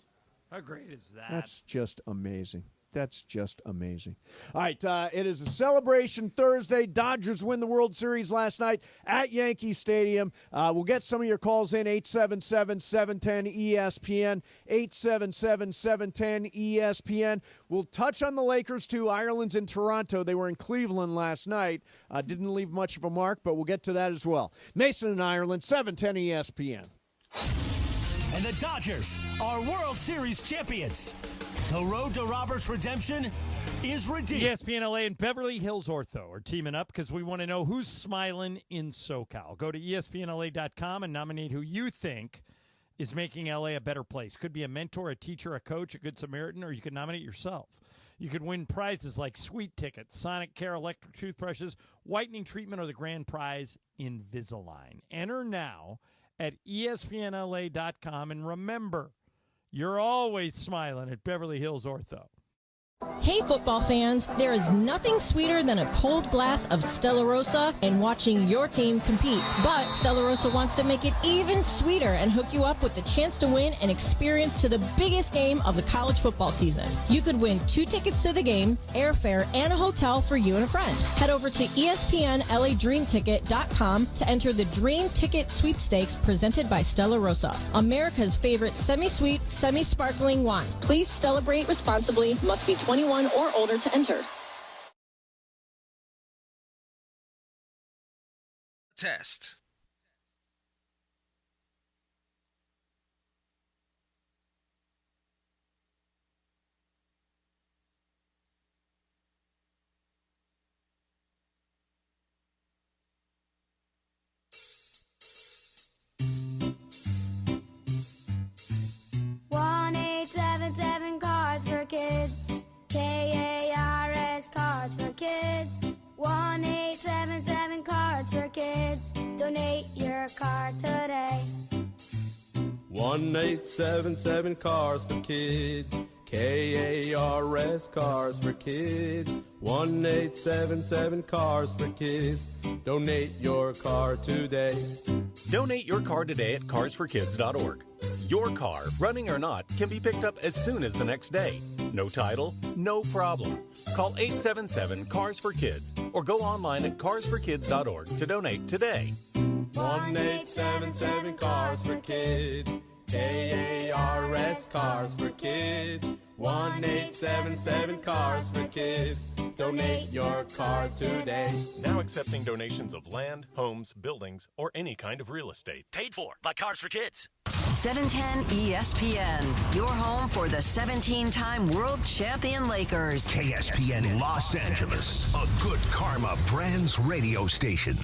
How great is that? That's just amazing. That's just amazing. All right, it is a Celebration Thursday. Dodgers win the World Series last night at Yankee Stadium. We'll get some of your calls in, 877-710-ESPN, 877-710-ESPN. We'll touch on the Lakers, too. Ireland's in Toronto. They were in Cleveland last night. Didn't leave much of a mark, but we'll get to that as well. Mason and Ireland, 710 ESPN. And the Dodgers are World Series champions. The road to Robert's redemption is redeemed. ESPN LA and Beverly Hills Ortho are teaming up because we want to know who's smiling in SoCal. Go to ESPNLA.com and nominate who you think is making LA a better place. Could be a mentor, a teacher, a coach, a good Samaritan, or you could nominate yourself. You could win prizes like sweet tickets, Sonic Care electric toothbrushes, whitening treatment, or the grand prize, Invisalign. Enter now at ESPNLA.com. And remember, you're always smiling at Beverly Hills Ortho. Hey, football fans, there is nothing sweeter than a cold glass of Stella Rosa and watching your team compete. But Stella Rosa wants to make it even sweeter and hook you up with the chance to win an experience to the biggest game of the college football season. You could win 2 tickets to the game, airfare, and a hotel for you and a friend. Head over to ESPNLADreamTicket.com to enter the Dream Ticket Sweepstakes presented by Stella Rosa, America's favorite semi-sweet, semi-sparkling wine. Please celebrate responsibly. Must be 21 or older to enter. Test. Cards for Kids. KARS Cards for Kids. 1-877 Cards for Kids. Donate your card today. 1-877 Cars for Kids. KARS Cars for Kids. 1-877 Cars for Kids. Donate your car today. Donate your car today at carsforkids.org. Your car, running or not, can be picked up as soon as the next day. No title, no problem. Call 877-CARS-FOR-KIDS or go online at carsforkids.org to donate today. 1-877 Cars for Kids. KARS Cars for Kids. 1-877 Cars for Kids. Donate your car today. Now accepting donations of land, homes, buildings, or any kind of real estate. Paid for by Cars for Kids. 710 ESPN, your home for the 17-time world champion Lakers. KSPN Los Angeles, a Good Karma Brands radio station.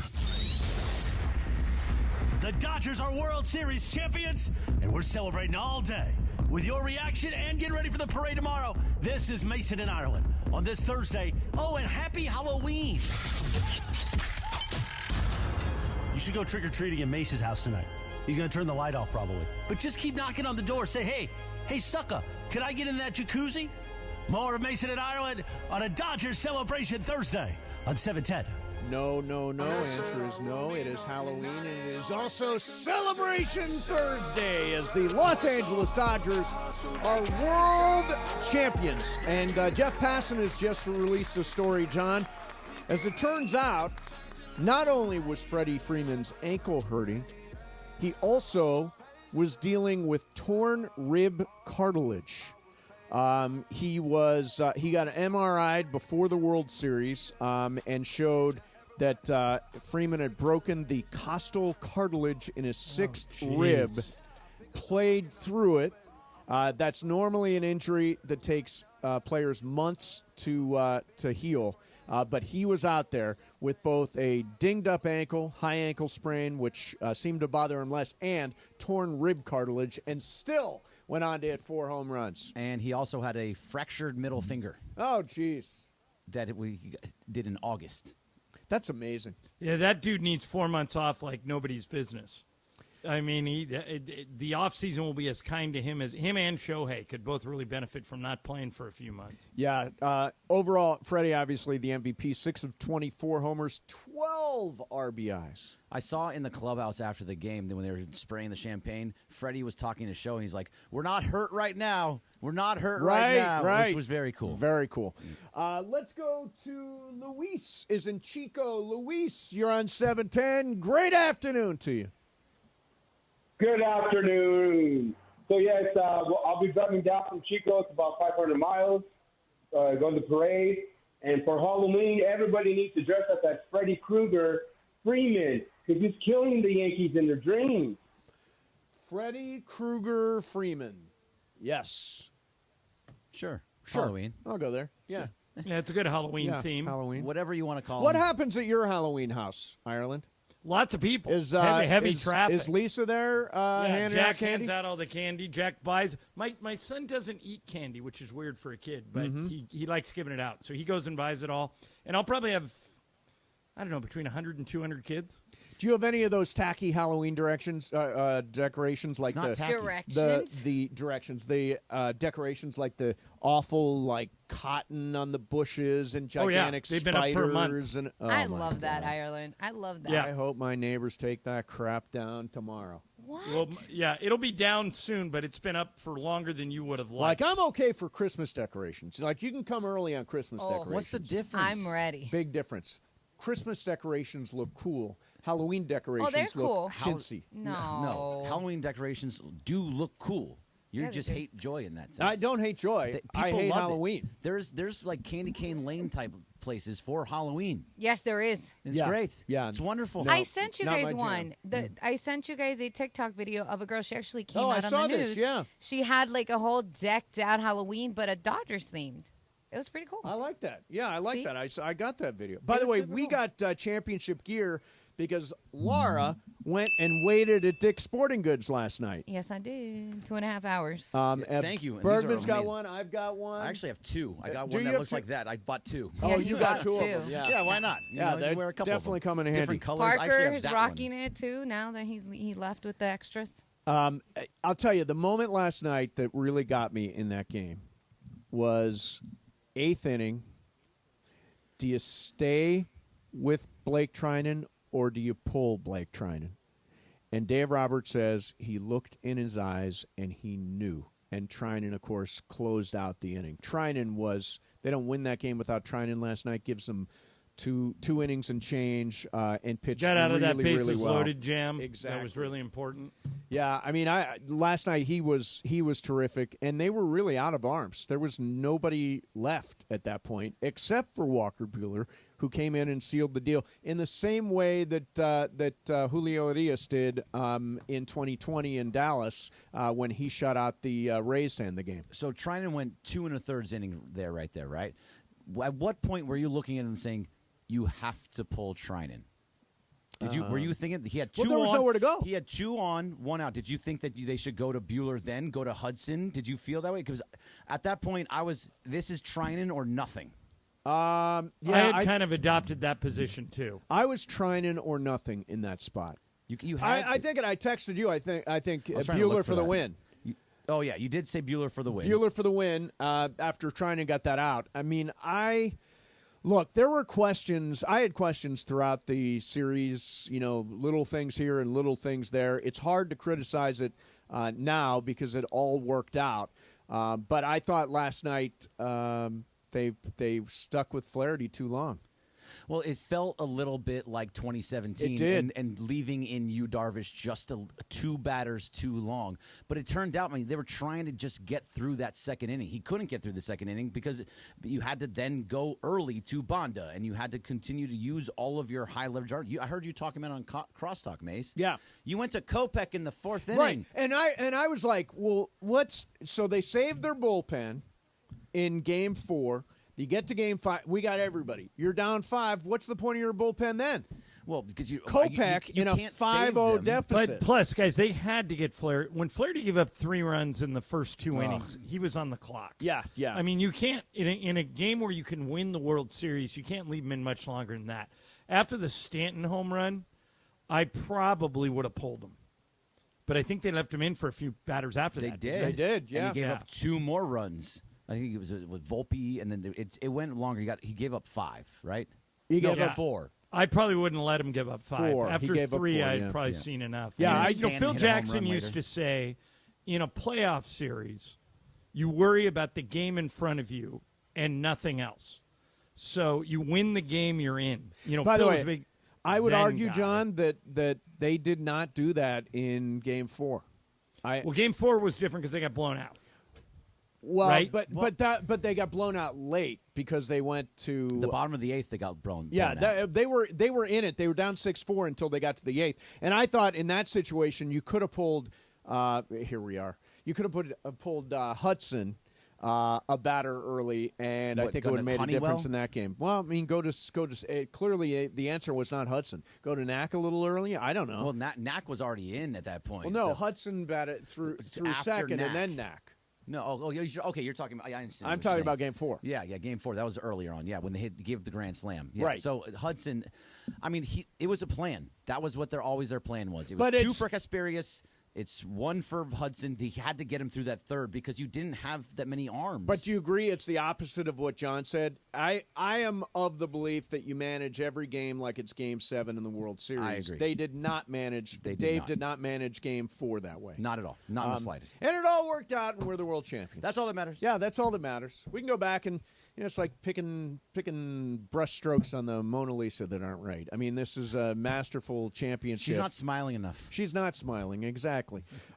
The Dodgers are World Series champions, and we're celebrating all day. With your reaction and getting ready for the parade tomorrow, this is Mason in Ireland on this Thursday. Oh, and happy Halloween. You should go trick-or-treating at Mace's house tonight. He's going to turn the light off probably. But just keep knocking on the door. Say, hey, sucker, can I get in that jacuzzi? More of Mason in Ireland on a Dodgers Celebration Thursday on 710. No. Answer is no. It is Halloween, and it is also Celebration Thursday as the Los Angeles Dodgers are world champions. And Jeff Passan has just released a story, John. As it turns out, not only was Freddie Freeman's ankle hurting, he also was dealing with torn rib cartilage. He got an MRI before the World Series and showed that Freeman had broken the costal cartilage in his sixth rib, played through it. That's normally an injury that takes players months to heal. But he was out there with both a dinged-up ankle, high ankle sprain, which seemed to bother him less, and torn rib cartilage, and still went on to hit 4 home runs. And he also had a fractured middle finger. Oh, jeez. That we did in August. That's amazing. Yeah, that dude needs 4 months off like nobody's business. I mean, the offseason will be as kind to him as him and Shohei could both really benefit from not playing for a few months. Yeah. Overall, Freddie, obviously the MVP, 6 of 24 homers, 12 RBIs. I saw in the clubhouse after the game that when they were spraying the champagne, Freddie was talking to Shohei, and he's like, "We're not hurt right now. We're not hurt right now," which was very cool. Very cool. Let's go to Luis is in Chico. Luis, you're on 710. Great afternoon to you. Good afternoon. So, yes, I'll be driving down from Chico. It's about 500 miles, going to the parade. And for Halloween, everybody needs to dress up as Freddy Krueger Freeman because he's killing the Yankees in their dreams. Freddie Krueger Freeman. Yes. Sure. Sure. Halloween. I'll go there. Yeah. Yeah, it's a good Halloween theme. Halloween. Whatever you want to call What it. happens at your Halloween house, Ireland? Lots of people. Is heavy traffic. Is Lisa there handing Jack out candy? hands out all the candy. Jack buys. My son doesn't eat candy, which is weird for a kid, but he likes giving it out. So he goes and buys it all. And I'll probably have, I don't know, between 100 and 200 kids. Do you have any of those tacky Halloween decorations like not the tacky. the directions, the decorations like the awful like cotton on the bushes and gigantic They've been up for a month. spiders and I love that, Ireland. I love that. Yeah. I hope my neighbors take that crap down tomorrow. What? Well, yeah, it'll be down soon, but it's been up for longer than you would have liked. Like I'm okay for Christmas decorations. Like you can come early on Christmas decorations. What's the difference? I'm ready. Big difference. Christmas decorations look cool. Halloween decorations they're look cool. chintzy. No. Halloween decorations do look cool. You just hate joy in that sense. I don't hate joy. I People hate love it. Halloween. There's like Candy Cane Lane type of places for Halloween. Yes, there is. It's Yeah. great. Yeah. It's wonderful. No. I sent you not guys my one. jam. I sent you guys a TikTok video of a girl. She actually came Oh, I out on saw the this, news. yeah. She had like a whole decked out Halloween, but a Dodgers themed. It was pretty cool. I like that. Yeah, I like See? that. I got that video. By It the was way, super we cool. got championship gear because Laura went and waited at Dick's Sporting Goods last night. Yes, I did. 2.5 hours. Thank you. And these are Bergman's got amazing. one. I've got one. I actually have two. I got Do one you that have looks two? like that. I bought two. Oh, Yeah, you you got got two of two. them. Yeah. Yeah, why not? Yeah, you they're wear a couple definitely of them. coming in handy. Different colors. I actually Parker have is that rocking one. it too. Now that he left with the extras. I'll tell you, the moment last night that really got me in that game was 8th inning. Do you stay with Blake Trinan or do you pull Blake Trinan? And Dave Roberts says he looked in his eyes and he knew. And Trinan, of course, closed out the inning. Trinan was – they don't win that game without Trinan last night. Gives them two innings and change and pitched Got out of really, that bases really well. loaded jam. Exactly. That was really important. Yeah, I mean, last night he was terrific, and they were really out of arms. There was nobody left at that point except for Walker Buehler, who came in and sealed the deal in the same way that Julio Urias did in 2020 in Dallas when he shut out the Rays to end the game. So Trinan went 2 1/3 inning there, right? At what point were you looking at him saying you have to pull Trinan? Were you thinking he had two? Well, there was on, nowhere to go. He had 2 on, 1 out. Did you think that they should go to Buehler then go to Hudson? Did you feel that way? Because at that point, this is Trinan or nothing. I had kind of adopted that position too. I was Trinan or nothing in that spot. You had I think, and I texted you. I think was trying to Buehler look for the that. win. Oh yeah, you did say Buehler for the win. Buehler for the win after Trinan got that out. I mean, Look, there were questions. I had questions throughout the series, little things here and little things there. It's hard to criticize it now because it all worked out. But I thought last night they stuck with Flaherty too long. Well, it felt a little bit like 2017 It did. And leaving in Yu Darvish just two batters too long. But it turned out, they were trying to just get through that second inning. He couldn't get through the second inning because you had to then go early to Banda, and you had to continue to use all of your high leverage. I heard you talking about on Crosstalk, Mace. Yeah. You went to Kopech in the fourth inning. Right. And I was like, well, so they saved their bullpen in Game 4. You get to Game 5. We got everybody. You're down 5. What's the point of your bullpen then? Well, because Kopech you in a can't save 5-0 them. deficit. But plus, guys, they had to get Flaherty. When Flaherty gave up 3 runs in the first 2 innings, he was on the clock. Yeah. I mean, you can't in a game where you can win the World Series, you can't leave him in much longer than that. After the Stanton home run, I probably would have pulled him. But I think they left him in for a few batters after that. They did, yeah. And he gave up 2 more runs. I think it was with Volpe, and then it went longer. He gave up 5, right? He gave up 4. I probably wouldn't let him give up 5. 4. After He gave 3, up 4, I'd yeah. probably seen enough. Yeah, Phil Jackson used to say, in a playoff series, you worry about the game in front of you and nothing else. So you win the game you're in. By the Phil way, was a big I would Zen argue, guy. John, that they did not do that in Game 4. Well, Game 4 was different because they got blown out. Well, right? but they got blown out late because they went to The bottom of the 8th, they got blown. Yeah, blown out. they were in it. They were down 6-4 until they got to the 8th. And I thought in that situation you could have pulled. Here we are. You could have pulled Hudson, a batter early, and I think it would have made a difference in that game. Well, I mean, clearly the answer was not Hudson. Go to Knack a little early. I don't know. Well, Knack was already in at that point. Well, no, so- Hudson batted through after second Knack. and then Knack. No, you're talking about. I understand. I'm talking about Game 4. Yeah, Game 4. That was earlier on. Yeah, when they gave the grand slam. Yeah. Right. So Hudson, I mean, it was a plan. That was what their plan was. It was But 2 it's- for Kasperius. It's 1 for Hudson. They had to get him through that third because you didn't have that many arms. But do you agree it's the opposite of what John said? I am of the belief that you manage every game like it's Game 7 in the World Series. I agree. They did not manage. Dave did not manage Game 4 that way. Not at all. Not in the slightest. And it all worked out, and we're the world champions. That's all that matters. Yeah, that's all that matters. We can go back and it's like picking brush strokes on the Mona Lisa that aren't right. I mean, this is a masterful championship. She's not smiling enough. She's not smiling, exactly.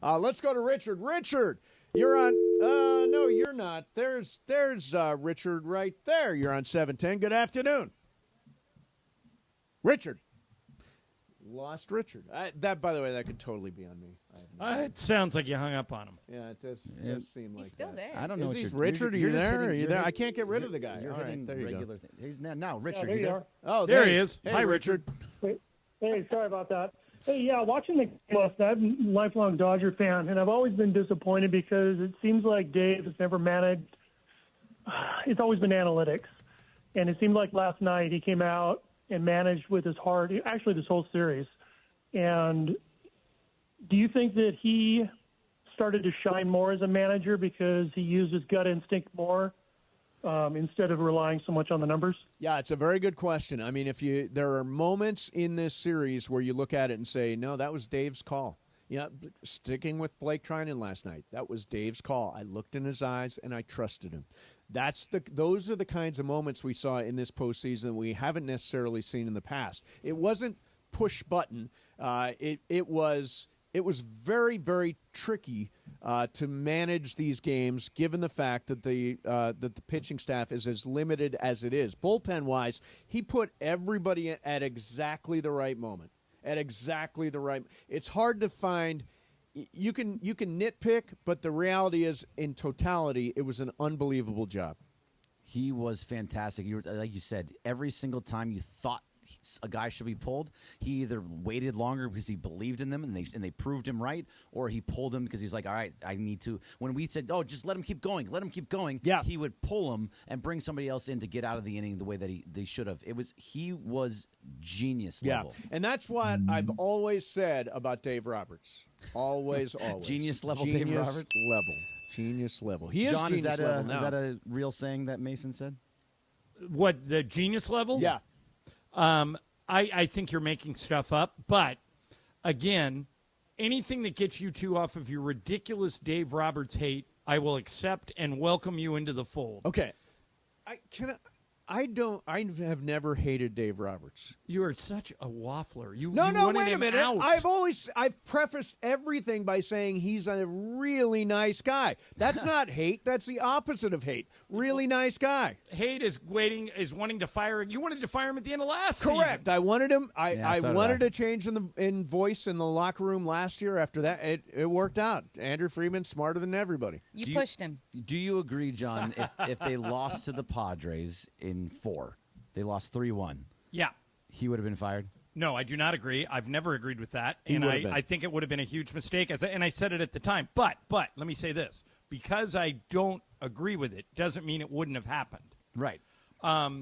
Let's go to Richard. Richard, you're on. No, you're not. There's Richard right there. You're on 710. Good afternoon, Richard. Lost Richard. That, by the way, that could totally be on me. It sounds like you hung up on him. Yeah, it does seem like still that. there. I don't know Is what he you're Richard, are you you're just there? hitting- Are you you're there? I hitting- can't get rid of the guy. You're All right, hitting there you go. regular thing. He's now Richard. there you you there? are. Oh, There he is. Hey, Hi, Richard. Hey, sorry about that. Hey, yeah, watching the game last night, I'm a lifelong Dodger fan, and I've always been disappointed because it seems like Dave has never managed. It's always been analytics. And it seemed like last night he came out and managed with his heart, actually this whole series. And do you think that he started to shine more as a manager because he used his gut instinct more instead of relying so much on the numbers? Yeah, it's a very good question. I mean, there are moments in this series where you look at it and say, no, that was Dave's call. Yeah, sticking with Blake Trinan last night, that was Dave's call. I looked in his eyes and I trusted him. Those are the kinds of moments we saw in this postseason we haven't necessarily seen in the past. It wasn't push button. It was very, very tricky to manage these games, given the fact that the pitching staff is as limited as it is. Bullpen wise, he put everybody at exactly the right moment. At exactly the right. It's hard to find. You can nitpick, but the reality is, in totality, it was an unbelievable job. He was fantastic. Like you said, every single time you thought a guy should be pulled, he either waited longer because he believed in them and they proved him right, or he pulled him because he's like, all right, I need to. When we said, oh, just let him keep going, yeah, he would pull him and bring somebody else in to get out of the inning the way that they should have. He was genius level. And that's what I've always said about Dave Roberts. Always. Genius level, Dave Roberts? Genius level. He is John, genius level now. Is that a real saying that Mason said? What, the genius level? Yeah. I think you're making stuff up, but again, anything that gets you two off of your ridiculous Dave Roberts hate, I will accept and welcome you into the fold. Okay. I have never hated Dave Roberts. You are such a waffler. You No, wanted wait a him minute. out. I've prefaced everything by saying he's a really nice guy. That's not hate. That's the opposite of hate. Really nice guy. Hate is wanting to fire. You wanted to fire him at the end of last season. Correct. I wanted him. So I did wanted I. a change in voice in the locker room last year. After that, it worked out. Andrew Friedman's smarter than everybody. You pushed him. Do you agree, John, if they lost to the Padres in 4, they lost 3-1, Yeah. he would have been fired? No, I do not agree. I've never agreed with that, He and would have been. I think it would have been a huge mistake. And I said it at the time. But let me say this: because I don't agree with it, doesn't mean it wouldn't have happened. Right. I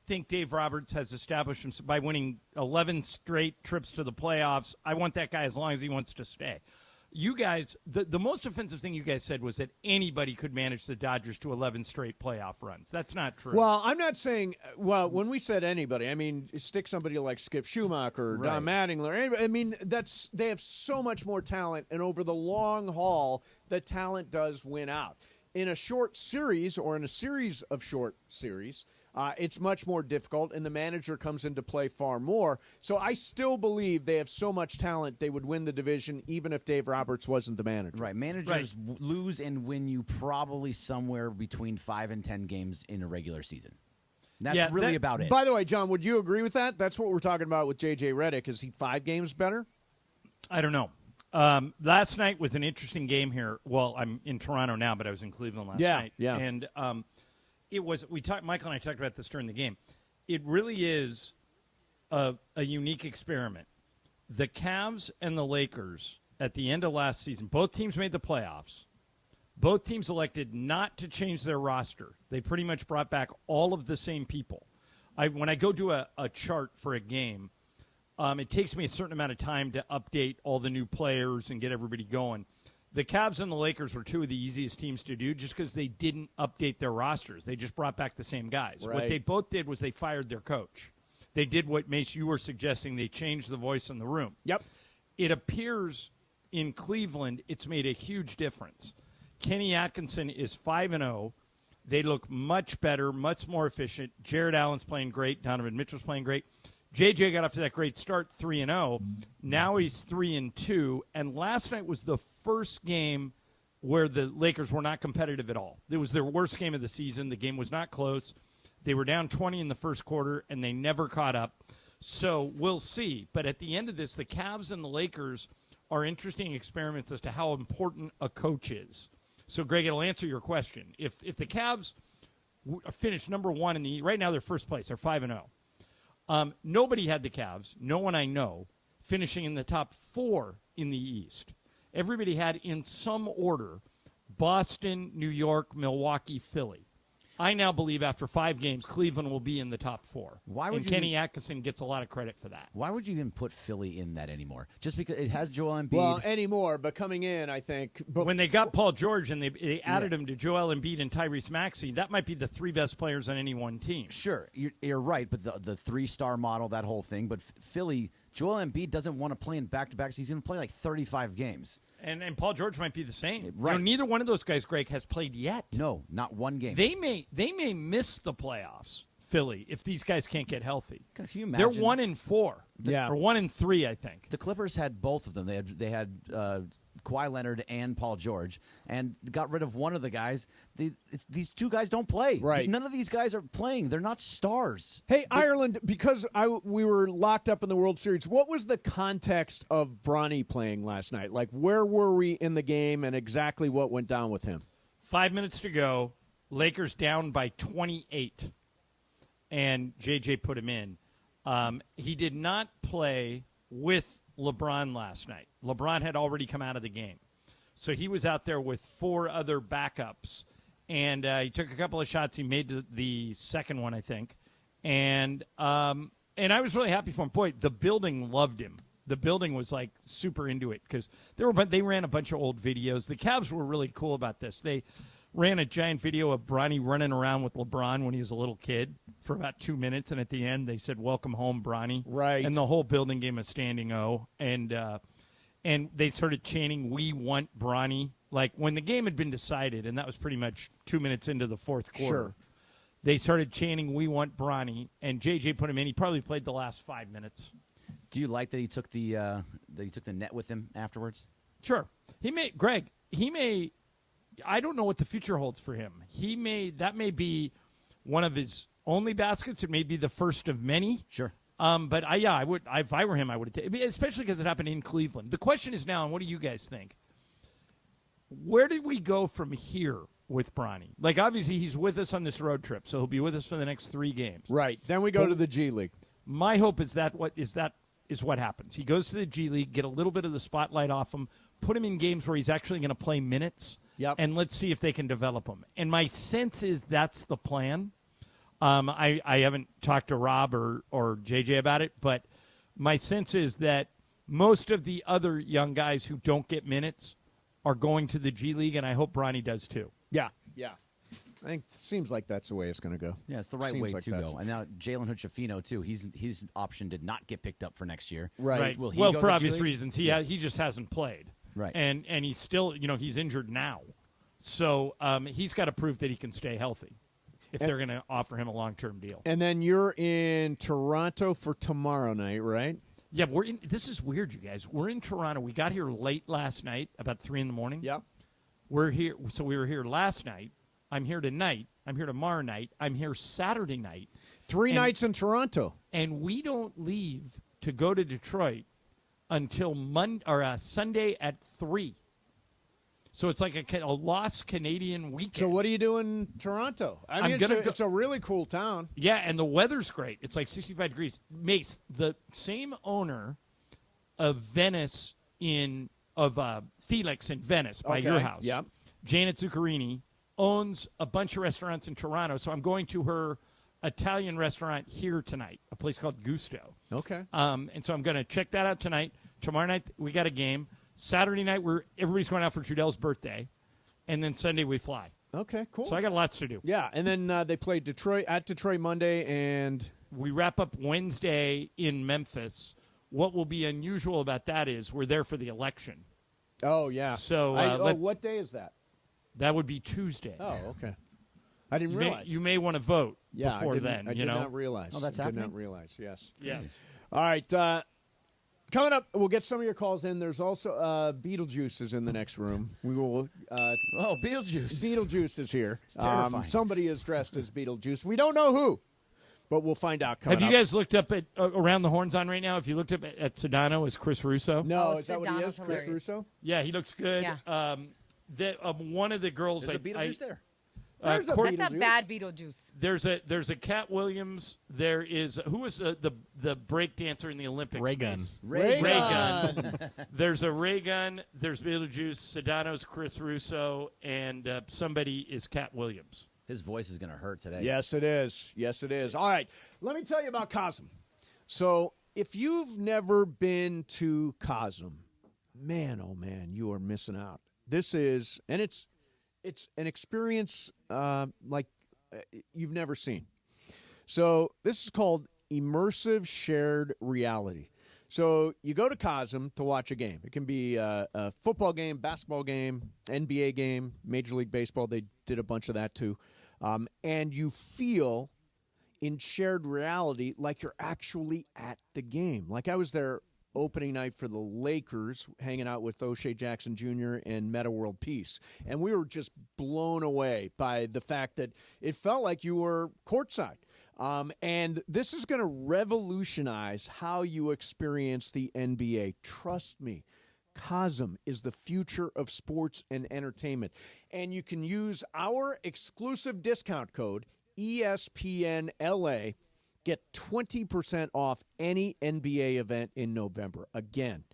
think Dave Roberts has established himself by winning 11 straight trips to the playoffs. I want that guy as long as he wants to stay. You guys, the most offensive thing you guys said was that anybody could manage the Dodgers to 11 straight playoff runs. That's not true. Well, I'm not saying. Well, when we said anybody, I mean stick somebody like Skip Schumacher, Right. Don Mattingly. Anybody, I mean they have so much more talent, and over the long haul, the talent does win out. In a short series or in a series of short series, it's much more difficult, and the manager comes into play far more. So I still believe they have so much talent they would win the division even if Dave Roberts wasn't the manager. Right. Managers lose and win you probably somewhere between 5 and 10 games in a regular season. That's really about it. By the way, John, would you agree with that? That's what we're talking about with J.J. Redick. Is he 5 games better? I don't know. Last night was an interesting game here. Well, I'm in Toronto now, but I was in Cleveland last night. Yeah. And it was. Michael and I talked about this during the game. It really is a unique experiment. The Cavs and the Lakers at the end of last season, both teams made the playoffs. Both teams elected not to change their roster. They pretty much brought back all of the same people. When I go do a chart for a game, it takes me a certain amount of time to update all the new players and get everybody going. The Cavs and the Lakers were two of the easiest teams to do just because they didn't update their rosters. They just brought back the same guys. Right. What they both did was they fired their coach. They did what, Mace, you were suggesting. They changed the voice in the room. Yep. It appears in Cleveland it's made a huge difference. Kenny Atkinson is 5-0. They look much better, much more efficient. Jared Allen's playing great. Donovan Mitchell's playing great. JJ got off to that great start, 3-0. Now he's 3-2. And last night was the first game where the Lakers were not competitive at all. It was their worst game of the season. The game was not close. They were down 20 in the first quarter, and they never caught up. So we'll see. But at the end of this, the Cavs and the Lakers are interesting experiments as to how important a coach is. So, Greg, it'll answer your question. If the Cavs finish number one in the – right now they're first place. They're 5-0. Nobody had the Cavs, no one I know, finishing in the top 4 in the East. Everybody had, in some order, Boston, New York, Milwaukee, Philly. I now believe after 5 games, Cleveland will be in the top 4. And Kenny Atkinson gets a lot of credit for that. Why would you even put Philly in that anymore? Just because it has Joel Embiid. Well, anymore, but coming in, I think. When they got Paul George and they added him to Joel Embiid and Tyrese Maxey, that might be the 3 best players on any one team. Sure, you're right, but the 3-star model, that whole thing. But Philly, Joel Embiid doesn't want to play in back-to-backs. He's going to play like 35 games. And Paul George might be the same. Right. You know, neither one of those guys, Greg, has played yet. No, not one game. They may miss the playoffs, Philly, if these guys can't get healthy. Can you imagine? They're 1-4. Or 1-3, I think. The Clippers had both of them. They had Kawhi Leonard and Paul George, and got rid of one of the guys. These 2 guys don't play. Right. None of these guys are playing. They're not stars. Hey, Ireland, because we were locked up in the World Series, what was the context of Bronny playing last night? Like, where were we in the game and exactly what went down with him? 5 minutes to go. Lakers down by 28, and JJ put him in. He did not play with LeBron last night. LeBron had already come out of the game. So he was out there with 4 other backups, and he took a couple of shots. He made the second one, I think. And I was really happy for him. Boy, the building loved him. The building was, like, super into it because they ran a bunch of old videos. The Cavs were really cool about this. They ran a giant video of Bronny running around with LeBron when he was a little kid for about 2 minutes, and at the end they said, "Welcome home, Bronny." Right. And the whole building gave him a standing O, and they started chanting, "We want Bronny," like when the game had been decided, and that was pretty much 2 minutes into the fourth quarter. Sure. they started chanting, "We want Bronny," and JJ put him in. He probably played the last 5 minutes. Do you like that he took the net with him afterwards? Sure. Greg, I don't know what the future holds for him. That may be one of his only baskets. It may be the first of many. Sure. But I would, if I were him, I would have taken, especially because it happened in Cleveland. The question is now, and what do you guys think? Where do we go from here with Bronny? Like, obviously, he's with us on this road trip, so he'll be with us for the next 3 games. Right. Then we go to the G League. My hope is that what happens. He goes to the G League, get a little bit of the spotlight off him, put him in games where he's actually going to play minutes, and let's see if they can develop him. And my sense is that's the plan. I haven't talked to Rob or JJ about it, but my sense is that most of the other young guys who don't get minutes are going to the G League, and I hope Bronny does too. Yeah. I think it seems like that's the way it's going to go. Yeah, it's the right way to go. And now Jalen Hood-Schifino, too. His option did not get picked up for next year. Right. Will he well, go for to obvious G League? reasons. He just hasn't played. Right. And he's still, he's injured now. So he's got to prove that he can stay healthy if they're going to offer him a long-term deal. And then you're in Toronto for tomorrow night, right? Yeah, this is weird, you guys. We're in Toronto. We got here late last night, about 3 a.m. Yep. We're here. So we were here last night. I'm here tonight. I'm here tomorrow night. I'm here Saturday night. 3 nights in Toronto. And we don't leave to go to Detroit until Sunday at 3. So it's like a lost Canadian weekend. So what do you do in Toronto? I mean, it's a really cool town. Yeah, and the weather's great. It's like 65 degrees. Mace, the same owner of Felix in Venice by your house. Yep. Janet Zuccarini owns a bunch of restaurants in Toronto, so I'm going to her Italian restaurant here tonight, a place called Gusto. Okay. And so I'm going to check that out tonight. Tomorrow night we got a game. Saturday night everybody's going out for Trudell's birthday, and then Sunday we fly. Okay, cool. So I got lots to do. Yeah, and then they play Detroit Monday, and we wrap up Wednesday in Memphis. What will be unusual about that is we're there for the election. Oh yeah. So what day is that? That would be Tuesday. Oh, okay. I didn't realize. You may want to vote before then. I did not realize. Oh, that's happening? happening? Did not realize, yes. Yes. All right. Coming up, we'll get some of your calls in. There's also Beetlejuice is in the next room. We will. Beetlejuice. Beetlejuice is here. It's terrifying. Somebody is dressed as Beetlejuice. We don't know who, but we'll find out coming up. Have you guys looked up at Around the Horns on right now? If you looked up at Sedano as Chris Russo? No, is that what he is, Chris Russo? Yeah, he looks good. Yeah. One of the girls. There's a Beetlejuice there. That's a bad Beetlejuice. There's a Cat Williams. There is who was the break dancer in the Olympics? Ray Gunn. Ray Gunn. There's a Ray Gunn. There's Beetlejuice. Sedano's Chris Russo, and somebody is Cat Williams. His voice is going to hurt today. Yes, it is. Yes, it is. All right, let me tell you about Cosm. So if you've never been to Cosm, man, oh man, you are missing out. This is, and it's an experience like you've never seen. So this is called immersive shared reality. So you go to Cosm to watch a game. It can be a football game, basketball game, NBA game, Major League Baseball. They did a bunch of that too. And you feel in shared reality like you're actually at the game. Like I was there opening night for the Lakers, hanging out with O'Shea Jackson Jr. and Meta World Peace. And we were just blown away by the fact that it felt like you were courtside. And this is going to revolutionize how you experience the NBA. Trust me, Cosm is the future of sports and entertainment. And you can use our exclusive discount code, ESPNLA, get 20% off any NBA event in November. Again,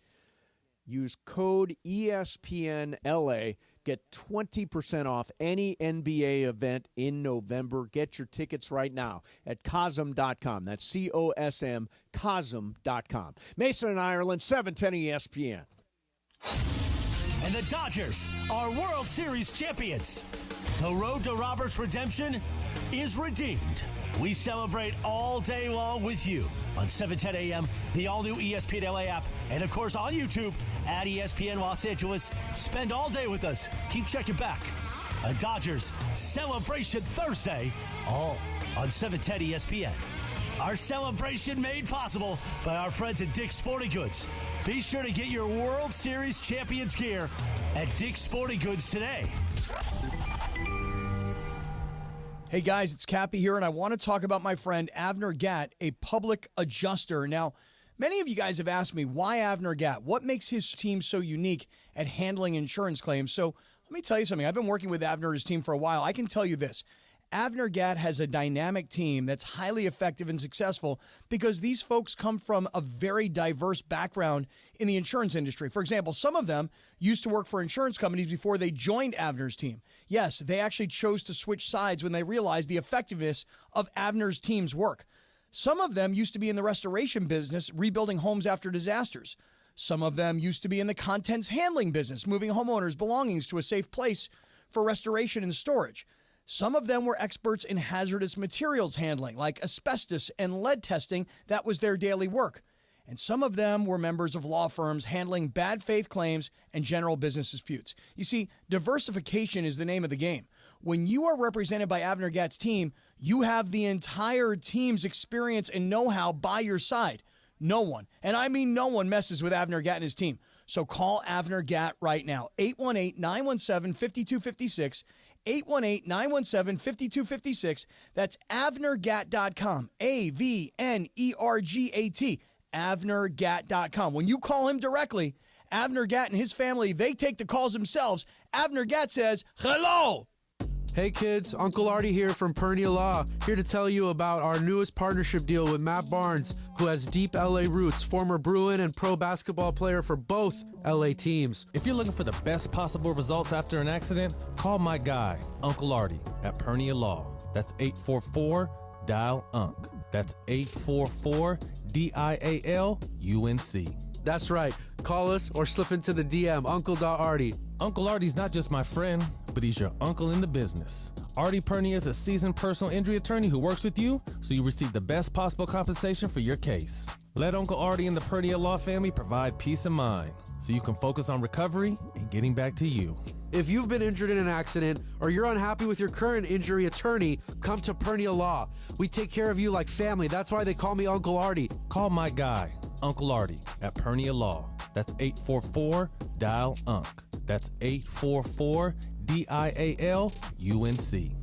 use code ESPNLA. Get 20% off any NBA event in November. Get your tickets right now at Cosm.com. That's C-O-S-M, Cosm.com. Mason and Ireland, 710 ESPN. And the Dodgers are World Series champions. The road to Robert's redemption is redeemed. We celebrate all day long with you on 710 AM, the all-new ESPN LA app, and, of course, on YouTube at ESPN Los Angeles. Spend all day with us. Keep checking back. a Dodgers Celebration Thursday, all on 710 ESPN. Our celebration made possible by our friends at Dick's Sporting Goods. Be sure to get your World Series champions gear at Dick's Sporting Goods today. Hey guys, it's Cappy here, and I want to talk about my friend Avner Gatt, a public adjuster. Now, many of you guys have asked me, why Avner Gatt? What makes his team so unique at handling insurance claims? So let me tell you something. I've been working with Avner and his team for a while. I can tell you this. Avner Gatt has a dynamic team that's highly effective and successful because these folks come from a very diverse background in the insurance industry. For example, some of them used to work for insurance companies before they joined Avner's team. Yes, they actually chose to switch sides when they realized the effectiveness of Avner's team's work. Some of them used to be in the restoration business, rebuilding homes after disasters. Some of them used to be in the contents handling business, moving homeowners' belongings to a safe place for restoration and storage. Some of them were experts in hazardous materials handling, like asbestos and lead testing. That was their daily work. And some of them were members of law firms handling bad faith claims and general business disputes. You see, diversification is the name of the game. When you are represented by Avner Gatt's team, you have the entire team's experience and know-how by your side. No one, and I mean no one, messes with Avner Gatt and his team. So call Avner Gatt right now, 818-917-5256, 818-917-5256. That's AvnerGatt.com, AVNERGAT, AvnerGatt.com. When you call him directly, Avner Gatt and his family, they take the calls themselves. Avner Gatt says, hello. Hey kids, Uncle Artie here from Pernia Law, here to tell you about our newest partnership deal with Matt Barnes, who has deep LA roots, former Bruin and pro basketball player for both LA teams. If you're looking for the best possible results after an accident, call my guy, Uncle Artie, at Pernia Law. That's 844-DIAL-UNC. That's 844-DIAL-UNC. That's right. Call us or slip into the DM, Uncle.Artie. Uncle Artie's not just my friend, but he's your uncle in the business. Artie Pernia is a seasoned personal injury attorney who works with you, so you receive the best possible compensation for your case. Let Uncle Artie and the Pernia Law family provide peace of mind, so you can focus on recovery and getting back to you. If you've been injured in an accident or you're unhappy with your current injury attorney, come to Pernia Law. We take care of you like family. That's why they call me Uncle Artie. Call my guy, Uncle Artie, at Pernia Law. That's 844-DIAL-UNC. That's 844-DIAL-UNC.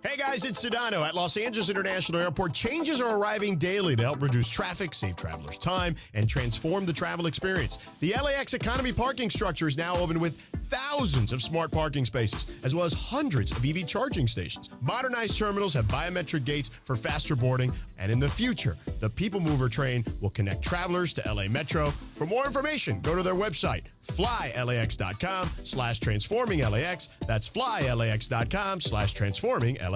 Hey guys, it's Sedano. At Los Angeles International Airport, changes are arriving daily to help reduce traffic, save travelers time, and transform the travel experience. The LAX economy parking structure is now open with thousands of smart parking spaces, as well as hundreds of EV charging stations. Modernized terminals have biometric gates for faster boarding, and in the future, the People Mover train will connect travelers to LA Metro. For more information, go to their website, flylax.com/transforming-LAX. That's flylax.com/transforming-LAX.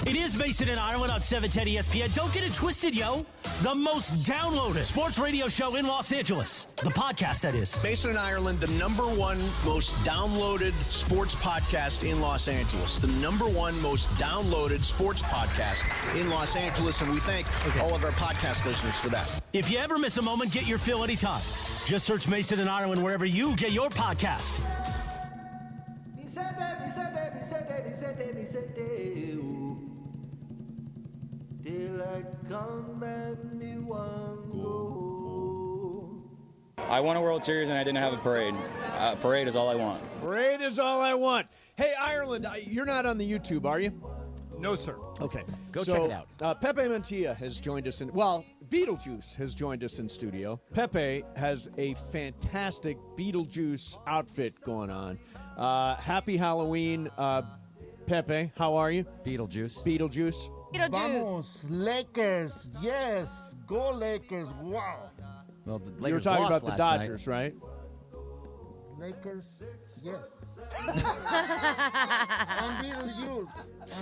It is Mason and Ireland on 710 ESPN. Don't get it twisted, yo. The most downloaded sports radio show in Los Angeles. The podcast, that is. Mason and Ireland, the #1 most downloaded sports podcast in Los Angeles. The #1 most downloaded sports podcast in Los Angeles, and we thank all of our podcast listeners for that. If you ever miss a moment, get your fill anytime. Just search Mason and Ireland wherever you get your podcast. I won a World Series and I didn't have a parade. Parade is all I want. Parade is all I want. Hey, Ireland, you're not on the YouTube, are you? No, sir. Okay. Go check it out. Pepe Mantilla has joined us Beetlejuice has joined us in studio. Pepe has a fantastic Beetlejuice outfit going on. Happy Halloween, Pepe. How are you? Beetlejuice. Beetlejuice. Vamos, Lakers. Yes. Go Lakers. Wow. Well, the Lakers you were talking lost about the last Dodgers, night. right? Lakers, yes. I'm Beetlejuice.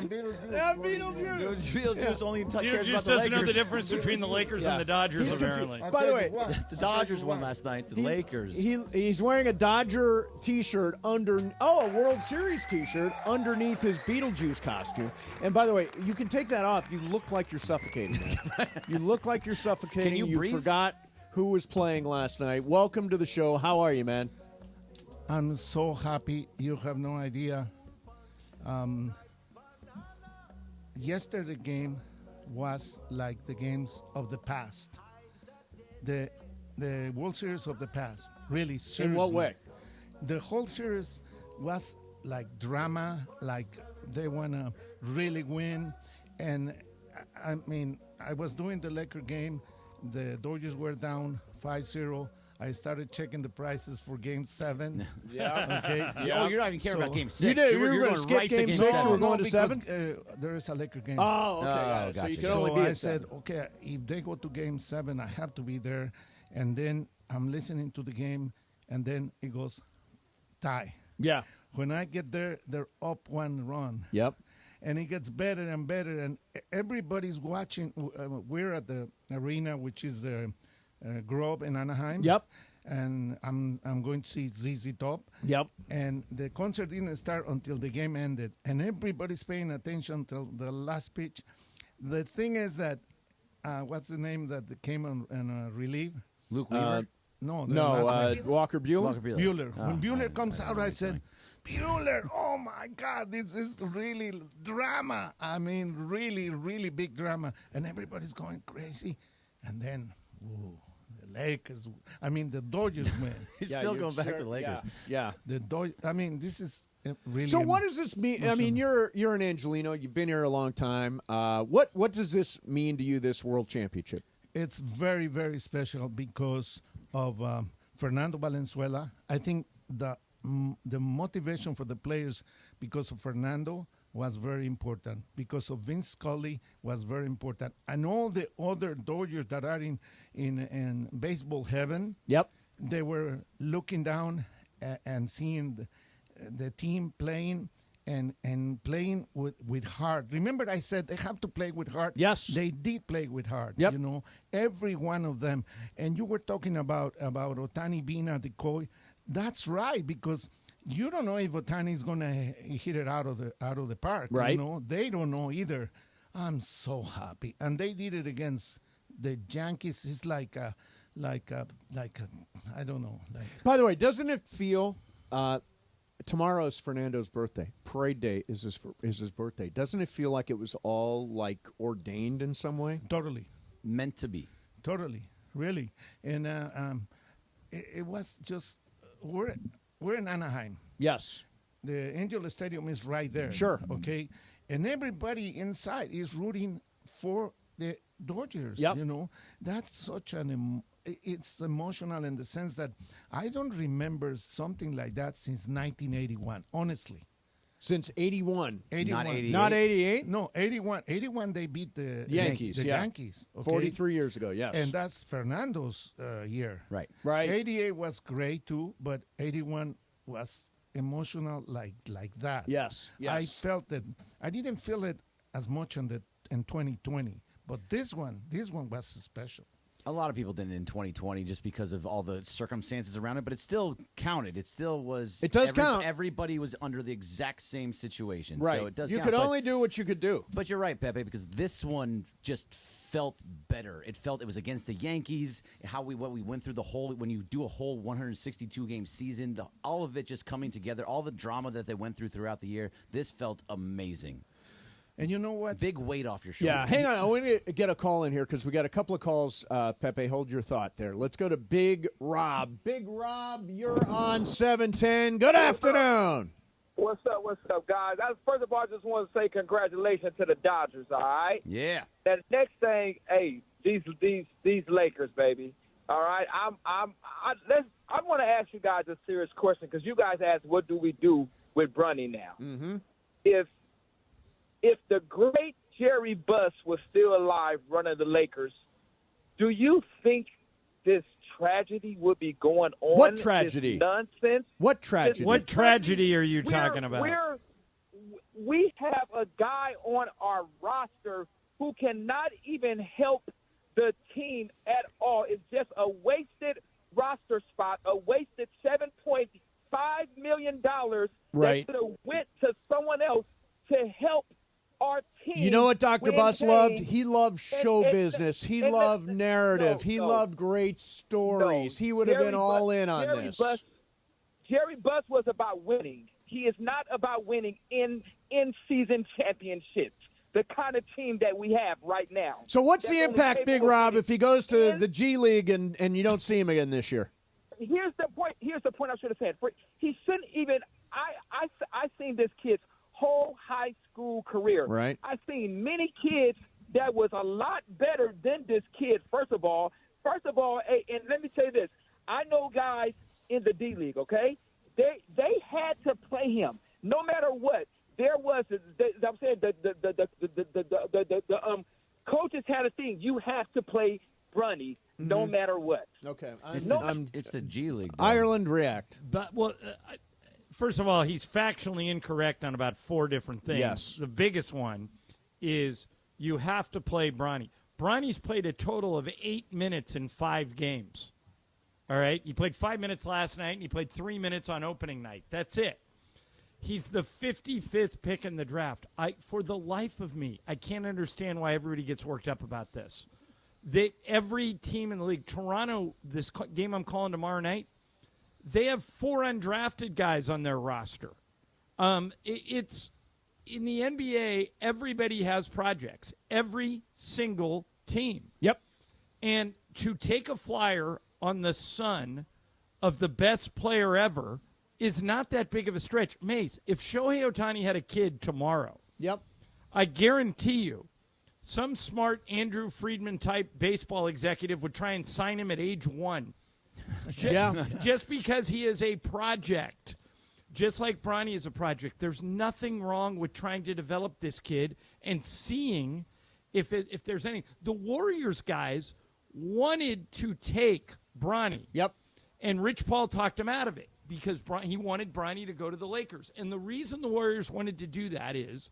Beetlejuice only cares Beetlejuice about the doesn't know the Lakers. difference between the Lakers and the Dodgers, He's apparently. By the way, the Dodgers won last night. The Lakers. He's wearing a Dodger T-shirt a World Series T-shirt underneath his Beetlejuice costume. And by the way, you can take that off. You look like you're suffocating. Man. You look like you're suffocating. Can you breathe? Forgot who was playing last night. Welcome to the show. How are you, man? I'm so happy. You have no idea. Yesterday game was like the games of the past. The World Series of the past. Really, seriously. In what way? The whole series was like drama, like they want to really win. And I mean, I was doing the Laker game. The Dodgers were down 5-0. I started checking the prices for Game 7. Yeah. Okay. Yeah. Oh, you're not even caring about Game 6. You did. You were You're going to skip right to Game Game 6. seven. You were going to because, 7? There is a Laker game. Oh, okay. Oh, So you gotcha. can only be I at said, 7. okay, if they go to Game 7, I have to be there. And then I'm listening to the game, and then it goes tie. Yeah. When I get there, they're up 1 run. Yep. And it gets better and better, and everybody's watching. We're at the arena, which is Grove in Anaheim. Yep. And I'm going to see ZZ Top. Yep. And the concert didn't start until the game ended, and everybody's paying attention till the last pitch. The thing is that, what's the name that came on relief? Luke Weaver? No, Walker Buehler. Walker Buehler. Buehler. Oh, When Buehler comes out, I said, Buehler, oh my God, this is really drama. I mean, really, really big drama. And everybody's going crazy. And then, whoa, the Lakers, I mean, the Dodgers win. He's still going back to the Lakers. Yeah. The I mean, this is really. So what does this mean? I mean, you're an Angelino. You've been here a long time. What does this mean to you, this World Championship? It's very, very special because of Fernando Valenzuela. I think the motivation for the players because of Fernando was very important. Because of Vince Scully was very important. And all the other Dodgers that are in baseball heaven, yep, they were looking down and seeing the team playing and playing with heart. Remember I said they have to play with heart? Yes. They did play with heart, Yep. you know, every one of them. And you were talking about Otani being a decoy. That's right, because you don't know if Otani is going to hit it out of the park. Right. You know, they don't know either. I'm so happy. And they did it against the Yankees. It's like a I don't know. By the way, doesn't it feel tomorrow is Fernando's birthday. Parade day is his birthday. Doesn't it feel like it was all like ordained in some way? Totally. Meant to be. Totally. Really. And it was just we're in Anaheim. Yes. The Angel Stadium is right there. Sure. Okay. And everybody inside is rooting for the Dodgers. Yep. You know, that's such it's emotional in the sense that I don't remember something like that since 1981, honestly. Since 81. 81. Not 88? Not 88? No, 81. 81 they beat the Yankees. The yeah. Yankees. Okay? 43 years ago, yes. And that's Fernando's year. Right. Right. 88 was great too, but 81 was emotional like that. Yes. I felt that. I didn't feel it as much in 2020, but this one was special. A lot of people didn't in 2020 just because of all the circumstances around it, but it still counted. It still was. It does count. Everybody was under the exact same situation. Right. So it does you count. could only do what you could do. But you're right, Pepe, because this one just felt better. It was against the Yankees. What we went through when you do a whole 162 game season, all of it just coming together, all the drama that they went throughout the year. This felt amazing. And you know what? Big weight off your shoulders. Yeah, hang on. I want to get a call in here because we got a couple of calls. Pepe, hold your thought there. Let's go to Big Rob. Big Rob, you're on 710. Good afternoon. What's up, guys? First of all, I just want to say congratulations to the Dodgers, all right? Yeah. That next thing, hey, these Lakers, baby. All right? I want to ask you guys a serious question because you guys asked, what do we do with Bronny now? Mm-hmm. If the great Jerry Buss was still alive running the Lakers, do you think this tragedy would be going on? What tragedy? This nonsense? What tragedy? What tragedy are you talking about? We have a guy on our roster who cannot even help the team at all. It's just a wasted roster spot, a wasted $7.5 million Right. that could have went to someone else to help our team. You know what Dr. win Buss games. loved? He loved show business. He loved narrative. He loved great stories. He would have been all in on this. Jerry Buss was about winning. He is not about winning in season championships. The kind of team that we have right now. So what's That's the only impact, Big capable of Rob, winning. if he goes to the G League and you don't see him again this year? Here's the point I should have said. He shouldn't even. I seen this kid's whole high school career. Right. I seen many kids that was a lot better than this kid. First of all, and let me tell you this. I know guys in the D League. Okay, they had to play him no matter what. There was, I'm saying, the coaches had a thing. You have to play Bronny no matter what. Okay. It's the G League. Though. Ireland react. But first of all, he's factually incorrect on about 4 different things. Yes. The biggest one is you have to play Bronny. Bronny's played a total of 8 minutes in 5 games. All right? He played 5 minutes last night, and he played 3 minutes on opening night. That's it. He's the 55th pick in the draft. For the life of me, I can't understand why everybody gets worked up about this. Every team in the league, Toronto, this game I'm calling tomorrow night, they have 4 undrafted guys on their roster. It's in the NBA, everybody has projects. Every single team. Yep. And to take a flyer on the son of the best player ever is not that big of a stretch. Mace, if Shohei Ohtani had a kid tomorrow, yep, I guarantee you some smart Andrew Friedman type baseball executive would try and sign him at age 1. Just because he is a project. Just like Bronny is a project. There's nothing wrong with trying to develop this kid and seeing if there's any. The Warriors guys wanted to take Bronny. Yep. And Rich Paul talked him out of it because he wanted Bronny to go to the Lakers. And the reason the Warriors wanted to do that is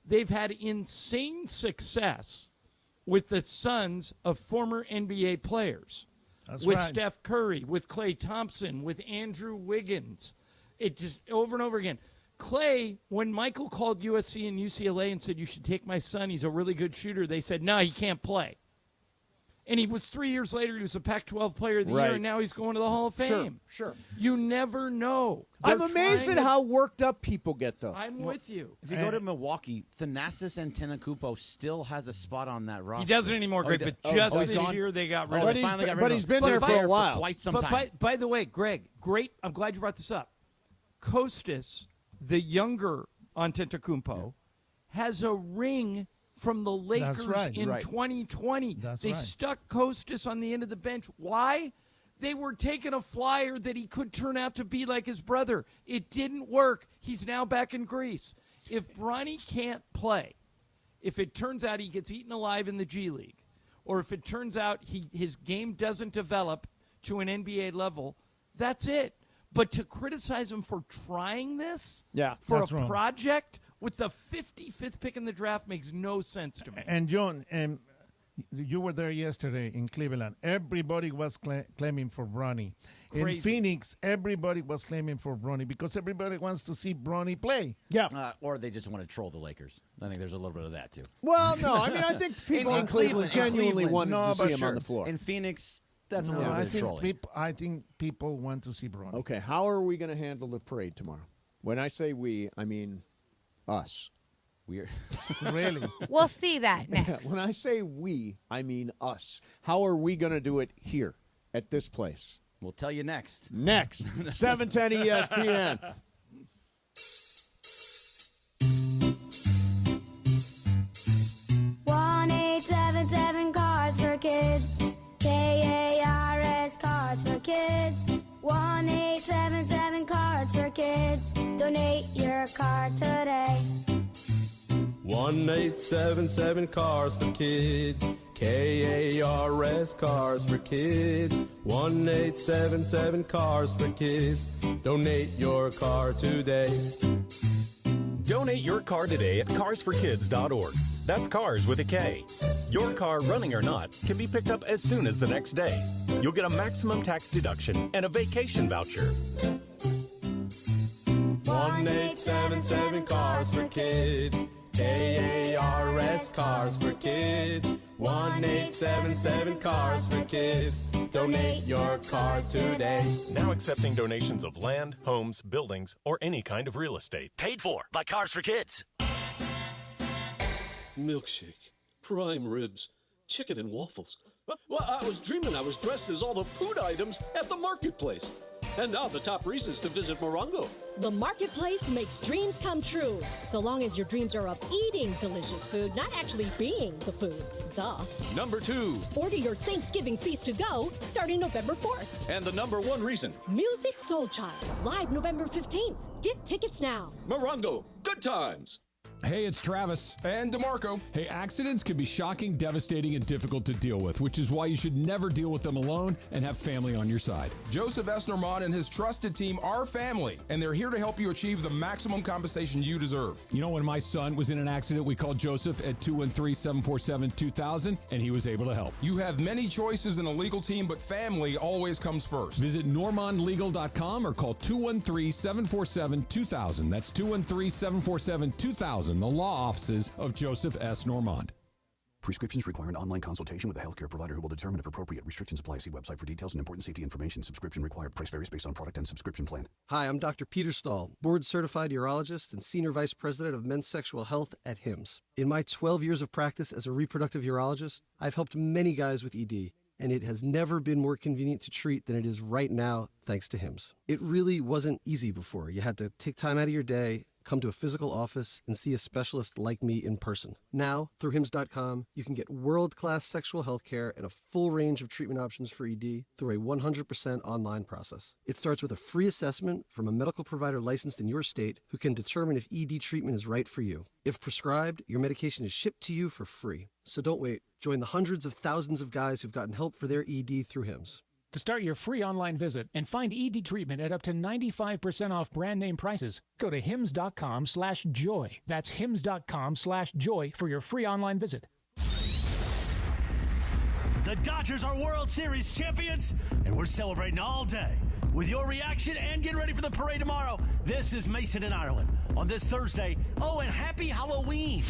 they've had insane success with the sons of former NBA players. That's with right. Steph Curry, with Klay Thompson, with Andrew Wiggins. It just over and over again. Klay, when Michael called USC and UCLA and said, you should take my son, he's a really good shooter, they said, no, he can't play. And he was 3 years later, he was a Pac-12 Player of the Year, and now he's going to the Hall of Fame. Sure. You never know. I'm amazed at how worked up people get, though. I'm with you. If you go to Milwaukee, Thanasis Antetokounmpo still has a spot on that roster. He doesn't anymore, Greg, but just this year they got rid of him. But he's been there for a while. For quite some time. By the way, Greg, great. I'm glad you brought this up. Kostas, the younger Antetokounmpo, has a ring from the Lakers in 2020. They stuck Kostas on the end of the bench. Why? They were taking a flyer that he could turn out to be like his brother. It didn't work. He's now back in Greece. If Bronny can't play, if it turns out he gets eaten alive in the G League, or if it turns out his game doesn't develop to an NBA level, that's it. But to criticize him for trying this for a project with the 55th pick in the draft makes no sense to me. And John, you were there yesterday in Cleveland. Everybody was claiming for Bronny. Crazy. In Phoenix, everybody was claiming for Bronny because everybody wants to see Bronny play. Yeah. Or they just want to troll the Lakers. I think there's a little bit of that, too. Well, no. I mean, I think people in Cleveland genuinely wanted to see him on the floor. In Phoenix, that's a little bit of trolling. I think people want to see Bronny. Okay, how are we going to handle the parade tomorrow? When I say we, I mean us. We're really? We'll see that next. When I say we, I mean us. How are we going to do it here at this place? We'll tell you next. 710 ESPN. Cars for Kids. KARS Cards for Kids. 1-877 Cards for Kids. Donate your card today. 1-877 Cars for Kids. KARS Cars for Kids. 1-877 Cars for Kids. Donate your car today. Donate your car today at carsforkids.org. That's cars with a K. Your car, running or not, can be picked up as soon as the next day. You'll get a maximum tax deduction and a vacation voucher. 1-877 Cars for Kids. KARS Cars for Kids. 1-877 Cars for Kids. Donate your car today. Now accepting donations of land, homes, buildings, or any kind of real estate. Paid for by Cars for Kids. Milkshake, prime ribs, chicken and waffles. Well, I was dreaming I was dressed as all the food items at the marketplace. And now the top reasons to visit Morongo. The marketplace makes dreams come true, so long as your dreams are of eating delicious food, not actually being the food. Duh. Number 2. Order your Thanksgiving feast to go starting November 4th. And the number 1 reason. Music Soul Child, live November 15th. Get tickets now. Morongo, good times. Hey, it's Travis. And DeMarco. Hey, accidents can be shocking, devastating, and difficult to deal with, which is why you should never deal with them alone and have family on your side. Joseph S. Normand and his trusted team are family, and they're here to help you achieve the maximum compensation you deserve. You know, when my son was in an accident, we called Joseph at 213-747-2000, and he was able to help. You have many choices in a legal team, but family always comes first. Visit normandlegal.com or call 213-747-2000. That's 213-747-2000. The law offices of Joseph S. Normand. Prescriptions require an online consultation with a healthcare provider who will determine if appropriate. Restrictions apply. See website for details and important safety information. Subscription required. Price varies based on product and subscription plan. Hi, I'm Dr. Peter Stahl, board-certified urologist and senior vice president of men's sexual health at HIMSS. In my 12 years of practice as a reproductive urologist, I've helped many guys with ED, and it has never been more convenient to treat than it is right now, thanks to HIMSS. It really wasn't easy before. You had to take time out of your day, come to a physical office, and see a specialist like me in person. Now, through HIMSS.com, you can get world-class sexual health care and a full range of treatment options for ED through a 100% online process. It starts with a free assessment from a medical provider licensed in your state who can determine if ED treatment is right for you. If prescribed, your medication is shipped to you for free. So don't wait. Join the hundreds of thousands of guys who've gotten help for their ED through HIMSS. To start your free online visit and find ED treatment at up to 95% off brand name prices, go to hims.com/joy. That's hims.com/joy for your free online visit. The Dodgers are World Series champions, and we're celebrating all day. With your reaction and getting ready for the parade tomorrow, this is Mason in Ireland on this Thursday. Oh, and happy Halloween.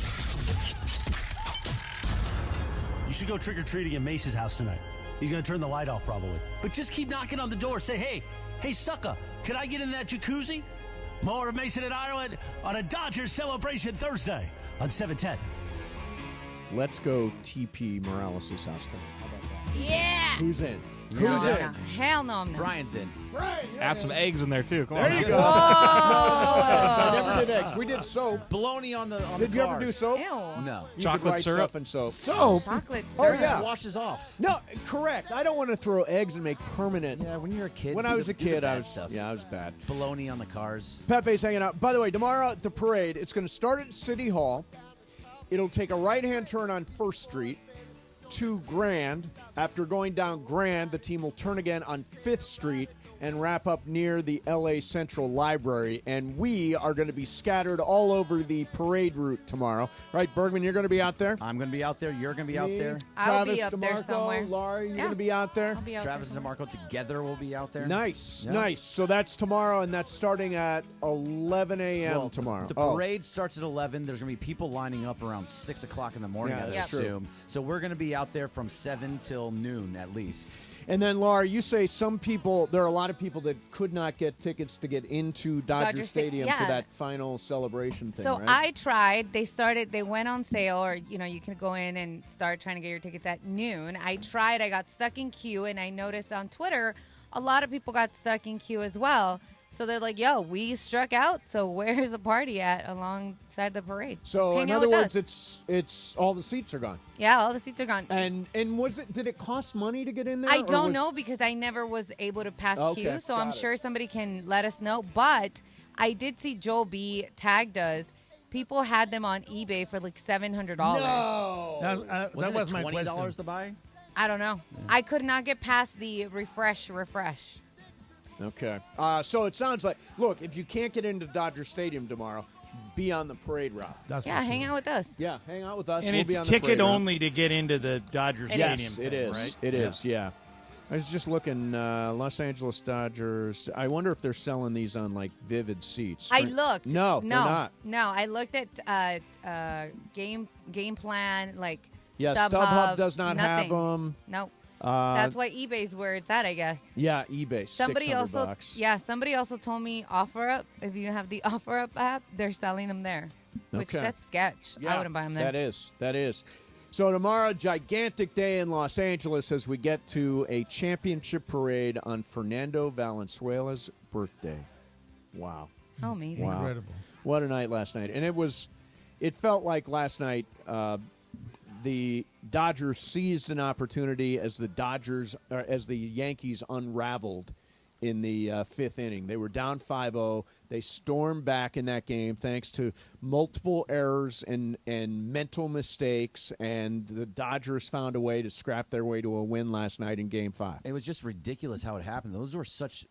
You should go trick-or-treating at Mace's house tonight. He's going to turn the light off probably. But just keep knocking on the door. Say, hey, sucker, can I get in that jacuzzi? More of Mason and Ireland on a Dodgers Celebration Thursday on 710. Let's go TP Morales' house tonight. How about that? Yeah. Who's in? No, Who's in? no. Hell no, I'm not. Brian's in. Add some eggs in there too. Come on. There you go. I never did eggs. We did soap. Bologna on the Did you ever do soap? Ew. No. You Chocolate could write syrup? stuff in soap. Soap? Chocolate Oh, syrup. yeah. Just washes off. No, correct. I don't want to throw eggs and make permanent. Yeah, when you're a kid. When do I was the- a do the kid, bad I was stuff. Yeah, I was bad. Bologna on the cars. Pepe's hanging out. By the way, tomorrow at the parade, it's going to start at City Hall. It'll take a right-hand turn on First Street to Grand. After going down Grand, the team will turn again on 5th Street and wrap up near the LA Central Library. And we are going to be scattered all over the parade route tomorrow. Right, Bergman, you're going to be out there? I'm going to be out there. You're going to be out Me, there. I'll be Travis, up there DeMarco, somewhere. Laura, you're Yeah. going to be out there? I'll be out Travis there. and DeMarco together will be out there. Nice, Yeah. nice. So that's tomorrow, and that's starting at 11 a.m. Well, tomorrow. The Oh. parade starts at 11. There's going to be people lining up around 6 o'clock in the morning, Yeah, I that's true. assume. So we're going to be out there from 7 till noon at least. And then, Laura, you say some people, there are a lot of people that could not get tickets to get into Dodger Stadium for yeah. that final celebration thing, So right? I tried. They went on sale, or you can go in and start trying to get your tickets at noon. I tried. I got stuck in queue, and I noticed on Twitter a lot of people got stuck in queue as well. So they're like, "Yo, we struck out. So where's the party at alongside the parade?" So, Just hang in out other with words, us. it's all the seats are gone. Yeah, all the seats are gone. And did it cost money to get in there? I or don't was- know because I never was able to pass Okay, queue, so I'm got it. sure somebody can let us know. But I did see Joel B tagged us. People had them on eBay for like $700. No. That Wasn't was it my $20 question. to buy? I don't know. I could not get past the refresh. Okay. So it sounds like, look, if you can't get into Dodger Stadium tomorrow, be on the parade route. Yeah, hang out with us. Yeah, hang out with us. And we'll be it's on the parade ticket route. only to get into the Dodger Stadium. Yes, thing, it is. Right? It is, yeah. I was just looking, Los Angeles Dodgers. I wonder if they're selling these on, like, Vivid seats. I looked. No, they're not. No, I looked at game plan, like Yeah, StubHub StubHub does not have nothing. them. Nope. That's why eBay's where it's at, I guess. Yeah, eBay. Somebody $600. somebody also told me OfferUp. If you have the OfferUp app, they're selling them there. Which Okay. that's sketch. Yeah, I wouldn't buy them there. That is. So tomorrow, gigantic day in Los Angeles as we get to a championship parade on Fernando Valenzuela's birthday. Wow. Oh, amazing. Wow. Incredible. What a night last night. And it felt like last night the Dodgers seized an opportunity as the Yankees unraveled in the fifth inning. They were down 5-0. They stormed back in that game thanks to multiple errors and mental mistakes, and the Dodgers found a way to scrap their way to a win last night in Game 5. It was just ridiculous how it happened. Those were such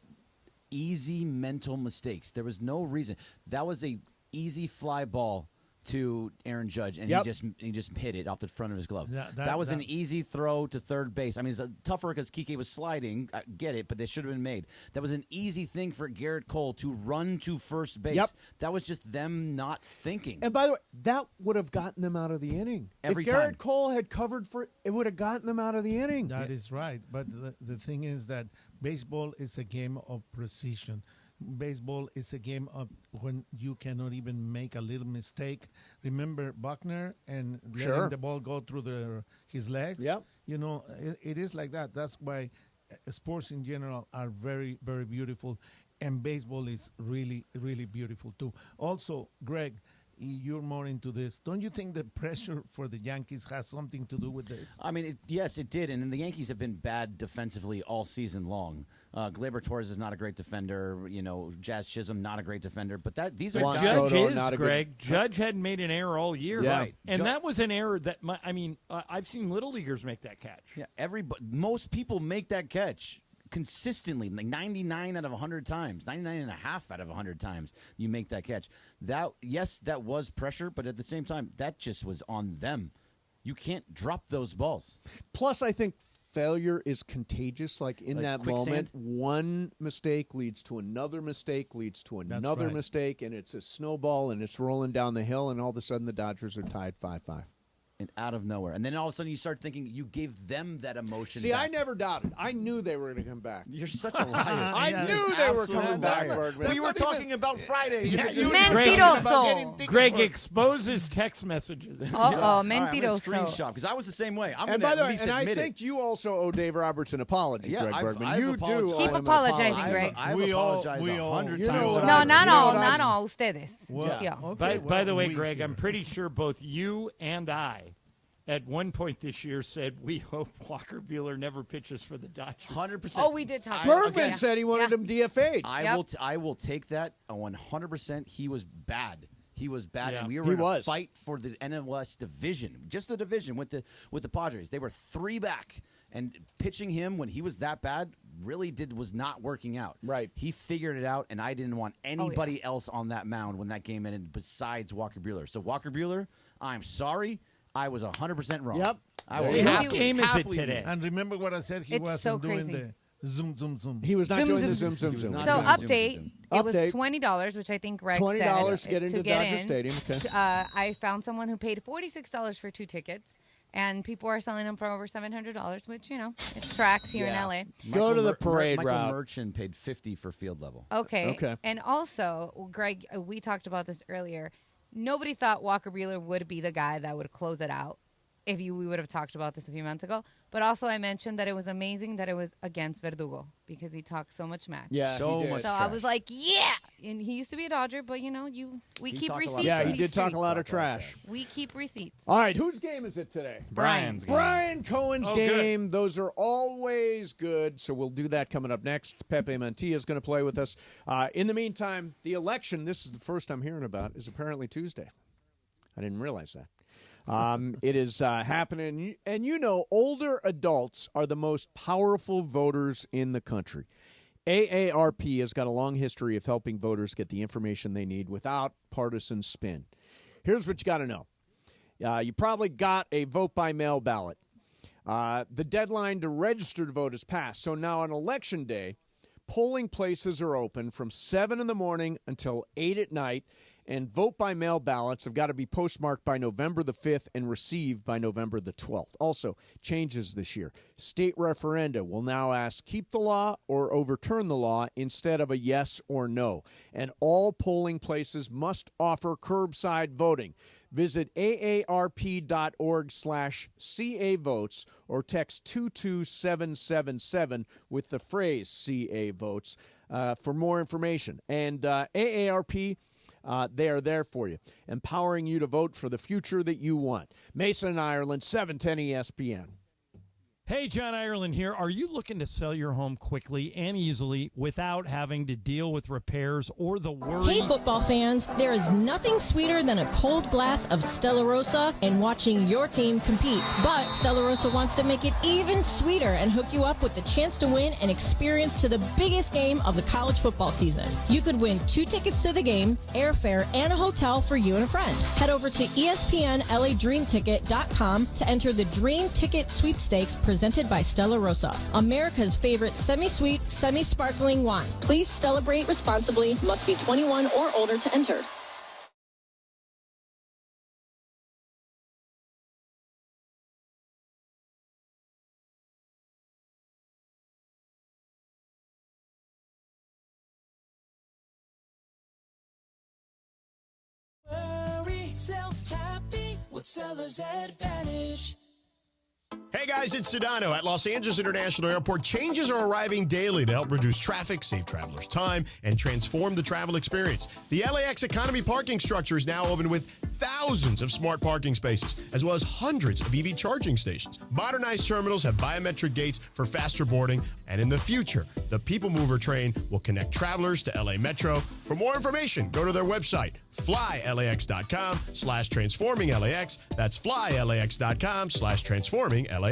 easy mental mistakes. There was no reason. That was a easy fly ball to Aaron Judge, and he just hit it off the front of his glove. That was an easy throw to third base. I mean, it's tougher because Kike was sliding. I get it, but they should have been made. That was an easy thing for Garrett Cole to run to first base. Yep. That was just them not thinking. And by the way, that would have gotten them out of the inning. Every if Garrett time. Cole had covered for it, would have gotten them out of the inning. That is right. But the thing is that baseball is a game of precision. Baseball is a game of when you cannot even make a little mistake. Remember Buckner and letting the ball go through his legs? Yep. You know, it is like that. That's why sports in general are very, very beautiful. And baseball is really, really beautiful too. Also, Greg, you're more into this. Don't you think the pressure for the Yankees has something to do with this? I mean, yes, it did. And the Yankees have been bad defensively all season long. Gleyber Torres is not a great defender. You know, Jazz Chisholm, not a great defender. But these are guys. Judge Soto, is, not a Greg. Judge hadn't made an error all year. Yeah. Right. And that was an error that, I've seen Little Leaguers make that catch. Yeah, most people make that catch consistently, like 99 out of 100 times, 99 and a half out of 100 times you make that catch. That was pressure, but at the same time, that just was on them. You can't drop those balls. Plus, I think failure is contagious. Like that moment, one mistake leads to another mistake, leads to another mistake, and it's a snowball, and it's rolling down the hill, and all of a sudden the Dodgers are tied 5-5. And out of nowhere. And then all of a sudden you start thinking you gave them that emotion. See, back. I never doubted. I knew they were going to come back. You're such a liar. I knew they were coming back, Bergman. We were talking about Friday. Mentiroso. Greg exposes text messages. Mentiroso. Screenshot, because I was the same way. I'm And going by to the at way, least and I admit think you also owe Dave Roberts an apology, Yeah, Greg I've Bergman. You do apologized. owe Keep him an apologizing, apology. Greg. I've We all- apologized we all- 100 You know times. what No, I- not you know all. what Not I'm- all. Ustedes. Well, Just y'all. okay, By the way, we Greg, here. I'm pretty sure both you and I at one point this year said we hope Walker Buehler never pitches for the Dodgers. 100%. Oh, we did talk about Bergman that. said he wanted him DFA'd. I will take that 100%. He was bad. He was bad, Yeah. and we were He in a was. fight for the NLS division, just the division with the Padres. They were 3 back, and pitching him when he was that bad was not working out. Right. He figured it out, and I didn't want anybody else on that mound when that game ended besides Walker Buehler. So Walker Buehler, I'm sorry. I was 100% wrong. Yep. I will Whose game is it today? And remember what I said? He It's wasn't so doing crazy. the zoom, zoom, zoom. He was not Zoom, doing zoom, the zoom, zoom, He was zoom. not So doing the update, zoom. it was Update. $20, which I think Greg $20 said to get into get Dodger in. Stadium. Okay. I found someone who paid $46 for 2 tickets, and people are selling them for over $700, which, it tracks here in LA. Go to the parade Michael route. Merchant paid $50 for field level. Okay. And also, Greg, we talked about this earlier. Nobody thought Walker Buehler would be the guy that would close it out. We would have talked about this a few months ago. But also I mentioned that it was amazing that it was against Verdugo because he talked so much smack. Yeah, So he did. much So I was like, yeah. And he used to be a Dodger, but, we keep talked a lot receipts. of Yeah, in he these did talk a streets. lot of trash. We keep receipts. All right, whose game is it today? Brian's game. Brian Cohen's Oh, good. game. Those are always good, so we'll do that coming up next. Pepe Mantilla is going to play with us. In the meantime, the election, this is the first I'm hearing about, is apparently Tuesday. I didn't realize that. It is happening, and older adults are the most powerful voters in the country. AARP has got a long history of helping voters get the information they need without partisan spin. Here's what you got to know. You probably got a vote-by-mail ballot. The deadline to register to vote has passed, so now on Election Day, polling places are open from 7 in the morning until 8 at night, And vote-by-mail ballots have got to be postmarked by November the 5th and received by November the 12th. Also, changes this year. State referenda will now ask keep the law or overturn the law instead of a yes or no. And all polling places must offer curbside voting. Visit aarp.org/CA votes or text 22777 with the phrase CA votes for more information. And AARP, they are there for you, empowering you to vote for the future that you want. Mason, Ireland, 710 ESPN. Hey, John Ireland here. Are you looking to sell your home quickly and easily without having to deal with repairs or the worry? Hey, football fans, there is nothing sweeter than a cold glass of Stella Rosa and watching your team compete. But Stella Rosa wants to make it even sweeter and hook you up with the chance to win an experience to the biggest game of the college football season. You could win 2 tickets to the game, airfare, and a hotel for you and a friend. Head over to ESPNLADreamTicket.com to enter the Dream Ticket Sweepstakes presented by Stella Rosa, America's favorite semi-sweet, semi-sparkling wine. Please celebrate responsibly. Must be 21 or older to enter. Worry, sell happy with Seller's Advantage. Hey guys, it's Sedano at Los Angeles International Airport. Changes are arriving daily to help reduce traffic, save travelers time, and transform the travel experience. The LAX Economy parking structure is now open with thousands of smart parking spaces, as well as hundreds of EV charging stations. Modernized terminals have biometric gates for faster boarding, and in the future, the People Mover train will connect travelers to LA Metro. For more information, go to their website, flylax.com/transforming-LAX. That's flylax.com/transforming-LAX.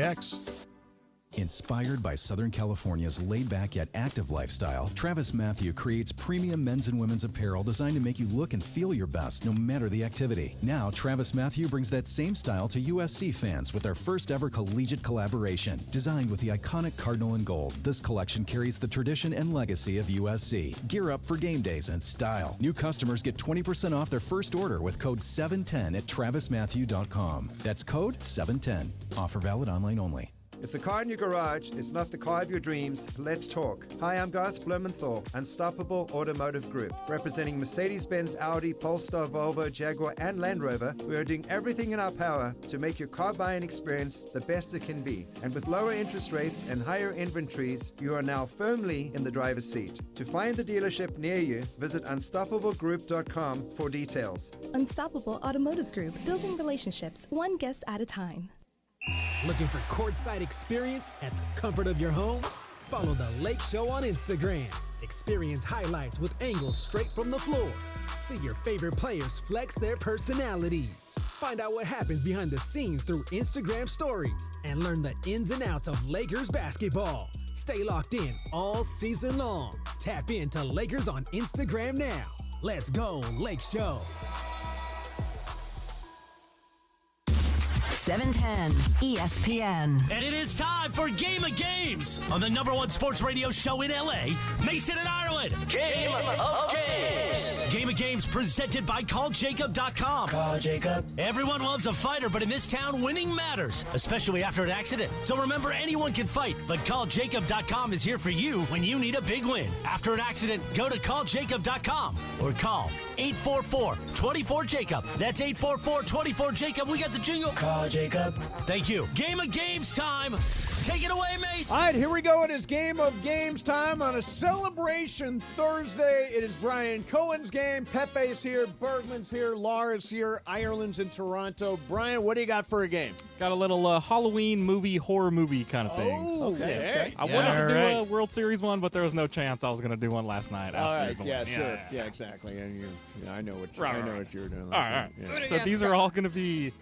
Inspired by Southern California's laid-back yet active lifestyle, Travis Mathew creates premium men's and women's apparel designed to make you look and feel your best no matter the activity. Now, Travis Mathew brings that same style to USC fans with their first ever collegiate collaboration. Designed with the iconic Cardinal and Gold, this collection carries the tradition and legacy of USC. Gear up for game days and style. New customers get 20% off their first order with code 710 at travismathew.com. That's code 710. Offer valid online only. If the car in your garage is not the car of your dreams, let's talk. Hi, I'm Garth Blumenthal, Unstoppable Automotive Group. Representing Mercedes-Benz, Audi, Polestar, Volvo, Jaguar, and Land Rover, we are doing everything in our power to make your car buying experience the best it can be. And with lower interest rates and higher inventories, you are now firmly in the driver's seat. To find the dealership near you, visit unstoppablegroup.com for details. Unstoppable Automotive Group, building relationships one guest at a time. Looking for courtside experience at the comfort of your home? Follow The Lake Show on Instagram. Experience highlights with angles straight from the floor. See your favorite players flex their personalities. Find out what happens behind the scenes through Instagram stories and learn the ins and outs of Lakers basketball. Stay locked in all season long. Tap into Lakers on Instagram now. Let's go, Lake Show. 710 ESPN. And it is time for Game of Games on the #1 sports radio show in LA, Mason and Ireland. Game of Games. Game of Games presented by CallJacob.com. Call Jacob. Everyone loves a fighter, but in this town, winning matters, especially after an accident. So remember, anyone can fight, but CallJacob.com is here for you when you need a big win. After an accident, go to CallJacob.com or call 844-24-JACOB. That's 844-24-JACOB. We got the jingle. Call Jacob. Thank you. Game of Games time. Take it away, Mace. All right, here we go. It is Game of Games time on a celebration Thursday. It is Brian Cohen's game. Pepe's here. Bergman's here. Laura's here. Ireland's in Toronto. Brian, what do you got for a game? Got a little Halloween movie, horror movie kind of thing. Oh, okay. I wanted to do a World Series one, but there was no chance I was going to do one last night. All right, after yeah, sure. Yeah, exactly. And I know what you're doing. All right. Yeah. So these are all going to be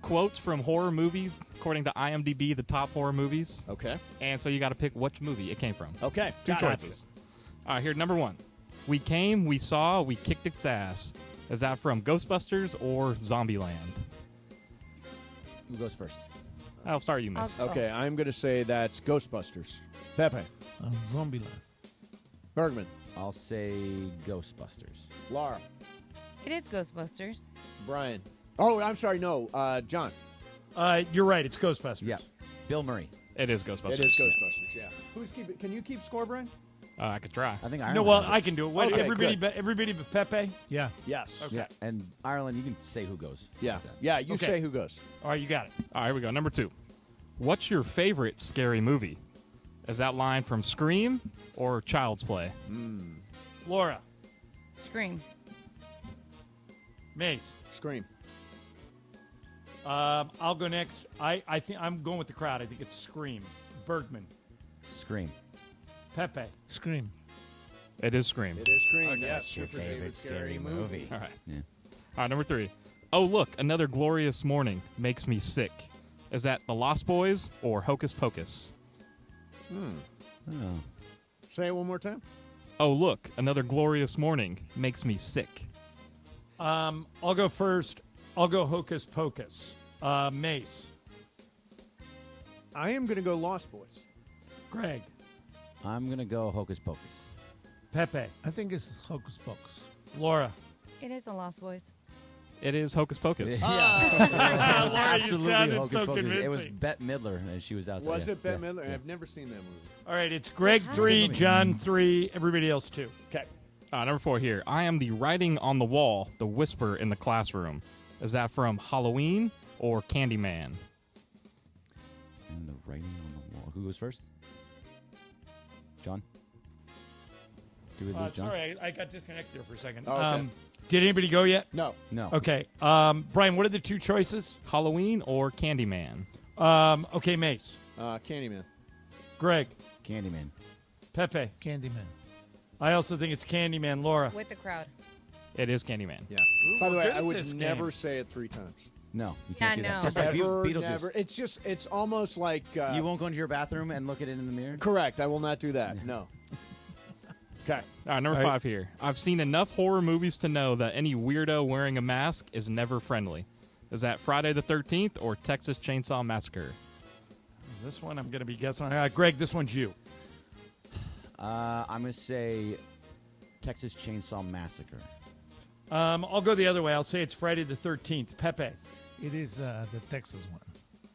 quotes from horror movies, according to IMDb, the top horror movies. Okay. And so you got to pick which movie it came from. Okay. Two choices. All right, here, number 1. We came, we saw, we kicked its ass. Is that from Ghostbusters or Zombieland? Who goes first? I'll start you, miss. Okay, I'm going to say that's Ghostbusters. Pepe. Zombieland. Bergman. I'll say Ghostbusters. Laura. It is Ghostbusters. Brian. Oh, I'm sorry. No, John. You're right. It's Ghostbusters. Yeah. Bill Murray. It is Ghostbusters. It is Ghostbusters. Yeah. Can you keep score, Brian? I could try. I think No, Ireland well, has it. I can do it. What, Okay, everybody, good. everybody but Pepe? Yeah. Yes. Okay. Yeah, and Ireland, you can say who goes. Yeah. Yeah. You Okay. say who goes. All right, you got it. All right, here we go. Number 2. What's your favorite scary movie? Is that line from Scream or Child's Play? Laura. Scream. Mace. Scream. I'll go next. I think I'm going with the crowd. I think it's Scream. Bergman. Scream. Pepe. Scream. It is Scream. It is Scream. Okay. Yes. Your favorite scary movie. All right. Yeah. All right, number 3. Oh, look, another glorious morning makes me sick. Is that The Lost Boys or Hocus Pocus? Oh. Say it one more time. Oh, look, another glorious morning makes me sick. I'll go first. I'll go Hocus Pocus. Mace. I am going to go Lost Boys. Greg. I'm going to go Hocus Pocus. Pepe. I think it's Hocus Pocus. Laura. It is the Lost Boys. It is Hocus Pocus. Yeah. Laura, It was you absolutely sounded Hocus so Pocus. It was convincing. Bette Midler, and she was outside. Was yeah. it Bette Yeah. Midler? Yeah. I've never seen that movie. All right, it's Greg Wow. 3, John 3, everybody else 2. Okay. Number 4 here. I am the writing on the wall, the whisper in the classroom. Is that from Halloween or Candyman? And the writing on the wall. Who goes first? John? Do we lose John? Sorry, I got disconnected there for a second. Oh, okay. Did anybody go yet? No. No. Okay. Brian, what are the 2 choices? Halloween or Candyman? Okay, Mace. Candyman. Greg. Candyman. Pepe. Candyman. I also think it's Candyman. Laura. With the crowd. It is Candyman. Yeah. By the way, good I at would this never game. say it 3 times. No, you Yeah, can't do no. that. Just like Never, Beetlejuice. never. It's almost like. You won't go into your bathroom and look at it in the mirror? Correct. I will not do that. No. Okay. All right, number 5 here. I've seen enough horror movies to know that any weirdo wearing a mask is never friendly. Is that Friday the 13th or Texas Chainsaw Massacre? This one I'm going to be guessing. Greg, this one's you. I'm going to say Texas Chainsaw Massacre. I'll go the other way. I'll say it's Friday the 13th. Pepe. It is the Texas one.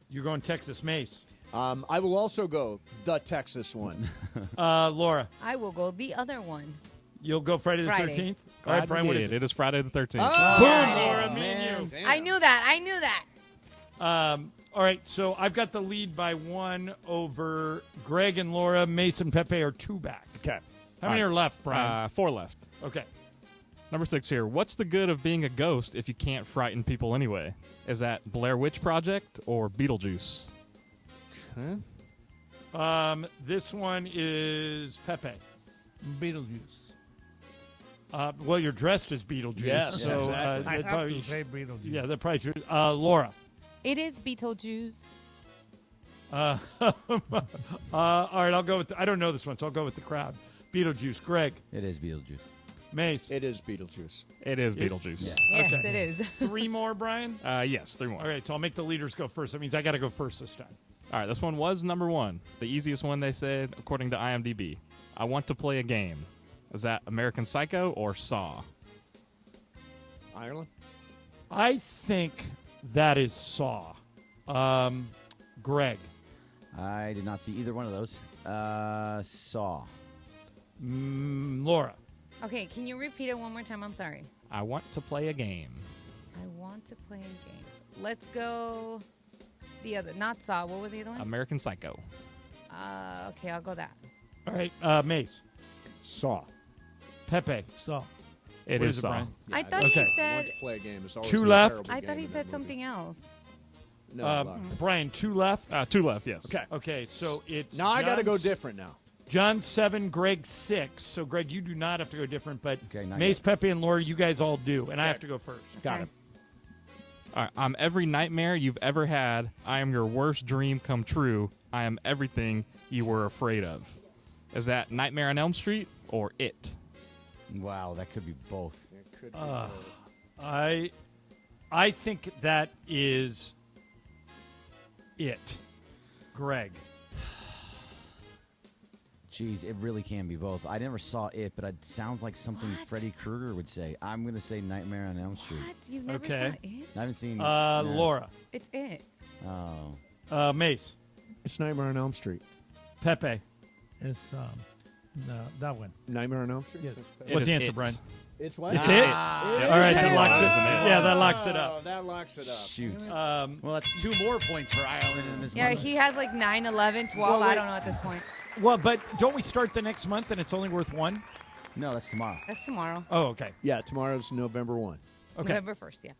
You're going Texas. Mace. I will also go the Texas one. Laura. I will go the other one. You'll go Friday the Friday. 13th? All right, Brian, what is it? It is Friday the 13th. Boom, Laura, me and you. I knew that. All right, so I've got the lead by 1 over Greg and Laura. Mace and Pepe are 2 back. Okay. How many are left, Brian? 4 left. Okay. Number 6 here. What's the good of being a ghost if you can't frighten people anyway? Is that Blair Witch Project or Beetlejuice? This one is Pepe. Beetlejuice. Well, you're dressed as Beetlejuice. Yes, so, exactly. that I have probably to say Beetlejuice. Yeah, that probably true. Laura. It is Beetlejuice. All right, I'll go with I don't know this one, so I'll go with the crowd. Beetlejuice. Greg. It is Beetlejuice. Mace. It is Beetlejuice. It is Beetlejuice. Yes, Okay. it is. 3 more, Brian? Yes, 3 more. All right, so I'll make the leaders go first. That means I got to go first this time. All right, this one was number 1. The easiest one, they said, according to IMDb. I want to play a game. Is that American Psycho or Saw? Ireland? I think that is Saw. Greg. I did not see either one of those. Saw. Laura. Okay, can you repeat it one more time? I'm sorry. I want to play a game. I want to play a game. Let's go the other. Not Saw. What was the other one? American Psycho. Okay, I'll go that. All right, Mace. Saw. Pepe. Saw. It What is is it, Saw. Brian? I thought Okay. he I said. want to play a game. It's always 2 a left. terrible I game thought he in that said movie. something else. No. Brian, 2 left. 2 left, yes. Okay. Okay, so it's Now I got to go John's- different now. John 7, Greg 6. So, Greg, you do not have to go different, but Okay, not Mace, yet. Pepe, and Laura, you guys all do, and I have to go first. Got it. All right, I'm every nightmare you've ever had. I am your worst dream come true. I am everything you were afraid of. Is that Nightmare on Elm Street or It? Wow, that could be both. It could be I think that is it. Greg. Jeez, it really can be both. I never saw it, but it sounds like something Freddy Krueger would say. I'm going to say Nightmare on Elm Street. What? You've never saw Okay. it? I haven't seen Laura. It's it. Oh. Mace. It's Nightmare on Elm Street. Pepe. It's that one. Nightmare on Elm Street? Yes. What's the answer, Brian? It's what? It's it. All right, that locks it. Yeah, that locks it up. Oh, that locks it up. Shoot. Um, well, that's 2 more points for Ireland in this Yeah, month. he has like 9, 11, 12. Well, I wait. don't know at this point. Well, but don't we start the next month and it's only worth 1? No, that's tomorrow. That's tomorrow. Oh, okay. Yeah, tomorrow's November 1. Okay. November 1st, yeah.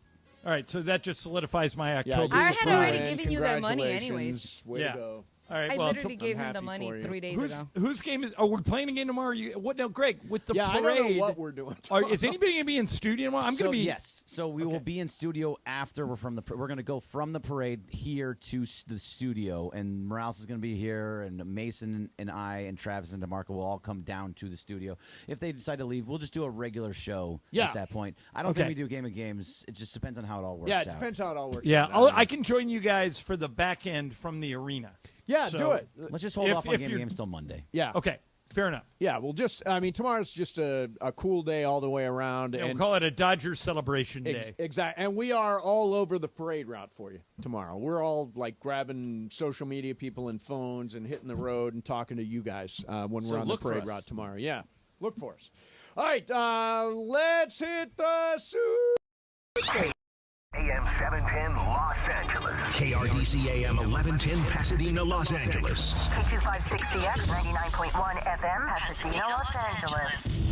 All right, so that just solidifies my October. I had supply. already given you the money anyways. Way to go. All right, I well, literally gave him the money 3 days ago. Whose game is? Oh, we're playing again tomorrow. What now, Greg? With the Yeah, parade, I don't know what we're doing tomorrow. Is anybody going to be in studio tomorrow? I'm going to be. Yes. So we will be in studio after we're going to go from the parade here to the studio, and Morales is going to be here, and Mason and I and Travis and DeMarco will all come down to the studio. If they decide to leave, we'll just do a regular show at that point. I don't think we do Game of Games. It just depends on how it all works out. Yeah, it depends how it all works Yeah, out. I can join you guys for the back end from the arena. Yeah, So do it. Let's just hold off on Game of Games till Monday. Yeah. Okay, fair enough. Yeah, well, tomorrow's just a cool day all the way around. Yeah, and we'll call it a Dodgers celebration day. Exactly. And we are all over the parade route for you tomorrow. We're all like grabbing social media people and phones and hitting the road and talking to you guys when we're on the parade route tomorrow. Yeah, look for us. All right, let's hit the suit. AM 710 Los Angeles. KRDC AM 1110 Pasadena, Los Angeles. K256CX 99.1 FM Pasadena, Los Angeles.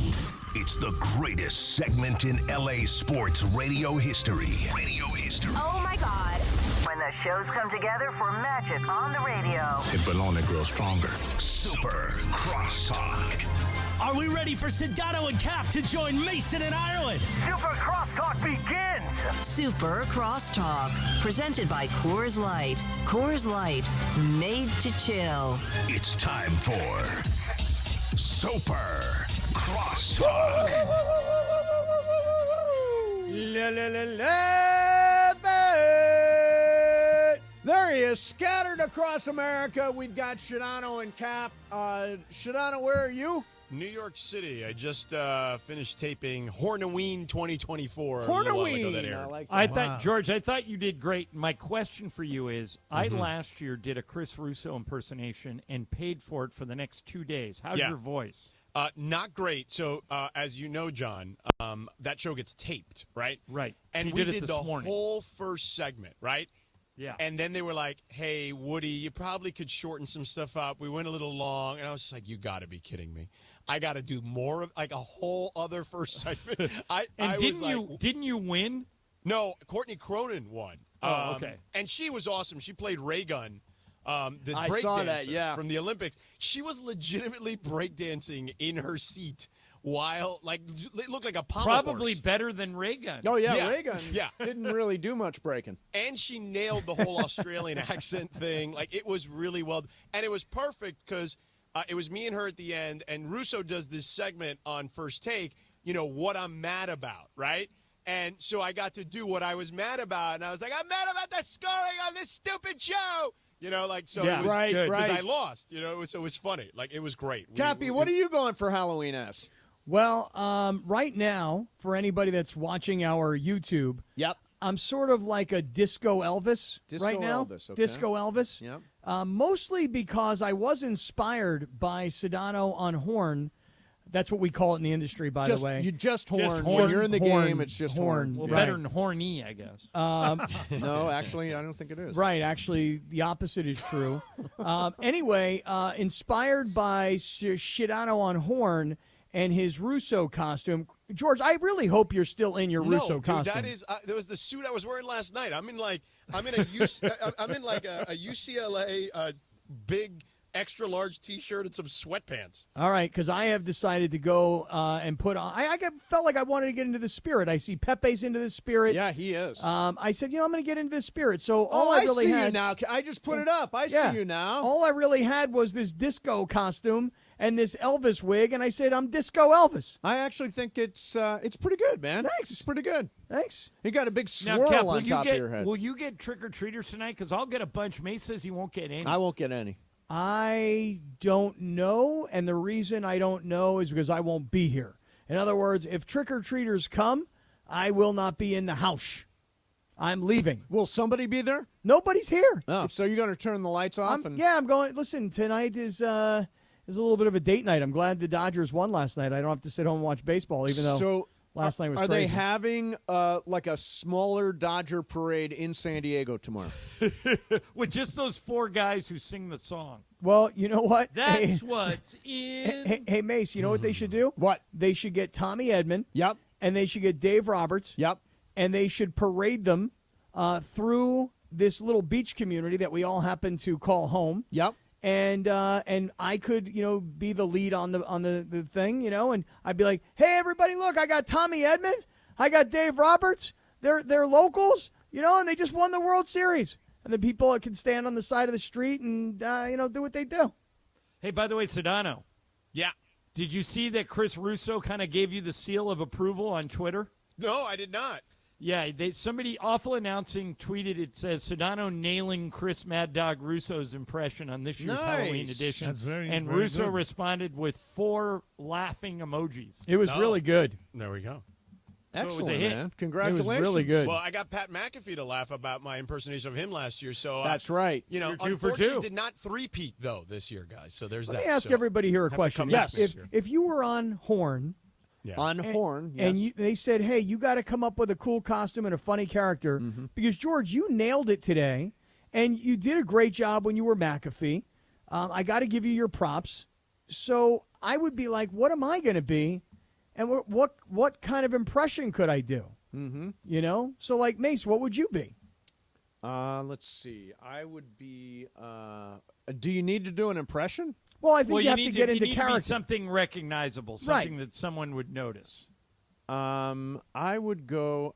It's the greatest segment in LA sports radio history. Oh my God. When the shows come together for magic on the radio. It will only grow stronger. Super Crosstalk. Are we ready for Sedano and Cap to join Mason and Ireland? Super Crosstalk begins. Super Crosstalk. Presented by Coors Light. Coors Light. Made to chill. It's time for Super Crosstalk. There he is, scattered across America. We've got Sedano and Cap. Sedano, where are you? New York City. I just finished taping Hornoween 2024. Hornoween. I thought, George, I thought you did great. My question for you is, I last year did a Chris Russo impersonation and paid for it for the next 2 days. How's your voice? Not great. So, as you know, John, that show gets taped, right? Right. And She we did it did this the morning. whole first segment, right? Yeah. And then they were like, hey, Woody, you probably could shorten some stuff up. We went a little long. And I was just like, you got to be kidding me. I got to do more of like a whole other first segment. Didn't you win? No, Courtney Cronin won. Oh, okay. And she was awesome. She played Ray Gun, the I break saw dancer that, yeah. from the Olympics. She was legitimately breakdancing in her seat while, like, it looked like a pommel Probably horse. better than Reagan. Oh, yeah, Yeah. Reagan didn't really do much breaking. And she nailed the whole Australian accent thing. Like, it was really well. And it was perfect because it was me and her at the end, and Russo does this segment on First Take, what I'm mad about, right? And so I got to do what I was mad about, and I was like, I'm mad about the scoring on this stupid show. It was right. because I lost. It was funny. Like, it was great. Cappy, what are you going for Halloween as? Well, right now, for anybody that's watching our YouTube, I'm sort of like a Disco Elvis right now. Elvis, okay. Disco Elvis. Yep. Mostly because I was inspired by Sedano on horn. That's what we call it in the industry, by the way. You just horn. horn. When you're in the Horn. game, it's just horn. Well, Right. better than horny, I guess. No, actually, I don't think it is. Right, actually, the opposite is true. Anyway, inspired by Sedano on horn and his Russo costume. George, I really hope you're still in your Russo dude, costume. that was the suit I was wearing last night. I'm in like a UCLA big extra large T-shirt and some sweatpants. All right, because I have decided to go and put on. Felt like I wanted to get into the spirit. I see Pepe's into the spirit. Yeah, he is. I said, I'm going to get into the spirit. So all I I really see had you now. I just put it up. I see you now. All I really had was this disco costume and this Elvis wig, and I said, I'm Disco Elvis. I actually think it's pretty good, man. Thanks. It's pretty good. Thanks. You got a big Now, swirl Cap, on top of your head. Will you get trick-or-treaters tonight? Because I'll get a bunch. May says he won't get any. I won't get any. I don't know, and the reason I don't know is because I won't be here. In other words, if trick-or-treaters come, I will not be in the house. I'm leaving. Will somebody be there? Nobody's here. Oh, so you're going to turn the lights off? I'm going. Listen, tonight is a little bit of a date night. I'm glad the Dodgers won last night. I don't have to sit home and watch baseball, even though last night was crazy. Are they having like a smaller Dodger parade in San Diego tomorrow? With just those 4 guys who sing the song. Well, you know what? That's what's in. Hey, Mace, you know what they should do? What? They should get Tommy Edman. Yep. And they should get Dave Roberts. Yep. And they should parade them through this little beach community that we all happen to call home. Yep. And I could, be the lead on the thing, and I'd be like, hey, everybody, look, I got Tommy Edman. I got Dave Roberts. They're locals, and they just won the World Series. And the people can stand on the side of the street and, do what they do. Hey, by the way, Sedano. Yeah. Did you see that Chris Russo kind of gave you the seal of approval on Twitter? No, I did not. Yeah, somebody awful announcing tweeted, it says, Sedano nailing Chris Mad Dog Russo's impression on this year's Halloween edition. That's very Russo good. responded with 4 laughing emojis. It was really good. There we go. Excellent, man. It Congratulations. was really good. Well, I got Pat McAfee to laugh about my impersonation of him last year. So that's right. You're 2 for 2. Unfortunately, did not three-peat, though, this year, guys. So there's Let that. me ask So everybody here a have to question. come back next year. If you were on Horn... Yeah. On Horn, yes. And they said, hey, you got to come up with a cool costume and a funny character. Mm-hmm. Because, George, you nailed it today. And you did a great job when you were McAfee. I got to give you your props. So I would be like, what am I going to be? And what kind of impression could I do? Mm-hmm. So, like, Mace, what would you be? Let's see. I would be do you need to do an impression? Well, I think you have need to get into you need character. To be something recognizable, something that someone would notice. I would go.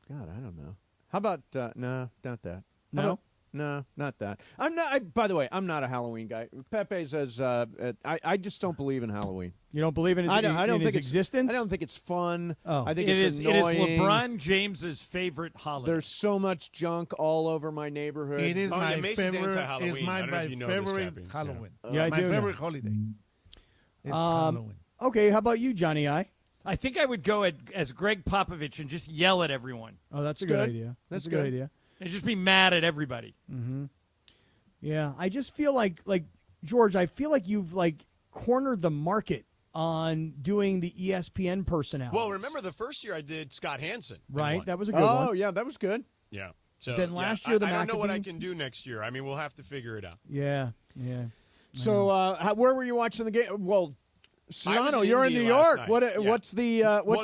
God, I don't know. How about no, not that. No? How about- no, not that. I'm not. By the way, I'm not a Halloween guy. Pepe says I just don't believe in Halloween. You don't believe in its, I don't think its existence? I don't think it's fun. Oh. I think It it's is annoying. LeBron James's favorite holiday. There's so much junk all over my neighborhood. It is my Macy's favorite. anti-Halloween. It's my I don't know if you know this, favorite Cappy. Halloween. Yeah, I my do know. favorite holiday. It's Halloween. Okay, how about you, Johnny I? I think I would go as Greg Popovich and just yell at everyone. Oh, that's a Good. good idea. That's a good good. idea. And just be mad at everybody. Mm-hmm. Yeah, I just feel like George, I feel like you've cornered the market on doing the ESPN personality. Well, remember the first year I did Scott Hansen. Right, that was a good one. Oh yeah, that was good. Yeah. So Then last year, the I don't know what I McAfee- can do next year. I mean, we'll have to figure it out. Yeah. So where were you watching the game? Well, I was Solano, in you're in Indy New last York. night. What? Yeah. What's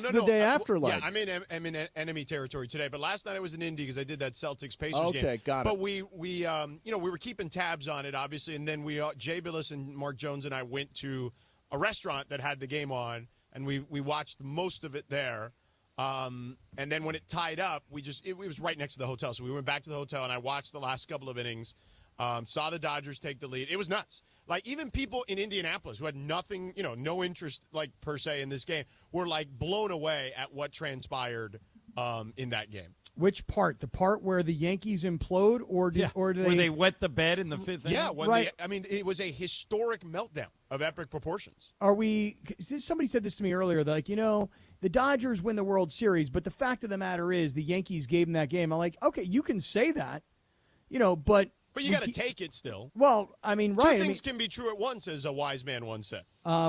the day after like? Yeah, I'm in enemy territory today. But last night I was in Indy because I did that Celtics Pacers game. Okay, got it. But we were keeping tabs on it obviously, and then Jay Billis and Mark Jones and I went to a restaurant that had the game on, and we watched most of it there. And then when it tied up, it was right next to the hotel, so we went back to the hotel and I watched the last couple of innings. Saw the Dodgers take the lead. It was nuts. Like, even people in Indianapolis who had nothing, no interest, per se, in this game, were, blown away at what transpired in that game. Which part? The part where the Yankees implode, or do Where they they wet the bed in the fifth inning? Yeah, Right. it was a historic meltdown of epic proportions. Are we? Somebody said this to me earlier. They're like, the Dodgers win the World Series, but the fact of the matter is, the Yankees gave them that game. I'm like, okay, you can say that, but. But you got to take it still. Well, I mean, right. Two things can be true at once, as a wise man once said.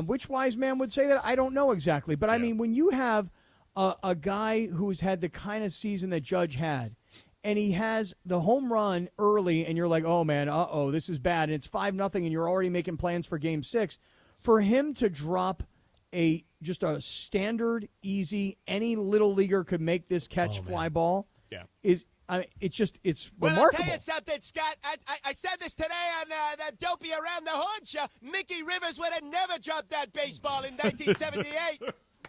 Which wise man would say that? I don't know exactly. But, I mean, when you have a guy who's had the kind of season that Judge had, and he has the home run early, and you're like, oh, man, this is bad, and it's 5-0, and you're already making plans for Game 6, for him to drop just a standard, easy, any little leaguer could make this catch fly ball is – it's remarkable. Well, I'll tell you something, Scott. I said this today on the Dopey Around the Horn show. Mickey Rivers would have never dropped that baseball in 1978.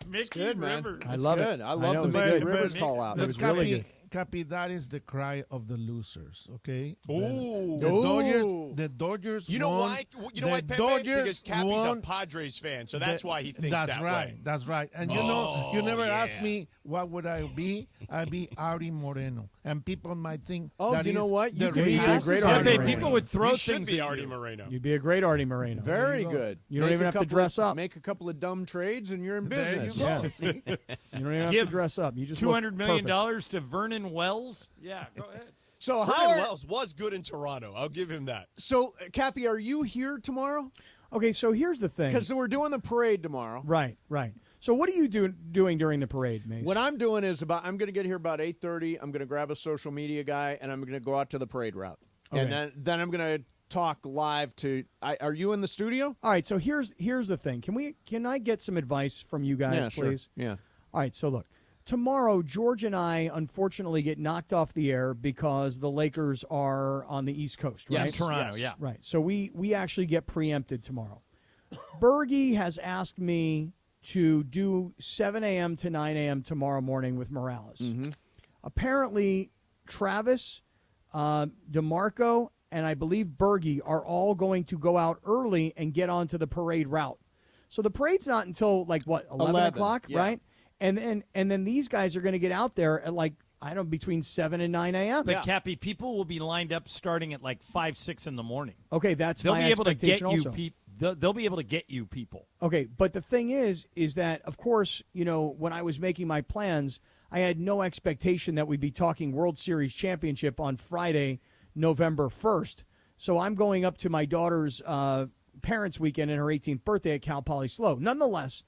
Mickey good, man. Rivers. That's love good. it. I I love know, the it was Mickey good. Rivers call out. It was really good. Cappy, that is the cry of the losers. Okay. Ooh. The Dodgers. You know won. why? You know why, The Pepe? Dodgers Because Cappy's won. a Padres fan, so that's why he thinks That's that right. way. That's right. And you never asked me what would I be. I'd be Ari Moreno. and people might think. Oh, that you know is what? You the could be real a great Artie Pepe, Moreno. people would throw You should things be at Artie you. Moreno. You'd be a great Artie Moreno. Very good. You don't even have to dress up. Make a couple of dumb trades, and you're in There business. you go. Yeah. See? You don't even have Give to dress up. You just $200 million perfect. to Vernon Wells. Yeah, go ahead. So Brian Wells was good in Toronto. I'll give him that. So, Cappy, are you here tomorrow? Okay, so here's the thing. Because we're doing the parade tomorrow. Right. So what are you doing during the parade, Mace? What I'm doing is I'm going to get here about 8:30. I'm going to grab a social media guy, and I'm going to go out to the parade route. Okay. And then I'm going to talk live to. Are you in the studio? All right. So here's the thing. Can I get some advice from you guys, Yeah, sure. please? Yeah. All right. So look, tomorrow George and I unfortunately get knocked off the air because the Lakers are on the East Coast, right? Yes, Toronto. Yes. Yeah. Right. So we actually get preempted tomorrow. Bergie has asked me to do 7 a.m. to 9 a.m. tomorrow morning with Morales. Mm-hmm. Apparently, Travis, DeMarco, and I believe Bergie are all going to go out early and get onto the parade route. So the parade's not until, 11 o'clock, yeah. right? And then these guys are going to get out there at between 7 and 9 a.m. But, Cappy, people will be lined up starting at 5, 6 in the morning. Okay, that's They'll my be able to get expectation you also. They'll be able to get you people. Okay, but the thing is that, of course, when I was making my plans, I had no expectation that we'd be talking World Series championship on Friday, November 1st. So I'm going up to my daughter's parents' weekend and her 18th birthday at Cal Poly SLO. Nonetheless,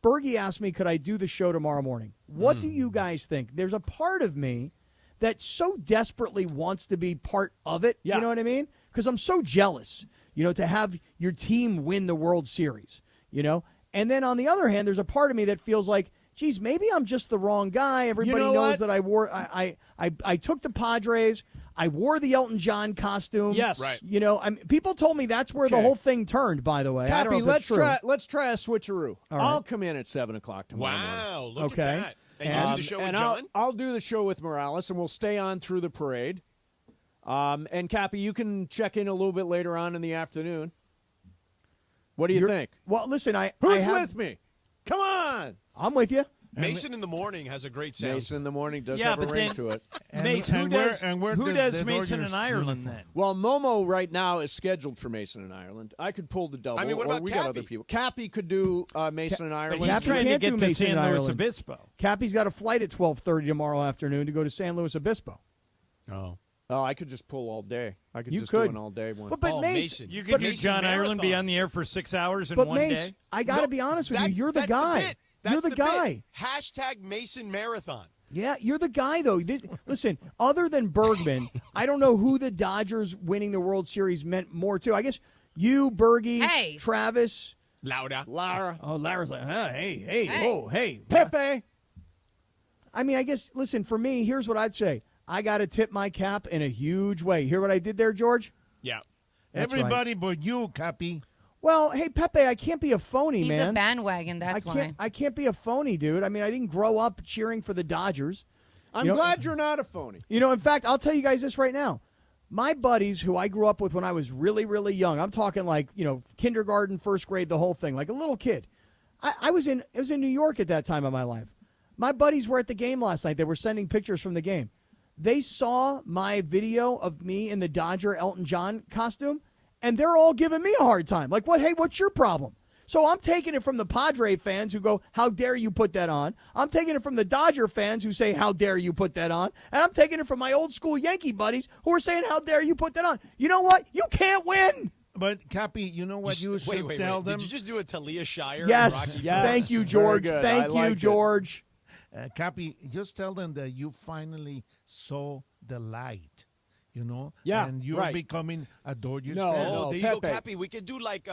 Bergie asked me, could I do the show tomorrow morning? What do you guys think? There's a part of me that so desperately wants to be part of it. Yeah. You know what I mean? Because I'm so jealous, to have your team win the World Series, And then on the other hand, there's a part of me that feels like, geez, maybe I'm just the wrong guy. Everybody know knows what? that I wore I took the Padres. I wore the Elton John costume. Yes. Right. People told me that's where the Okay. whole thing turned, by the way. I don't Cappy, know if that's true. let's try a switcheroo. All right. I'll come in at 7 o'clock tomorrow morning. Wow, look Okay. at that. And you do the show with and John? I'll do the show with Morales, and we'll stay on through the parade. And Cappy, you can check in a little bit later on in the afternoon. What do you think? Well, listen, Who's with me? Come on. I'm with you. Mason in the Morning has a great sound. Mason in the Morning does Yeah, have a but ring then- to it. Mace, who does Mason Dodgers in Ireland uniform? then? Well, Momo right now is scheduled for Mason in Ireland. I could pull the double. I mean, what or about we got Cappy? other people. Cappy could do Mason in But Ireland. he's Cappy trying to can't get do to Mason San in Luis Ireland. Obispo. Cappy's got a flight at 12:30 tomorrow afternoon to go to San Luis Obispo. Oh. Oh, I could just pull all day. I could You just could. do an all day one. But Mace, Mason. You could But do Mason John Ireland, be Marathon. on the air for 6 hours in but one Mace, day. I got to be honest with you. You're the that's guy. bit. You're That's the guy. bit. Hashtag Mason Marathon. Yeah, you're the guy, though. Listen, other than Bergman, I don't know who the Dodgers winning the World Series meant more to. I guess you, Bergie, Hey. Travis. Lara. Oh, Lara's like, hey, whoa, hey. Pepe. I mean, I guess, listen, for me, here's what I'd say. I got to tip my cap in a huge way. Hear what I did there, George? Yeah. That's right. Everybody but you, Cappy. Well, hey, Pepe, I can't be a phony, He's man. a bandwagon. That's why. I can't be a phony, dude. I mean, I didn't grow up cheering for the Dodgers. I'm glad you're not a phony. In fact, I'll tell you guys this right now. My buddies who I grew up with when I was really, really young, I'm talking kindergarten, first grade, the whole thing, like a little kid. I was in New York at that time of my life. My buddies were at the game last night. They were sending pictures from the game. They saw my video of me in the Dodger Elton John costume, and they're all giving me a hard time. Like, what? Hey, what's your problem? So I'm taking it from the Padre fans who go, how dare you put that on? I'm taking it from the Dodger fans who say, how dare you put that on? And I'm taking it from my old school Yankee buddies who are saying, how dare you put that on? You know what? You can't win. But, Cappy, you know what you should tell them? Did you just do a Talia Shire? Yes. Rocky Thank you, George. Very good. Thank I you, liked it. George. Cappy, just tell them that you finally saw the light, Yeah, and you're right. becoming a Dodgers No, fan. Oh, there you go, Pepe. Cappy. We could do like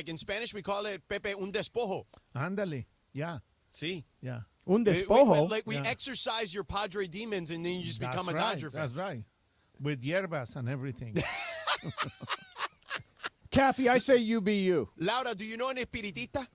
in Spanish, we call it Pepe un despojo. Ándale, yeah, See? yeah. Un despojo. We exercise your Padre demons and then you just become a right, Dodger fan. That's right, with hierbas and everything. Cappy, I say you be you. Laura, do you know an espiritista?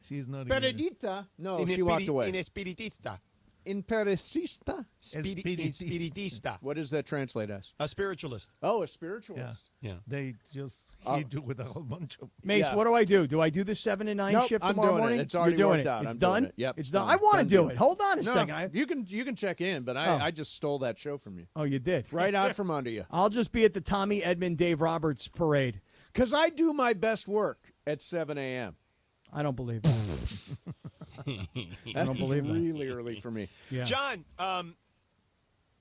She's not even. Benedita? No, she walked away. In espiritista. Imperecista? Espiritista. What does that translate as? A spiritualist. Oh, a spiritualist. Yeah. They just hit you with a whole bunch of. Mace, Yeah. what do I do? Do I do the 7 to 9 Nope, shift I'm tomorrow doing it. morning? It's already You're doing worked it. out. It's I'm done. doing it. Yep, it's it's done. done. I want to Done do deal. it. Hold on a No, second. you can check in, but Oh. I just stole that show from you. Oh, you did. Right out from under you. I'll just be at the Tommy Edmond Dave Roberts parade. Because I do my best work at 7 a.m. I don't believe that. I don't believe that. Really early for me. Yeah. John,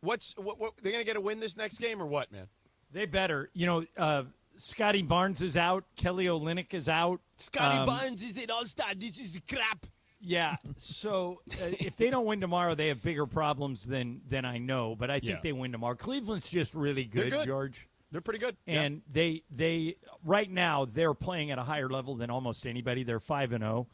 what they're going to get a win this next game or what, man? They better. Scotty Barnes is out. Kelly Olynyk is out. Scotty Barnes is an all-star. This is crap. Yeah. So if they don't win tomorrow, they have bigger problems than I know. But I think they win tomorrow. Cleveland's just really good, George. They're pretty good. And they right now they're playing at a higher level than almost anybody. They're 5-0.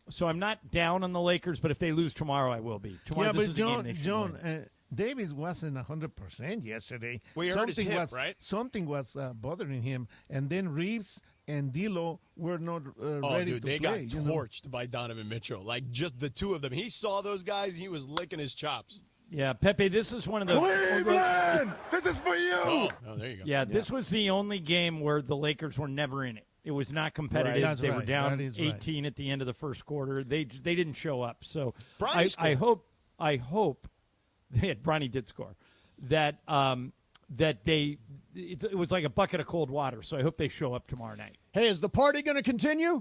So I'm not down on the Lakers, but if they lose tomorrow, I will be. Tomorrow, this is a game they should win. Davis wasn't 100% yesterday. Well, you heard his hip, right? Something was bothering him, and then Reeves and D'Lo were not ready Oh, dude, to they play. got torched by Donovan Mitchell. Like, just the two of them. He saw those guys, and he was licking his chops. Yeah, Pepe, this is one of the Cleveland, this is for you. Oh, there you go. Yeah, this was the only game where the Lakers were never in it. It was not competitive. Right. They were Right. down That is 18 at the end of the first quarter. They didn't show up. So Bronny I scored. hope Bronny did score. That it was like a bucket of cold water. So I hope they show up tomorrow night. Hey, is the party going to continue?